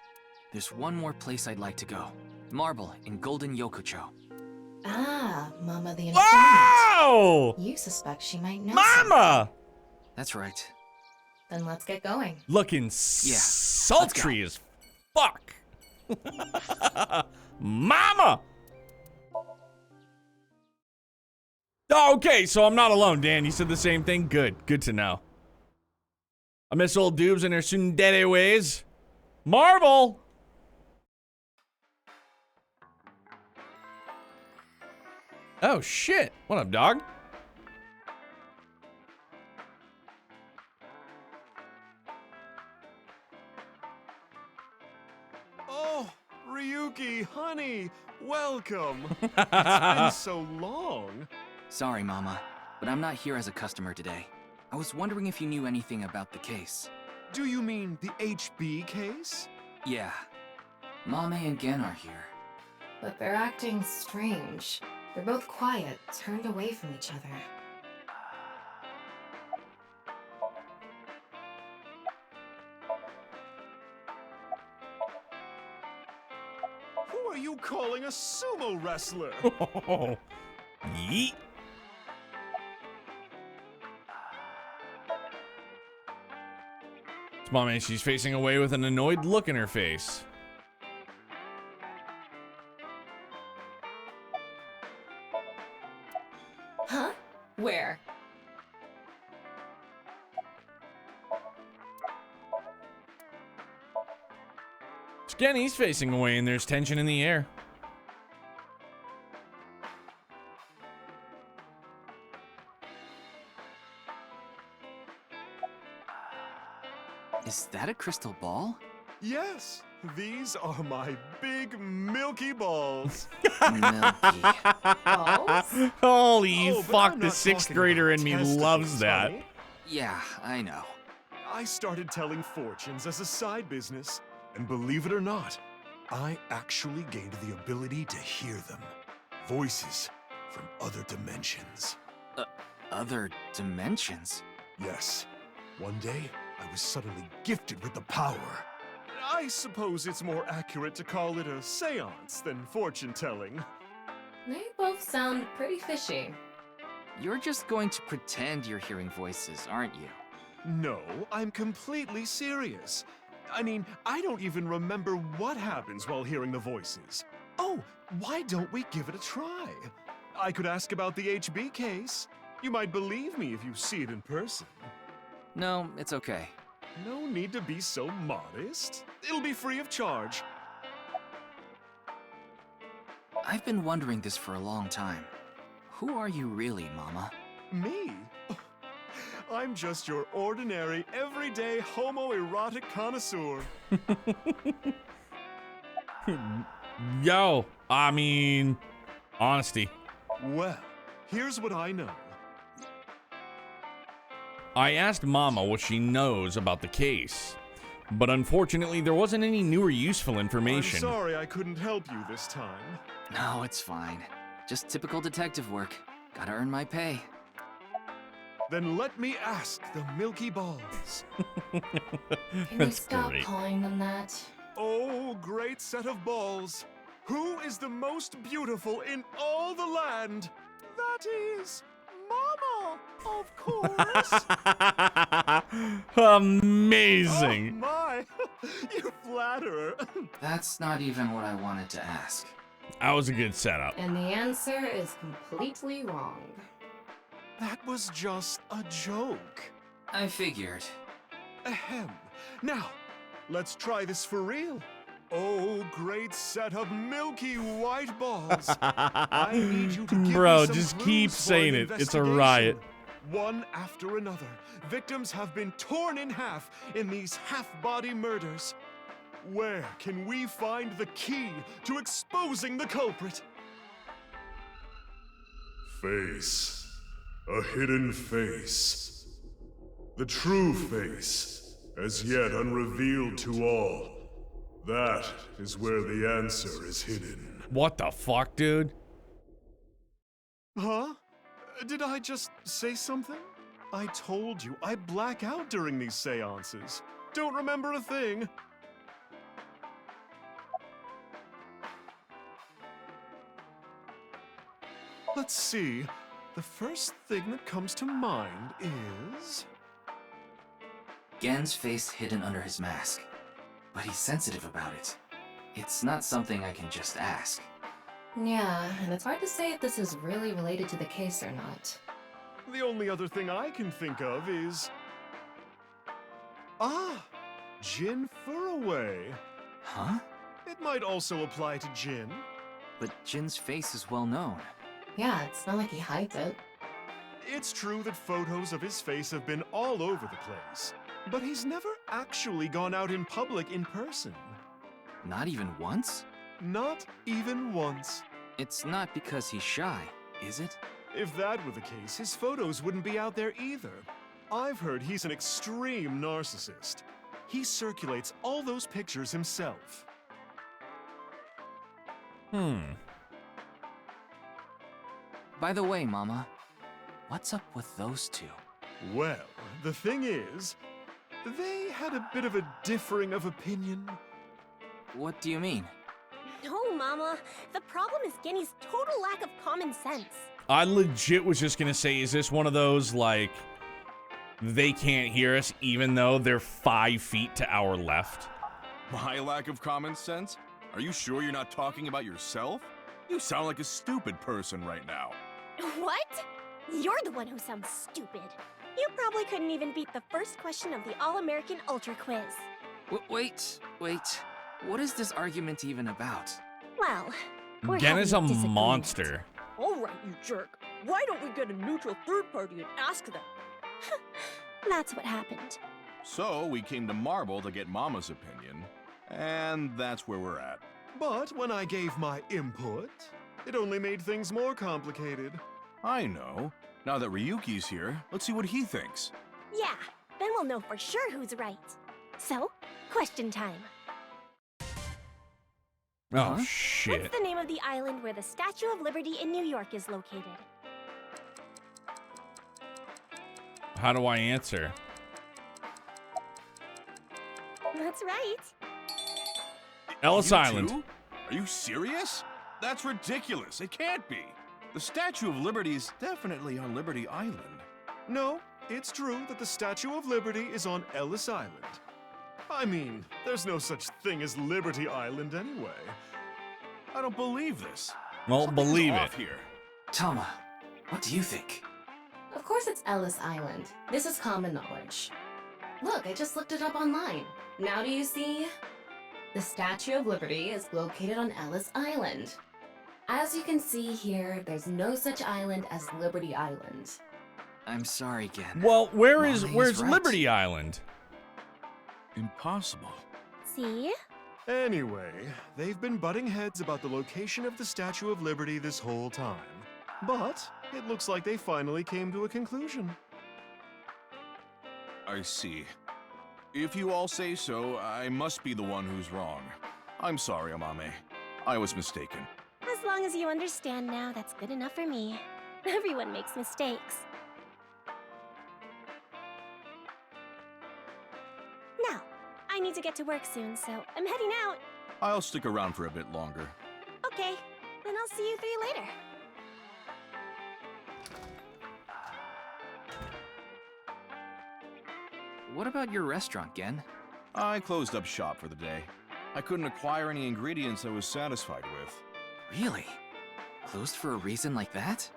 There's one more place I'd like to go. Marble in Golden Yokocho. Ah, Mama the informant. Wow! You suspect she might know Mama! That's right. Then let's get going. Looking sultry as fuck. Mama! Okay, so I'm not alone, Dan. You said the same thing? Good. Good to know. I miss old dubes and their tsundere ways. Marble! Oh, shit. What up, dog? Oh, Ryuki, honey, welcome. It's been so long. Sorry, Mama, but I'm not here as a customer today. I was wondering if you knew anything about the case. Do you mean the HB case? Yeah. Mame and Gen are here. But they're acting strange. They're both quiet, turned away from each other. Who are you calling a sumo wrestler? Yeet. It's Mommy. She's facing away with an annoyed look in her face. Huh? Where? Again, he's facing away and there's tension in the air. Is that a crystal ball? Yes, these are my big milky balls. Milky. Balls? Holy Oh, but fuck, I'm the not sixth talking grader about in me testicles, loves that. honey. Yeah, I know. I started telling fortunes as a side business, and believe it or not, I actually gained the ability to hear them. Voices from other dimensions. Other dimensions? Yes. One day, I was suddenly gifted with the power. I suppose it's more accurate to call it a seance than fortune-telling. They both sound pretty fishy. You're just going to pretend you're hearing voices, aren't you? No, I'm completely serious. I mean, I don't even remember what happens while hearing the voices. Oh, why don't we give it a try? I could ask about the HB case. You might believe me if you see it in person. No, it's okay. No need to be so modest. It'll be free of charge. I've been wondering this for a long time. Who are you really, Mama? Me? I'm just your ordinary, everyday homoerotic connoisseur. Yo, I mean, honesty. Well, here's what I know. I asked Mama what she knows about the case, but unfortunately there wasn't any new or useful information. I'm sorry I couldn't help you this time. No, it's fine. Just typical detective work. Gotta earn my pay. Then let me ask the Milky Balls. Can you stop calling them that? Oh, great set of balls. Who is the most beautiful in all the land? That is Mama, of course. Amazing. Oh my, you flatterer. That's not even what I wanted to ask. That was a good setup. And the answer is completely wrong. That was just a joke. I figured. Ahem. Now, let's try this for real. Oh, great set of milky white balls. I need you to give Bro, me some just clues keep for saying an it. It's a riot. investigation. One after another, victims have been torn in half in these half-body murders. Where can we find the key to exposing the culprit? Face. A hidden face. The true face, as yet unrevealed to all. That is where the answer is hidden. What the fuck, dude? Huh? Did I just say something? I told you, I black out during these seances. Don't remember a thing. Let's see. The first thing that comes to mind is... Gen's face hidden under his mask, but he's sensitive about it. It's not something I can just ask. Yeah, and it's hard to say if this is really related to the case or not. The only other thing I can think of is... Ah! Jin Furroway. Huh? It might also apply to Jin. But Jin's face is well known. Yeah, it's not like he hides it. It's true that photos of his face have been all over the place, but he's never actually gone out in public in person. Not even once? Not even once. It's not because he's shy, is it? If that were the case, his photos wouldn't be out there either. I've heard he's an extreme narcissist. He circulates all those pictures himself. By the way, Mama, what's up with those two? Well, the thing is, they had a bit of a differing of opinion. What do you mean? No, Mama. The problem is Genny's total lack of common sense. I legit was just gonna say, is this one of those, like, they can't hear us even though they're 5 feet to our left? My lack of common sense? Are you sure you're not talking about yourself? You sound like a stupid person right now. What? You're the one who sounds stupid. You probably couldn't even beat the first question of the All-American Ultra Quiz. Wait. What is this argument even about? Well, we're Gen having is a disagreement. monster. All right, you jerk. Why don't we get a neutral third party and ask them? That's what happened. So we came to Marble to get Mama's opinion, and that's where we're at. But when I gave my input, it only made things more complicated. I know. Now that Ryuki's here, let's see what he thinks. Yeah, then we'll know for sure who's right. So, question time. Oh, shit. What's the name of the island where the Statue of Liberty in New York is located? How do I answer? That's right. Ellis You Island. too? Are you serious? That's ridiculous. It can't be. The Statue of Liberty is definitely on Liberty Island. No, it's true that the Statue of Liberty is on Ellis Island. I mean, there's no such thing as Liberty Island anyway. I don't believe this. Well, believe it. Off here. Tama, what do you think? Of course it's Ellis Island. This is common knowledge. Look, I just looked it up online. Now do you see? The Statue of Liberty is located on Ellis Island. As you can see here, there's no such island as Liberty Island. I'm sorry, Gen. Well, where's right. Liberty Island? Impossible. See? Anyway, they've been butting heads about the location of the Statue of Liberty this whole time. But it looks like they finally came to a conclusion. I see. If you all say so, I must be the one who's wrong. I'm sorry, Amame. I was mistaken. As long as you understand now, that's good enough for me. Everyone makes mistakes. Now, I need to get to work soon, so I'm heading out. I'll stick around for a bit longer. Okay, then I'll see you three later. What about your restaurant, Gen? I closed up shop for the day. I couldn't acquire any ingredients I was satisfied with. Really? Closed for a reason like that?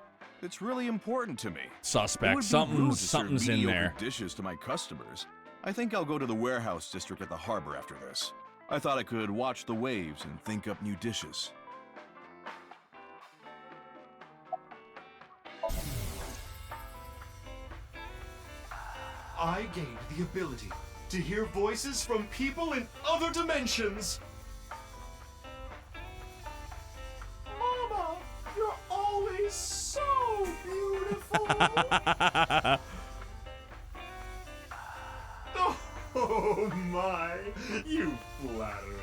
It's really important to me. Suspect. It would be rude to serve Something's in mediocre there. dishes to my customers. I think I'll go to the warehouse district at the harbor after this. I thought I could watch the waves and think up new dishes. I gained the ability to hear voices from people in other dimensions. Mama, you're always so beautiful. Oh my, you flatterer.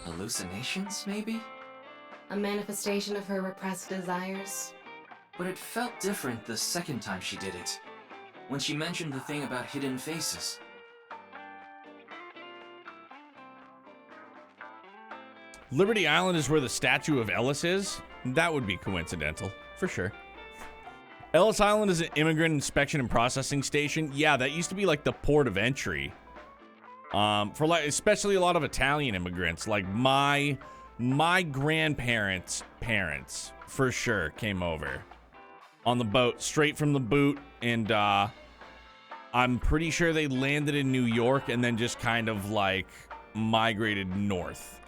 Hallucinations, maybe? A manifestation of her repressed desires. But it felt different the second time she did it. When she mentioned the thing about hidden faces. Liberty Island is where the statue of Ellis is? That would be coincidental, for sure. Ellis Island is an immigrant inspection and processing station. Yeah, that used to be like the port of entry. For like, especially a lot of Italian immigrants. Like my grandparents' parents for sure came over on the boat straight from the boot, and I'm pretty sure they landed in New York and then just kind of like migrated north.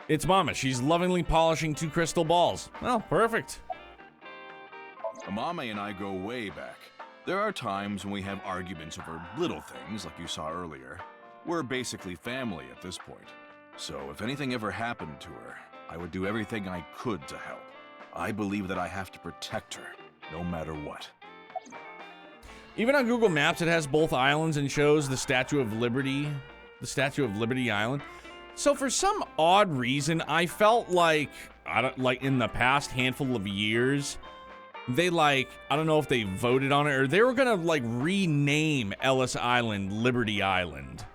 It's Mama. She's lovingly polishing 2 crystal balls. Well, perfect. Amame and I go way back. There are times when we have arguments over little things, like you saw earlier. We're basically family at this point. So if anything ever happened to her, I would do everything I could to help. I believe that I have to protect her, no matter what. Even on Google Maps, it has both islands and shows the Statue of Liberty Island. So for some odd reason, I felt like, in the past handful of years, they I don't know if they voted on it or they were gonna rename Ellis Island Liberty Island.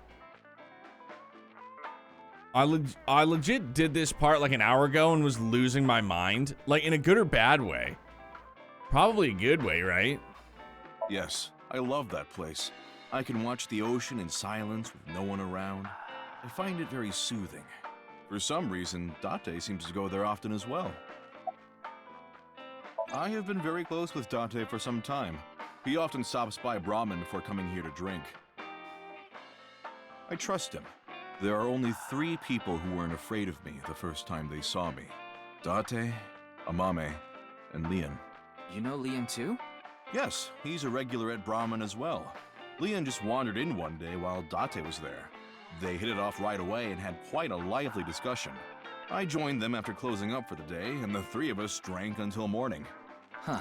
I legit did this part like an hour ago and was losing my mind, in a good or bad way. Probably a good way, right? Yes, I love that place. I can watch the ocean in silence with no one around. I find it very soothing. For some reason, Date seems to go there often as well. I have been very close with Date for some time. He often stops by Brahmin before coming here to drink. I trust him. There are only 3 people who weren't afraid of me the first time they saw me. Date, Amame, and Leon. You know Leon too? Yes, he's a regular at Brahmin as well. Leon just wandered in one day while Date was there. They hit it off right away and had quite a lively discussion. I joined them after closing up for the day, and the 3 of us drank until morning. Huh.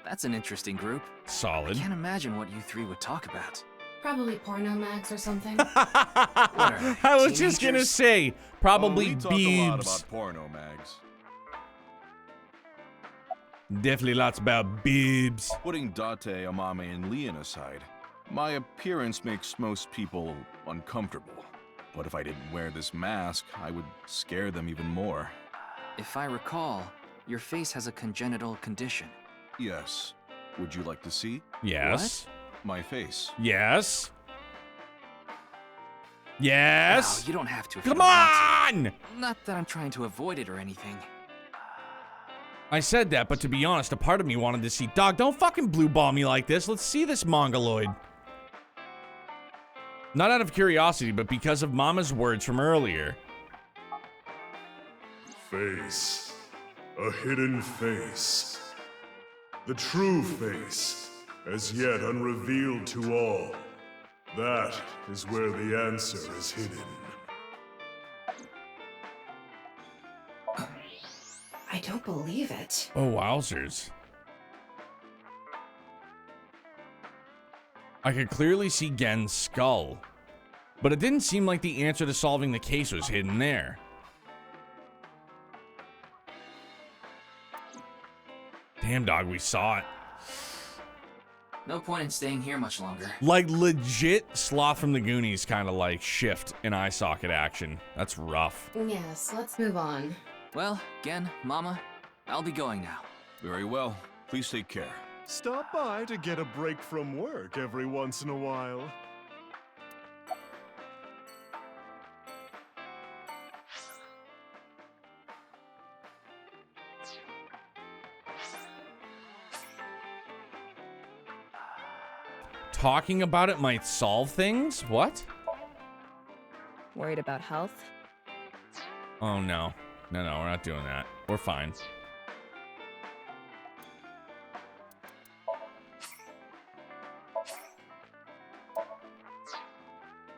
That's an interesting group. Solid. I can't imagine what you 3 would talk about. Probably porno mags or something. I was just gonna say, probably we talk a lot boobs. about porno mags. Definitely lots about boobs. Putting Date, Amame, and Leon aside, my appearance makes most people uncomfortable. But if I didn't wear this mask, I would scare them even more. If I recall, your face has a congenital condition. Yes. Would you like to see? Yes. My face. Yes. Yes. Wow, you don't have to. If you Come don't on! want to. Not that I'm trying to avoid it or anything. I said that, but to be honest, a part of me wanted to see. Dog, don't fucking blue ball me like this. Let's see this mongoloid. Not out of curiosity, but because of Mama's words from earlier. Face. A hidden face. The true face, as yet unrevealed to all. That is where the answer is hidden. I don't believe it. Oh, wowzers. I could clearly see Gen's skull, but it didn't seem like the answer to solving the case was hidden there. Damn, dog, we saw it. No point in staying here much longer. Like legit Sloth from the Goonies kind of like shift in eye socket action. That's rough. Yes, let's move on. Well, Gen, Mama, I'll be going now. Very well. Please take care. Stop by to get a break from work every once in a while. Talking about it might solve things? What? Worried about health? Oh, no. No, we're not doing that. We're fine.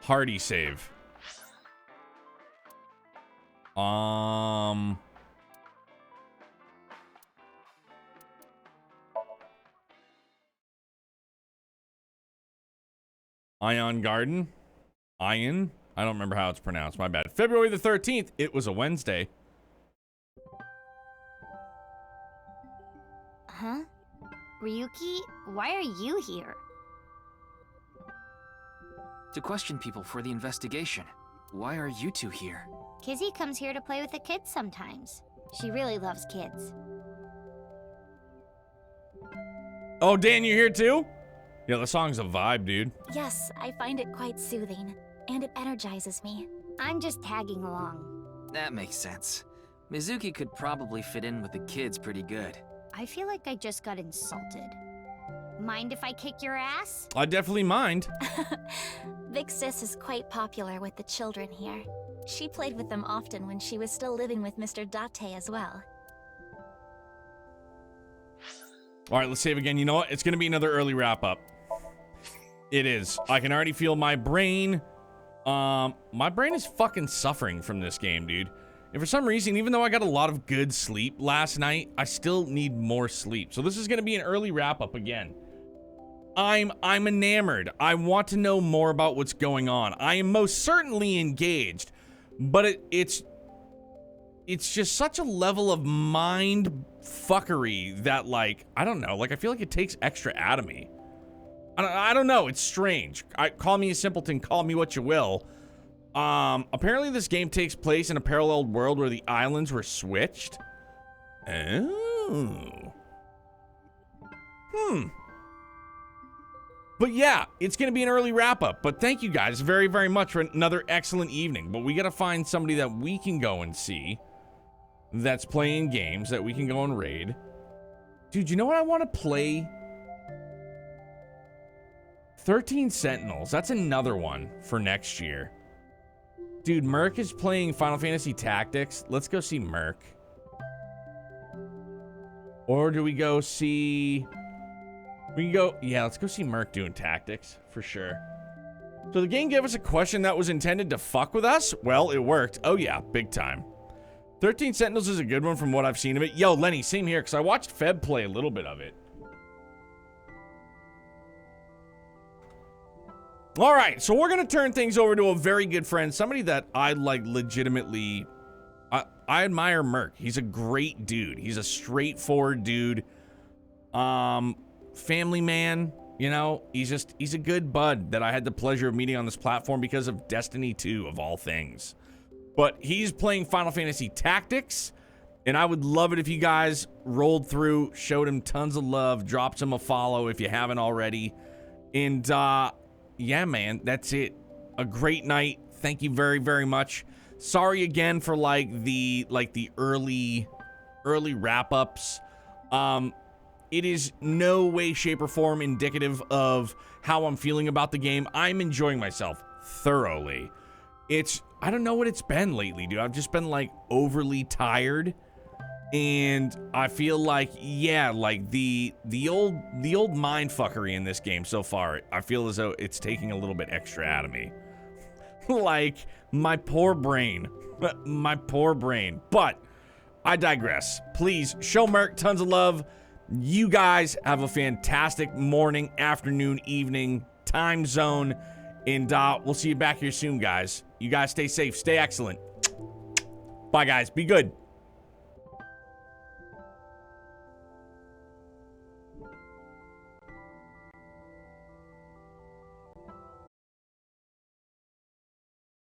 Hardy save. Ion Garden? Ion? I don't remember how it's pronounced. My bad. February the 13th. It was a Wednesday. Huh? Ryuki, why are you here? To question people for the investigation. Why are you 2 here? Kizzy comes here to play with the kids sometimes. She really loves kids. Oh, Dan, you here too? Yeah, the song's a vibe, dude. Yes, I find it quite soothing, and it energizes me. I'm just tagging along. That makes sense. Mizuki could probably fit in with the kids pretty good. I feel like I just got insulted. Mind if I kick your ass? I definitely mind. Big Sis is quite popular with the children here. She played with them often when she was still living with Mr. Date as well. All right, let's save again. You know what? It's going to be another early wrap-up. It is. I can already feel my brain. My brain is fucking suffering from this game, dude. And for some reason, even though I got a lot of good sleep last night, I still need more sleep. So this is going to be an early wrap-up again. I'm enamored. I want to know more about what's going on. I am most certainly engaged, but it's just such a level of mind fuckery that, like, I don't know. Like, I feel like it takes extra out of me. I don't know. It's strange. Call me a simpleton. Call me what you will. Apparently this game takes place in a parallel world where the islands were switched. Oh. But yeah, it's going to be an early wrap-up. But thank you guys very, very much for another excellent evening. But we got to find somebody that we can go and see that's playing games that we can go and raid. Dude, you know what I want to play? 13 Sentinels. That's another one for next year. Dude, Merc is playing Final Fantasy Tactics. Let's go see Merc. Or do we go see... We can go... Yeah, let's go see Merc doing Tactics, for sure. So the game gave us a question that was intended to fuck with us. Well, it worked. Oh yeah, big time. 13 Sentinels is a good one from what I've seen of it. Yo, Lenny, same here, because I watched Feb play a little bit of it. All right, so we're going to turn things over to a very good friend, somebody that I, like, legitimately... I admire Merc. He's a great dude. He's a straightforward dude. Family man, you know? He's a good bud that I had the pleasure of meeting on this platform because of Destiny 2, of all things. But he's playing Final Fantasy Tactics, and I would love it if you guys rolled through, showed him tons of love, dropped him a follow if you haven't already. And, yeah, man, that's it. A great night. Thank you very, very much. Sorry again for the early wrap-ups. It is no way, shape, or form indicative of how I'm feeling about the game. I'm enjoying myself thoroughly. I don't know what it's been lately, dude. I've just been like overly tired. And I feel like, yeah, like the old mind fuckery in this game so far, I feel as though it's taking a little bit extra out of me. Like, my poor brain. My poor brain. But I digress. Please, show Merc tons of love. You guys have a fantastic morning, afternoon, evening, time zone. And we'll see you back here soon, guys. You guys stay safe. Stay excellent. Bye, guys. Be good.